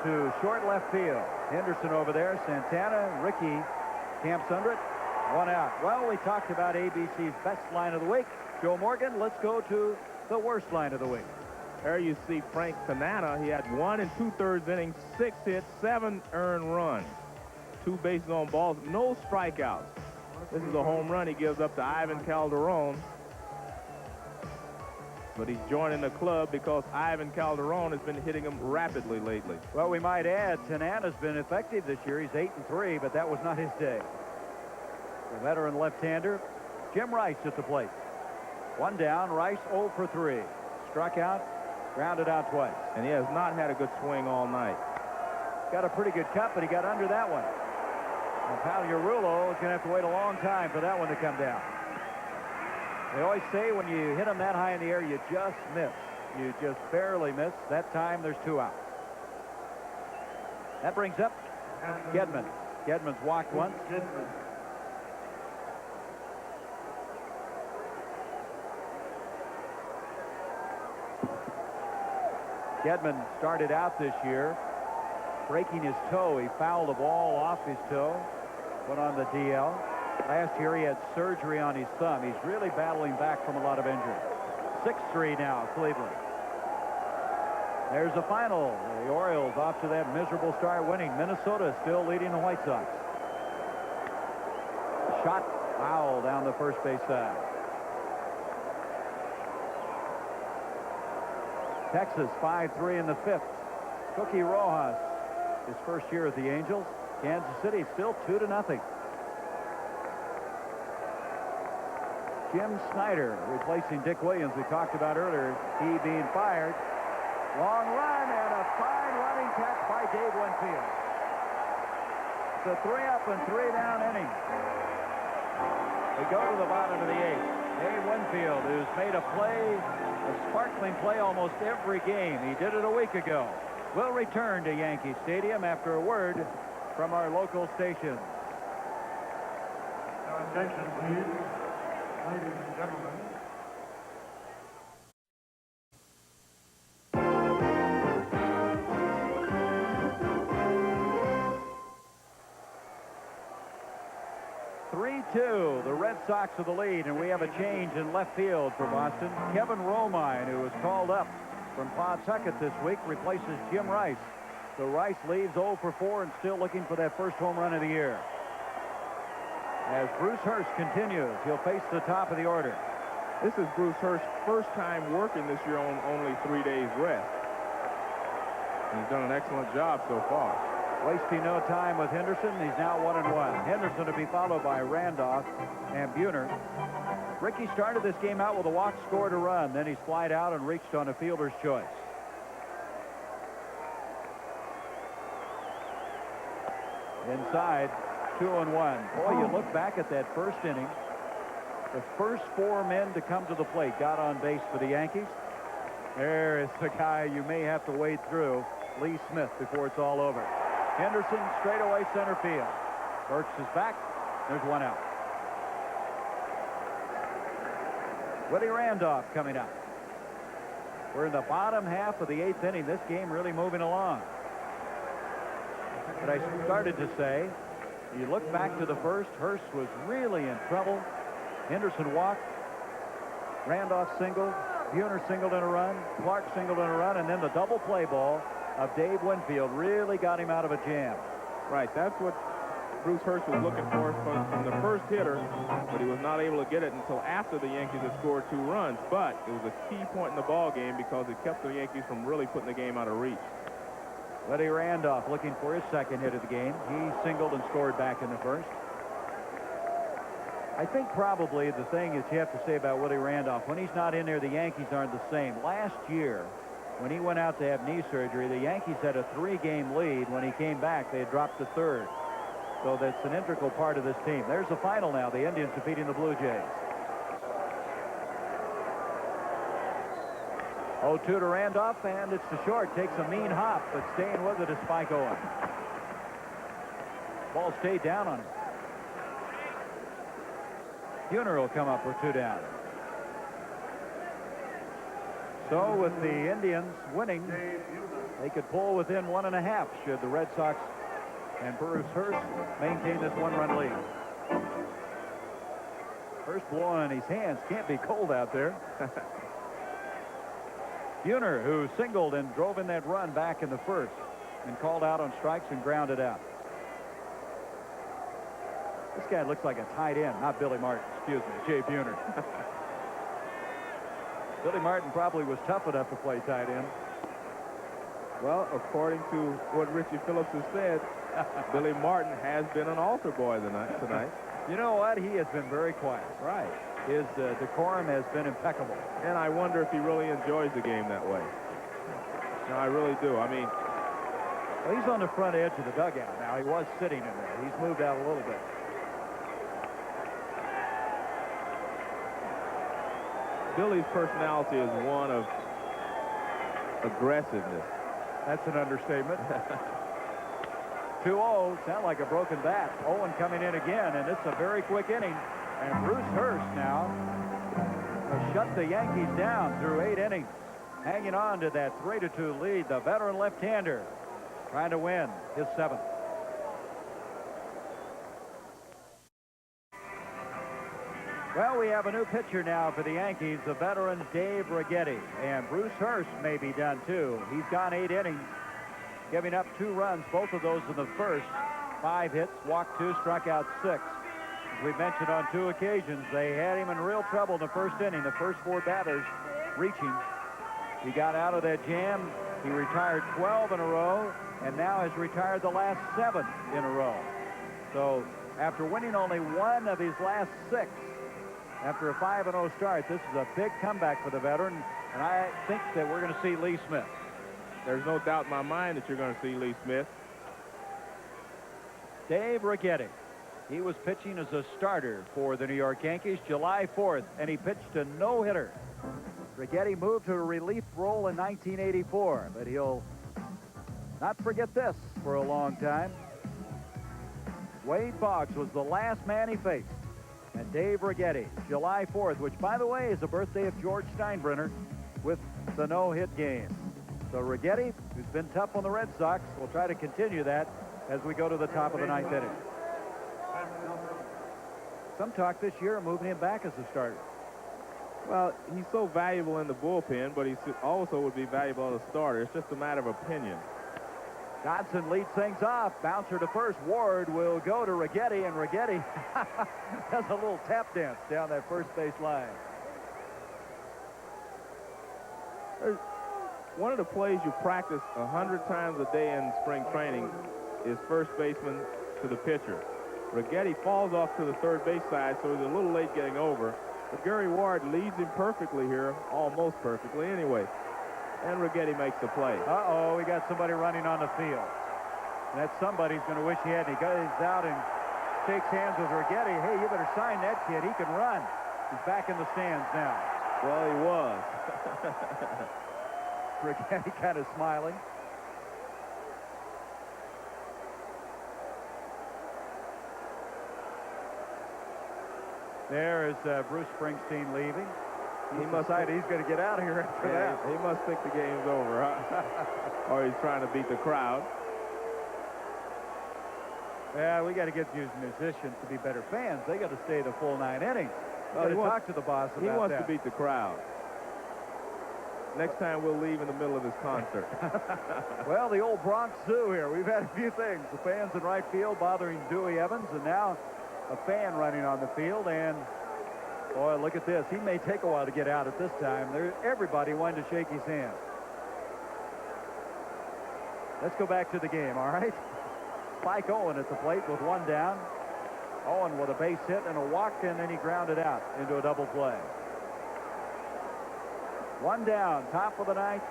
Speaker 1: to short left field. Henderson over there. Santana, Ricky camps under it. 1 out. Well, we talked about ABC's best line of the week. Joe Morgan, let's go to the worst line of the week.
Speaker 2: There you see Frank Tanana. He had 1 2/3 innings, 6 hits, 7 earned runs, 2 bases on balls, no strikeouts. This is a home run he gives up to Ivan Calderon. But he's joining the club because Ivan Calderon has been hitting him rapidly lately.
Speaker 1: Well, we might add, Tanana's been effective this year. He's 8-3, but that was not his day. The veteran left-hander, Jim Rice at the plate. 1 down, Rice 0 for 3. Struck out, grounded out twice.
Speaker 2: And he has not had a good swing all night.
Speaker 1: Got a pretty good cut, but he got under that one. And Pagliarulo is going to have to wait a long time for that one to come down. They always say when you hit them that high in the air, you just miss. You just barely miss. That time, there's 2 outs. That brings up Gedman. Gedman's walked once. Gedman started out this year breaking his toe. He fouled the ball off his toe, went on the DL. Last year he had surgery on his thumb. He's really battling back from a lot of injury. 6-3 now, Cleveland. There's the final. The Orioles off to that miserable start winning. Minnesota still leading the White Sox. Shot foul down the first base side. Texas 5-3 in the fifth. Cookie Rojas, his first year at the Angels. Kansas City still 2-0. Jim Snyder replacing Dick Williams, we talked about earlier. He being fired. Long run and a fine running catch by Dave Winfield. It's a 3-up and 3-down inning. We go to the bottom of the eighth. Dave Winfield, who's made a play, a sparkling play almost every game. He did it a week ago. Will return to Yankee Stadium after a word from our local station.
Speaker 5: Now, attention, please. Ladies and gentlemen.
Speaker 1: The Red Sox are the lead, and we have a change in left field for Boston. Kevin Romine, who was called up from Pawtucket this week, replaces Jim Rice. So Rice leaves 0 for 4 and still looking for that first home run of the year. As Bruce Hurst continues, he'll face the top of the order.
Speaker 2: This is Bruce Hurst's first time working this year on only 3 days rest. He's done an excellent job so far.
Speaker 1: Wasting no time with Henderson. He's now 1-1. Henderson to be followed by Randolph and Buhner. Ricky started this game out with a walk, scored a run. Then he's flied out and reached on a fielder's choice. Inside, 2-1. Boy, you look back at that first inning. The first 4 men to come to the plate got on base for the Yankees. There is the guy you may have to wade through, Lee Smith, before it's all over. Henderson straightaway center field. Burks is back. There's one out. Willie Randolph coming up. We're in the bottom half of the 8th inning. This game really moving along. But I started to say, you look back to the first, Hurst was really in trouble. Henderson walked. Randolph singled. Buhner singled in a run. Clark singled in a run. And then the double play ball of Dave Winfield really got him out of a jam.
Speaker 2: Right, that's what Bruce Hurst was looking for from the first hitter, but he was not able to get it until after the Yankees had scored 2 runs. But it was a key point in the ball game because it kept the Yankees from really putting the game out of reach.
Speaker 1: Willie Randolph looking for his second hit of the game. He singled and scored back in the first. I think probably the thing is you have to say about Willie Randolph, when he's not in there, the Yankees aren't the same. Last year, when he went out to have knee surgery, the Yankees had a 3-game lead. When he came back, they had dropped to 3rd. So that's an integral part of this team. There's the final now. The Indians defeating the Blue Jays. 0-2 to Randolph, and it's to short. Takes a mean hop, but staying with it is Spike Owen. Ball stayed down on him. Buhner will come up with 2 down. So with the Indians winning, they could pull within 1.5 should the Red Sox and Bruce Hurst maintain this 1-run lead. First blowing on his hands. Can't be cold out there. Buhner, who singled and drove in that run back in the first and called out on strikes and grounded out. This guy looks like a tight end, not Billy Martin. Excuse me, Jay Buhner. Billy Martin probably was tough enough to play tight end.
Speaker 2: Well, according to what Richie Phillips has said, Billy Martin has been an altar boy tonight.
Speaker 1: You know what? He has been very quiet.
Speaker 2: Right.
Speaker 1: His decorum has been impeccable.
Speaker 2: And I wonder if he really enjoys the game that way. No, I really do. I mean,
Speaker 1: well, he's on the front edge of the dugout now. He was sitting in there. He's moved out a little bit.
Speaker 2: Billy's personality is one of aggressiveness.
Speaker 1: That's an understatement. 2-0. Sound like a broken bat. Owen coming in again, and it's a very quick inning. And Bruce Hurst now has shut the Yankees down through 8 innings. Hanging on to that 3-2 lead. The veteran left-hander trying to win his 7th. Well, we have a new pitcher now for the Yankees, the veteran Dave Righetti. And Bruce Hurst may be done, too. He's gone 8 innings, giving up 2 runs, both of those in the first. 5 hits, walked 2, struck out 6. As we mentioned on 2 occasions, they had him in real trouble in the first inning. The first 4 batters reaching. He got out of that jam. He retired 12 in a row, and now has retired the last 7 in a row. So after winning only 1 of his last 6, after a 5-0 start, this is a big comeback for the veteran, and I think that we're going to see Lee Smith.
Speaker 2: There's no doubt in my mind that you're going to see Lee Smith.
Speaker 1: Dave Righetti. He was pitching as a starter for the New York Yankees July 4th, and he pitched a no-hitter. Righetti moved to a relief role in 1984, but he'll not forget this for a long time. Wade Boggs was the last man he faced. And Dave Righetti, July 4th, which, by the way, is the birthday of George Steinbrenner with the no-hit game. So Righetti, who's been tough on the Red Sox, will try to continue that as we go to the top of the 9th inning. Some talk this year of moving him back as a starter.
Speaker 2: Well, he's so valuable in the bullpen, but he also would be valuable as a starter. It's just a matter of opinion.
Speaker 1: Dodson leads things off. Bouncer to first. Ward will go to Righetti, and Righetti does a little tap dance down that first base line.
Speaker 2: One of the plays you practice 100 times a day in spring training is first baseman to the pitcher. Righetti falls off to the third base side, so he's a little late getting over. But Gary Ward leads him perfectly here, almost perfectly anyway. And Righetti makes the play.
Speaker 1: Uh-oh, we got somebody running on the field. And that somebody's going to wish he had. He goes out and shakes hands with Righetti. Hey, you better sign that kid. He can run. He's back in the stands now.
Speaker 2: Well, he was.
Speaker 1: Righetti kind of smiling. There is Bruce Springsteen leaving. He must decide he's going to get out of here after that.
Speaker 2: He must think the game's over, huh? Or he's trying to beat the crowd.
Speaker 1: Yeah, we got to get these musicians to be better fans. They got to stay the full 9 innings. Got to talk to the boss about that.
Speaker 2: He wants to beat the crowd. Next time we'll leave in the middle of his concert.
Speaker 1: Well, the old Bronx Zoo here. We've had a few things. The fans in right field bothering Dewey Evans, and now a fan running on the field. And boy, look at this. He may take a while to get out at this time. Everybody wanted to shake his hand. Let's go back to the game, all right? Spike Owen at the plate with 1 down. Owen with a base hit and a walk, and then he grounded out into a double play. 1 down, top of the 9th.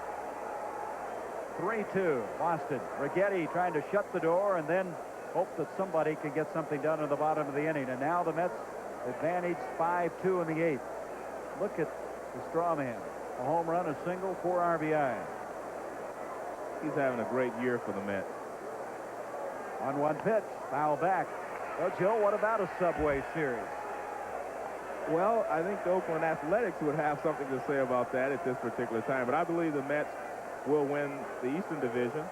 Speaker 1: 3-2, Boston. Righetti trying to shut the door and then hope that somebody can get something done in the bottom of the inning. And now the Mets advantage 5-2 in the 8th. Look at the straw man. A home run, a single, 4 RBI.
Speaker 2: He's having a great year for the Mets.
Speaker 1: 1-1 pitch, foul back. Well, Joe, what about a Subway Series?
Speaker 2: Well, I think the Oakland Athletics would have something to say about that at this particular time. But I believe the Mets will win the Eastern Division.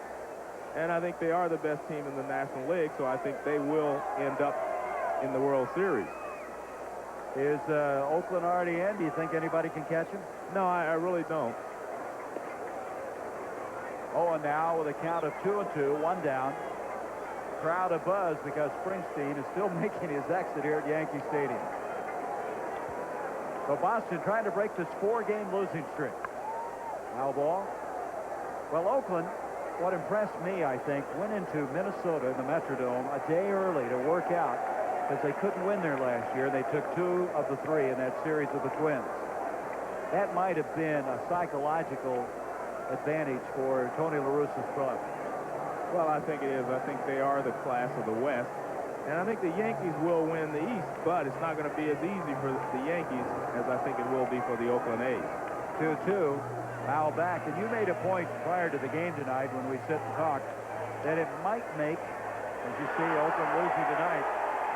Speaker 2: And I think they are the best team in the National League, so I think they will end up in the World Series.
Speaker 1: Is Oakland already in? Do you think anybody can catch him?
Speaker 2: No, I really don't.
Speaker 1: Owen now with a count of 2-2, 1 down. Crowd abuzz because Springsteen is still making his exit here at Yankee Stadium. So Boston trying to break this 4-game losing streak. Foul ball. Well, Oakland, what impressed me, I think, went into Minnesota in the Metrodome a day early to work out because they couldn't win there last year. They took 2 of the 3 in that series of the Twins. That might have been a psychological advantage for Tony La Russa's club.
Speaker 2: Well, I think it is. I think they are the class of the West. And I think the Yankees will win the East, but it's not going to be as easy for the Yankees as I think it will be for the Oakland A's.
Speaker 1: 2-2, foul back. And you made a point prior to the game tonight when we sit and talked that it might make, as you see Oakland losing tonight,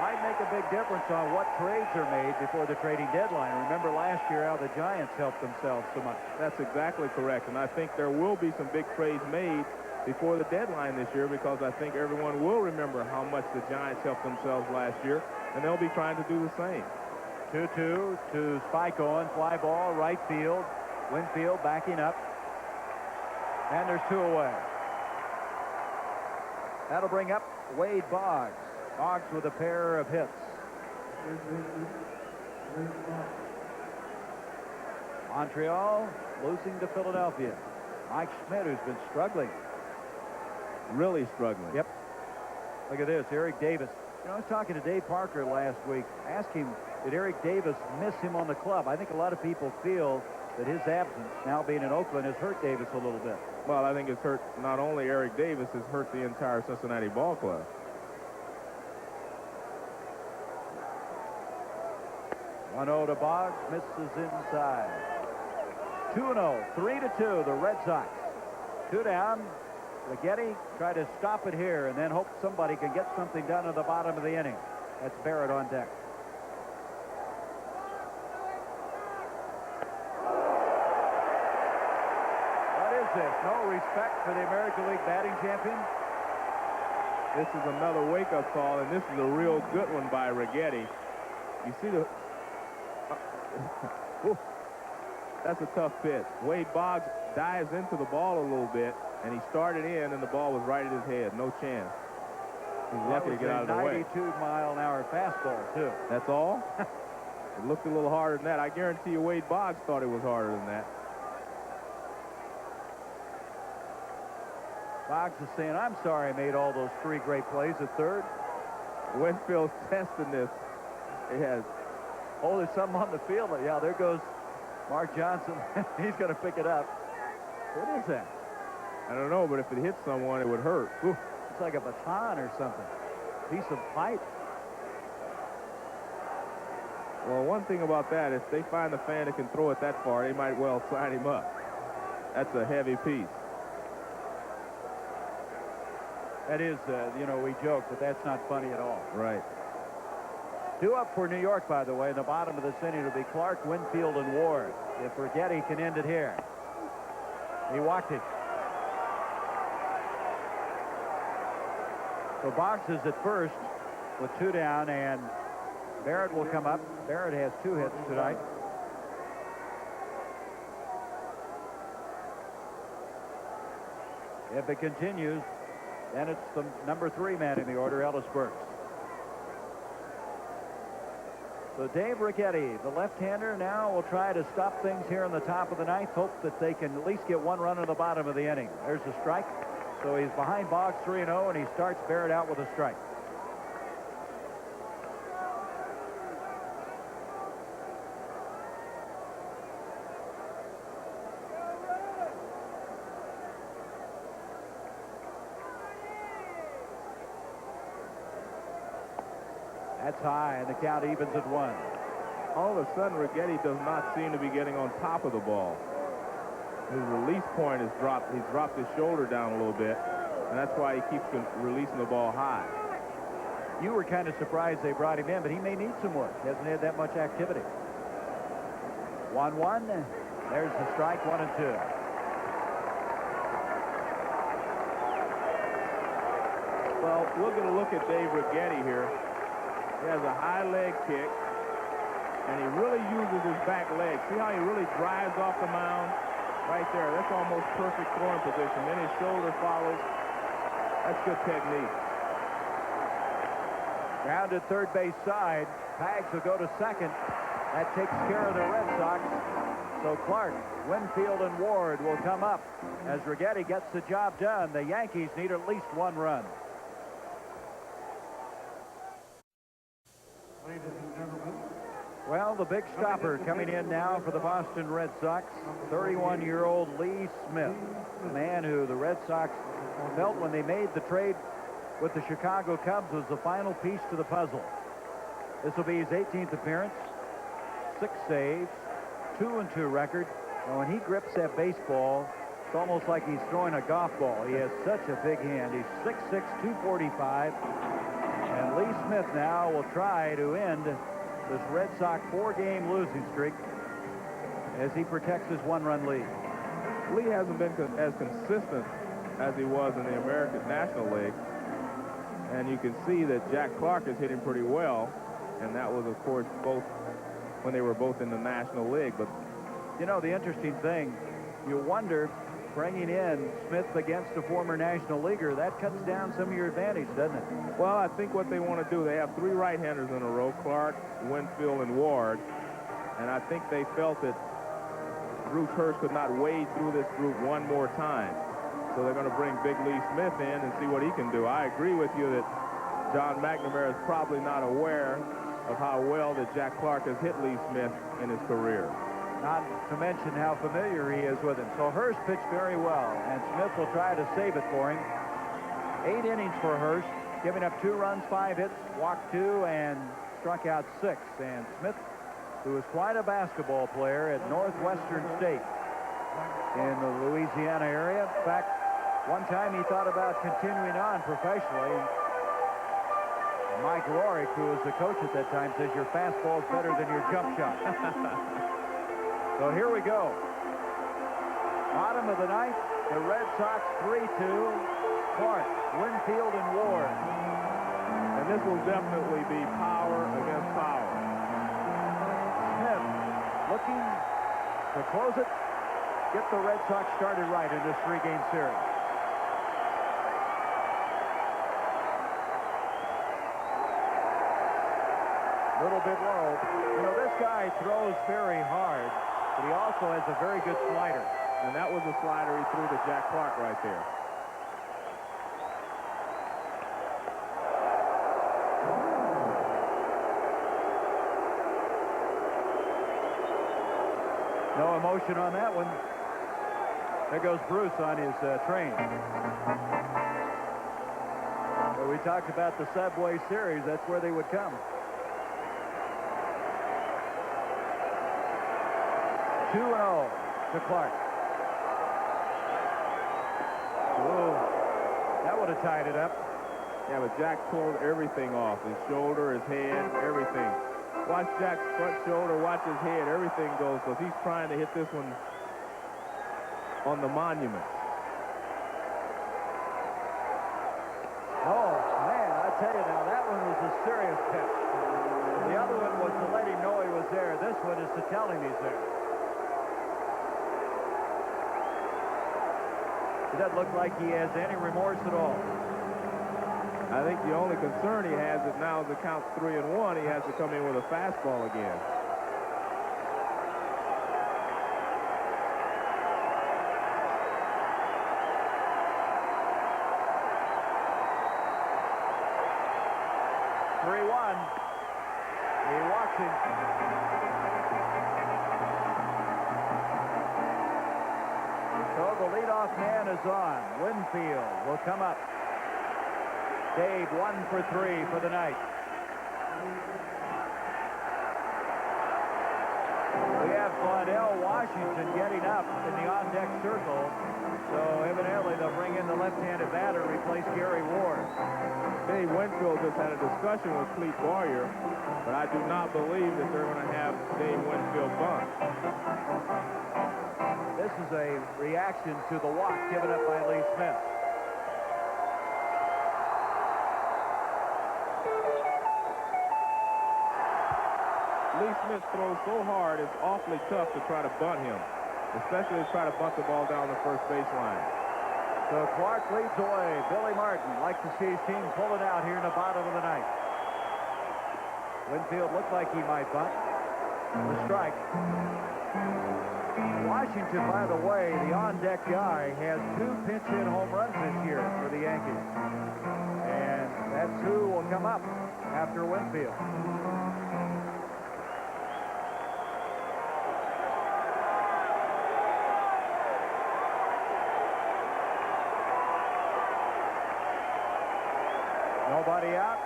Speaker 1: might make a big difference on what trades are made before the trading deadline. Remember last year how the Giants helped themselves so much.
Speaker 2: That's exactly correct. And I think there will be some big trades made before the deadline this year because I think everyone will remember how much the Giants helped themselves last year, and they'll be trying to do the same.
Speaker 1: 2-2 to Spike Owen. Fly ball, right field. Winfield backing up. And there's 2 away. That'll bring up Wade Boggs. Boggs with a pair of hits. Montreal losing to Philadelphia. Mike Schmidt, who's been struggling.
Speaker 2: Really struggling.
Speaker 1: Yep. Look at this, Eric Davis. You know, I was talking to Dave Parker last week. Asked him, did Eric Davis miss him on the club? I think a lot of people feel that his absence, now being in Oakland, has hurt Davis a little bit.
Speaker 2: Well, I think it's hurt not only Eric Davis, it's hurt the entire Cincinnati ball club.
Speaker 1: To Boggs, misses inside. 2-0, 3-2, the Red Sox. 2 down. Righetti try to stop it here and then hope somebody can get something done at the bottom of the inning. That's Barrett on deck. What is this? No respect for the American League batting champion?
Speaker 2: This is another wake-up call, and this is a real good one by Righetti. You see the... That's a tough pitch. Wade Boggs dives into the ball a little bit, and he started in, and the ball was right at his head. No chance. He's lucky to get out of the way.
Speaker 1: 92-mile-an-hour fastball, too.
Speaker 2: That's all? It looked a little harder than that. I guarantee you Wade Boggs thought it was harder than that.
Speaker 1: Boggs is saying, I'm sorry I made all those 3 great plays at third.
Speaker 2: Winfield's testing this. He has...
Speaker 1: Oh, there's something on the field. Yeah, there goes Mark Johnson. He's going to pick it up. What is that?
Speaker 2: I don't know, but if it hits someone, it would hurt.
Speaker 1: Ooh, it's like a baton or something. Piece of pipe.
Speaker 2: Well, one thing about that, if they find a fan that can throw it that far, they might well sign him up. That's a heavy piece.
Speaker 1: That is, you know, we joke, but that's not funny at all.
Speaker 2: Right.
Speaker 1: 2 up for New York, by the way. In the bottom of this inning will be Clark, Winfield, and Ward. If Righetti can end it here. He walked it. So Boggs is at first with 2 down, and Barrett will come up. Barrett has 2 hits tonight. If it continues, then it's the number 3 man in the order, Ellis Burks. So Dave Righetti, the left-hander, now will try to stop things here in the top of the 9th, hope that they can at least get 1 run in the bottom of the inning. There's a strike. So he's behind Boggs 3-0, and he starts Barrett out with a strike. That's high, and the count evens at 1.
Speaker 2: All of a sudden, Righetti does not seem to be getting on top of the ball. His release point is dropped. He's dropped his shoulder down a little bit, and that's why he keeps releasing the ball high.
Speaker 1: You were kind of surprised they brought him in, but he may need some work. He hasn't had that much activity. 1-1. There's the strike, 1-2.
Speaker 2: Well, we're going to look at Dave Righetti here. He has a high leg kick, and he really uses his back leg. See how he really drives off the mound? Right there. That's almost perfect throwing position. Then his shoulder follows. That's good technique.
Speaker 1: Grounded third base side. Pags will go to second. That takes care of the Red Sox. So Clark, Winfield, and Ward will come up as Righetti gets the job done. The Yankees need at least 1 run.
Speaker 5: Ladies and gentlemen,
Speaker 1: Well, the big stopper coming in now for the Boston Red Sox, 31-year-old Lee Smith, the man who the Red Sox felt when they made the trade with the Chicago Cubs was the final piece to the puzzle. This will be his 18th appearance, 6 saves, 2-2 record. And when he grips that baseball, it's almost like he's throwing a golf ball. He has such a big hand. He's 6'6", 245. And Lee Smith now will try to end this Red Sox 4-game losing streak as he protects his 1-run lead.
Speaker 2: Lee hasn't been as consistent as he was in the American National League. And you can see that Jack Clark is hitting pretty well. And that was, of course, both when they were both in the National League. But
Speaker 1: You know, the interesting thing, you wonder, bringing in Smith against a former National Leaguer, that cuts down some of your advantage, doesn't it?
Speaker 2: well, I think what they want to do, they have 3 right-handers in a row, Clark, Winfield, and Ward. And I think they felt that Bruce Hurst could not wade through this group one more time. So they're going to bring Big Lee Smith in and see what he can do. I agree with you that John McNamara is probably not aware of how well that Jack Clark has hit Lee Smith in his career.
Speaker 1: Not to mention how familiar he is with him. So Hurst pitched very well, and Smith will try to save it for him. 8 innings for Hurst, giving up 2 runs, 5 hits, walked 2, and struck out 6. And Smith, who was quite a basketball player at Northwestern State in the Louisiana area. In fact, one time he thought about continuing on professionally. Mike Rorick, who was the coach at that time, says your fastball is better than your jump shot. So here we go. Bottom of the ninth, the Red Sox 3-2. Clark, Winfield, and Ward.
Speaker 2: And this will definitely be power against power.
Speaker 1: Smith looking to close it, get the Red Sox started right in this 3-game series. Little bit low. You know, this guy throws very hard, but he also has a very good slider.
Speaker 2: And that was a slider he threw to Jack Clark right there.
Speaker 1: No emotion on that one. There goes Bruce on his train. So we talked about the Subway Series. That's where they would come. 2-0 to Clark. Whoa, that would have tied it up.
Speaker 2: Yeah, but Jack pulled everything off. His shoulder, his head, everything. Watch Jack's front shoulder, watch his head, everything goes, because he's trying to hit this one on the monument.
Speaker 1: Oh, man, I tell you now, that one was a serious pitch. The other one was to let him know he was there. This one is to tell him he's there. It doesn't look like he has any remorse at all.
Speaker 2: I think the only concern he has is now as it counts 3-1, he has to come in with a fastball again.
Speaker 1: He walks him. So the leadoff man is on. Winfield will come up. Dave 1 for 3 for the night. We have Claudell Washington getting up in the on-deck circle. So evidently they'll bring in the left-handed batter to replace Gary Ward.
Speaker 2: Dave Winfield just had a discussion with Clete Boyer, but I do not believe that they're going to have Dave Winfield bunt.
Speaker 1: This is a reaction to the walk given up by Lee Smith.
Speaker 2: Lee Smith throws so hard, it's awfully tough to try to bunt him, especially to try to bunt the ball down the first baseline.
Speaker 1: So Clark leads away. Billy Martin like to see his team pull it out here in the bottom of the ninth. Winfield looked like he might bunt. The strike. Washington, by the way, the on-deck guy, has 2 pinch-hit home runs this year for the Yankees. And that's who will come up after Winfield. Nobody out.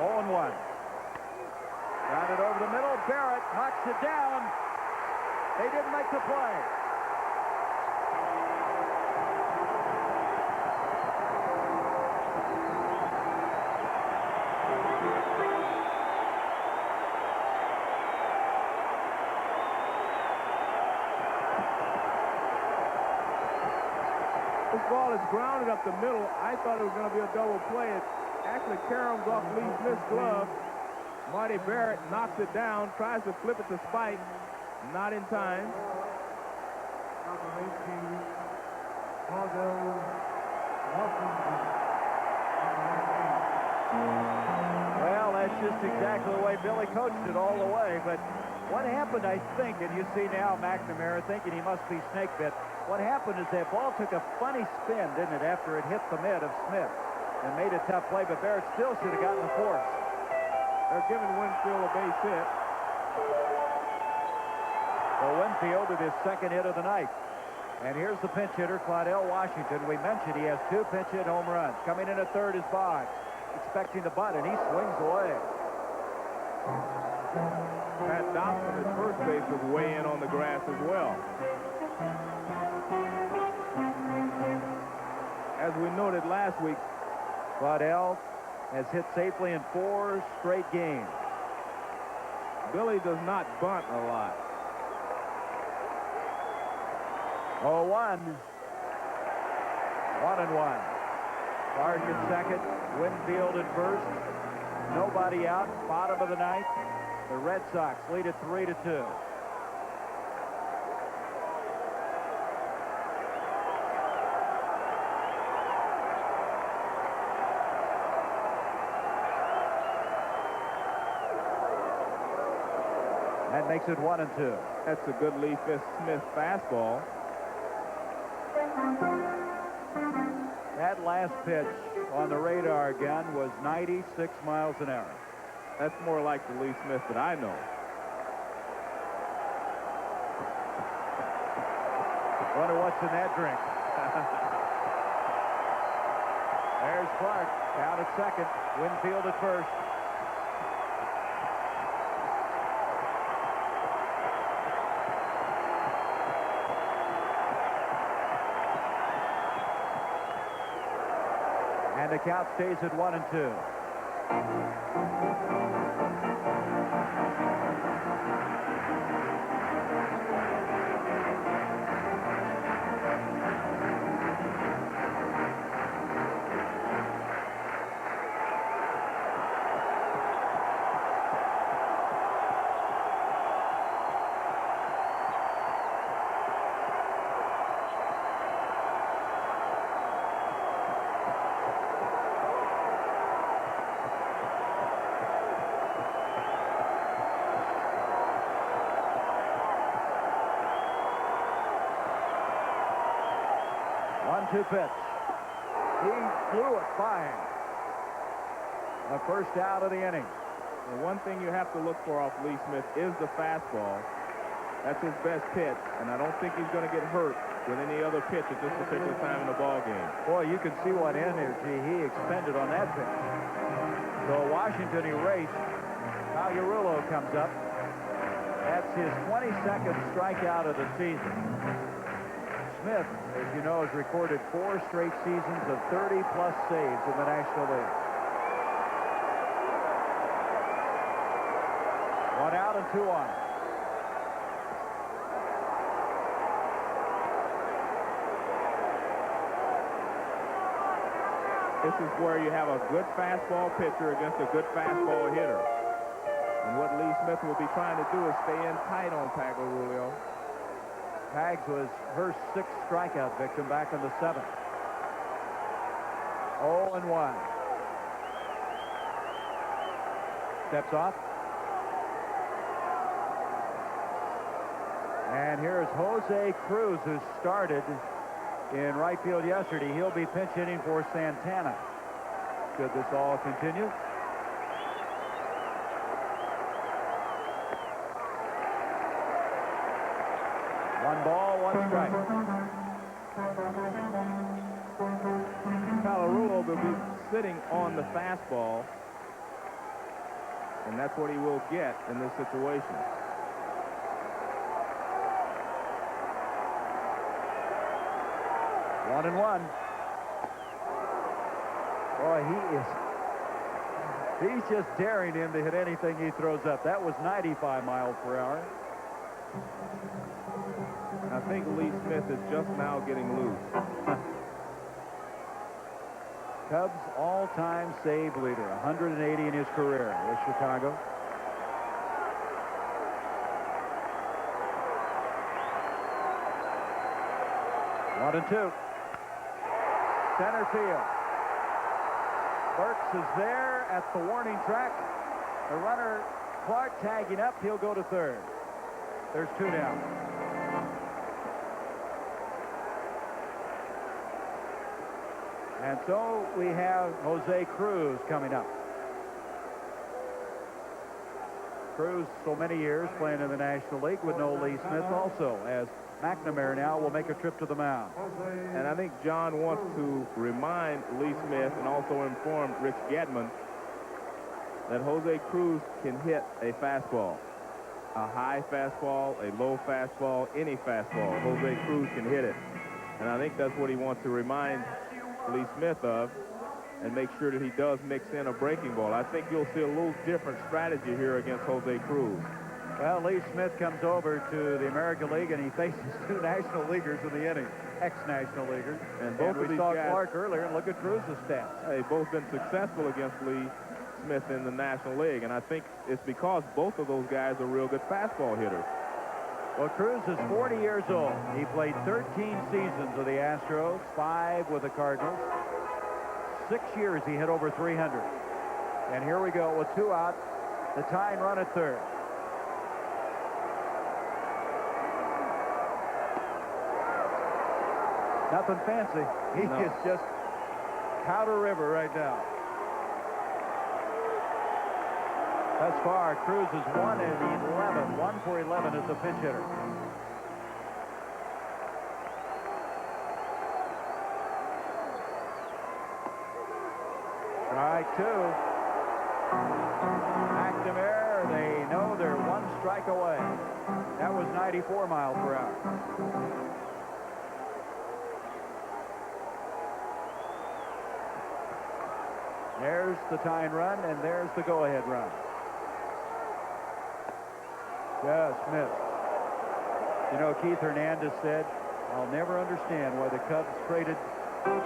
Speaker 1: 0-1. Grounded over the middle. Barrett knocks it down. They didn't make the play.
Speaker 2: This ball is grounded up the middle. I thought it was going to be a double play. It actually caroms off Lee Smith's glove. Marty Barrett knocks it down, tries to flip it to Spike. Not in time.
Speaker 5: Number 18, Cordell Washington.
Speaker 1: Well, that's just exactly the way Billy coached it all the way. But what happened, I think, and you see now McNamara thinking he must be snake bit. What happened is that ball took a funny spin, didn't it, after it hit the mid of Smith and made a tough play. But Barrett still should have gotten the force.
Speaker 2: They're giving Winfield a base hit.
Speaker 1: Well, Winfield with his second hit of the night. And here's the pinch hitter, Claudell Washington. We mentioned he has 2 pinch hit home runs. Coming in at third is Boggs, expecting the bunt, and he swings away.
Speaker 2: Pat Dobson at first base was way in on the grass as well. As we noted last week,
Speaker 1: Claudell has hit safely in 4 straight games.
Speaker 2: Billy does not bunt a lot.
Speaker 1: 0-1. 1-1. Clark at second. Winfield at first. Nobody out. Bottom of the ninth. The Red Sox lead at 3-2. That makes it 1-2.
Speaker 2: That's a good Lee Smith fastball.
Speaker 1: That last pitch on the radar gun was 96 miles an hour.
Speaker 2: That's more like the Lee Smith that I know.
Speaker 1: Wonder what's in that drink. There's Clark down at second. Winfield at first. And the count stays at 1-2. One-two pitch. He flew it fine. The first out of the inning.
Speaker 2: The one thing you have to look for off Lee Smith is the fastball. That's his best pitch, and I don't think he's going to get hurt with any other pitch at this particular time in the ball game.
Speaker 1: Boy, you can see what energy he expended on that pitch. So Washington erased. Pagliarulo comes up. That's his 22nd strikeout of the season. Smith, as you know, has recorded 4 straight seasons of 30-plus saves in the National League. 1 out and 2 on.
Speaker 2: This is where you have a good fastball pitcher against a good fastball hitter. And what Lee Smith will be trying to do is stay in tight on Pagliarulo.
Speaker 1: Pags was her 6th strikeout victim back in the 7th. 0-1. Steps off. And here's Jose Cruz, who started in right field yesterday. He'll be pinch hitting for Santana. Should this all continue? One ball, 1 strike.
Speaker 2: Pagliarulo will be sitting on the fastball, and that's what he will get in this situation.
Speaker 1: One and one. Boy, he's just daring him to hit anything he throws up. That was 95 miles per hour.
Speaker 2: I think Lee Smith is just now getting loose.
Speaker 1: Cubs all-time save leader, 180 in his career with Chicago. 1-2. Center field. Burks is there at the warning track. The runner, Clark, tagging up. He'll go to third. There's 2 down. And so we have Jose Cruz coming up. Cruz, so many years playing in the National League, would know Lee Smith also, as McNamara now will make a trip to the mound.
Speaker 2: And I think John wants to remind Lee Smith and also inform Rich Gedman that Jose Cruz can hit a fastball. A high fastball, a low fastball, any fastball. Jose Cruz can hit it. And I think that's what he wants to remind Lee Smith of, and make sure that he does mix in a breaking ball. I think you'll see a little different strategy here against Jose Cruz.
Speaker 1: Well, Lee Smith comes over to the American League, and he faces 2 National Leaguers in the inning, ex-National Leaguers.
Speaker 2: And both of
Speaker 1: we
Speaker 2: these
Speaker 1: saw
Speaker 2: guys,
Speaker 1: Clark earlier, and look at Cruz's stats.
Speaker 2: They've both been successful against Lee Smith in the National League, and I think it's because both of those guys are real good fastball hitters.
Speaker 1: Well, Cruz is 40 years old. He played 13 seasons with the Astros, 5 with the Cardinals. 6 years he hit over 300. And here we go with 2 out. The tying run at third. Nothing fancy. He is just Powder River right now. Thus far, Cruz is 1 for 11 as a pinch hitter. Strike 2. McNamara, they know they're 1 strike away. That was 94 miles per hour. There's the tying run, and there's the go-ahead run. Just missed. You know, Keith Hernandez said, I'll never understand why the Cubs traded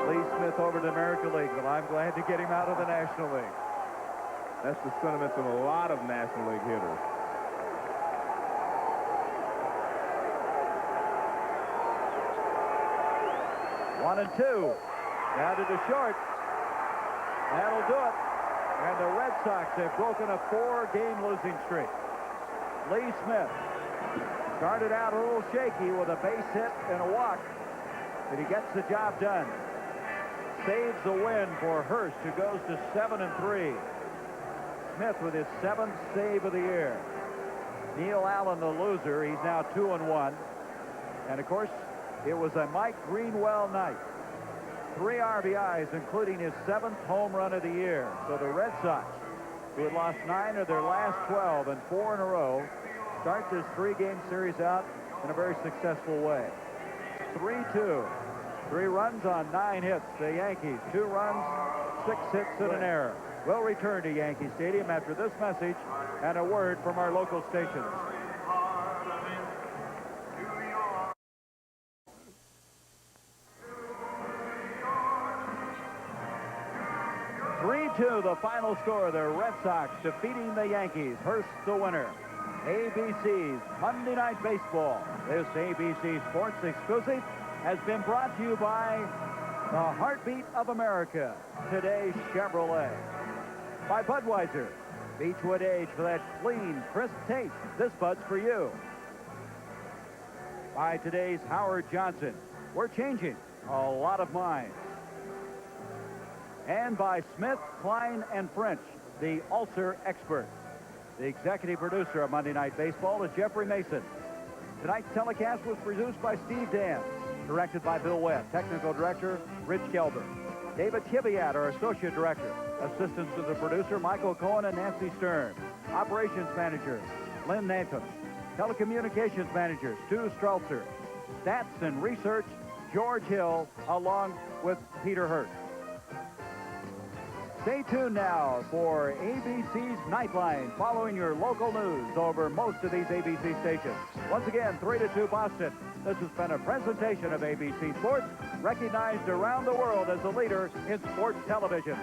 Speaker 1: Lee Smith over to the American League, but I'm glad to get him out of the National League.
Speaker 2: That's the sentiments of a lot of National League hitters.
Speaker 1: One and two. Grounded to short. That'll do it. And the Red Sox have broken a 4-game losing streak. Lee Smith started out a little shaky with a base hit and a walk, but he gets the job done. Saves the win for Hurst, who goes to 7-3. Smith with his 7th save of the year. Neil Allen, the loser, he's now 2-1. And of course, it was a Mike Greenwell night. 3 RBIs, including his 7th home run of the year. So the Red Sox, who had lost 9 of their last 12 and 4 in a row, start this 3-game series out in a very successful way. 3-2. 3 runs on 9 hits. The Yankees, 2 runs, 6 hits and an error. We'll return to Yankee Stadium after this message and a word from our local stations. The final score, the Red Sox defeating the Yankees. Hurst the winner. ABC's Monday Night Baseball. This ABC Sports exclusive has been brought to you by the heartbeat of America, Today Chevrolet. By Budweiser, Beechwood Age for that clean, crisp taste. This Bud's for you. By today's Howard Johnson. We're changing a lot of minds. And by Smith, Klein, and French, the ulcer expert. The executive producer of Monday Night Baseball is Jeffrey Mason. Tonight's telecast was produced by Steve Dan, directed by Bill Webb, technical director Rich Kelber. David Kiviat, our associate director. Assistants to the producer Michael Cohen and Nancy Stern. Operations manager Lynn Nantum. Telecommunications manager Stu Strelzer. Stats and research George Hill, along with Peter Hurst. Stay tuned now for ABC's Nightline, following your local news over most of these ABC stations. Once again, 3-2 Boston. This has been a presentation of ABC Sports, recognized around the world as a leader in sports television.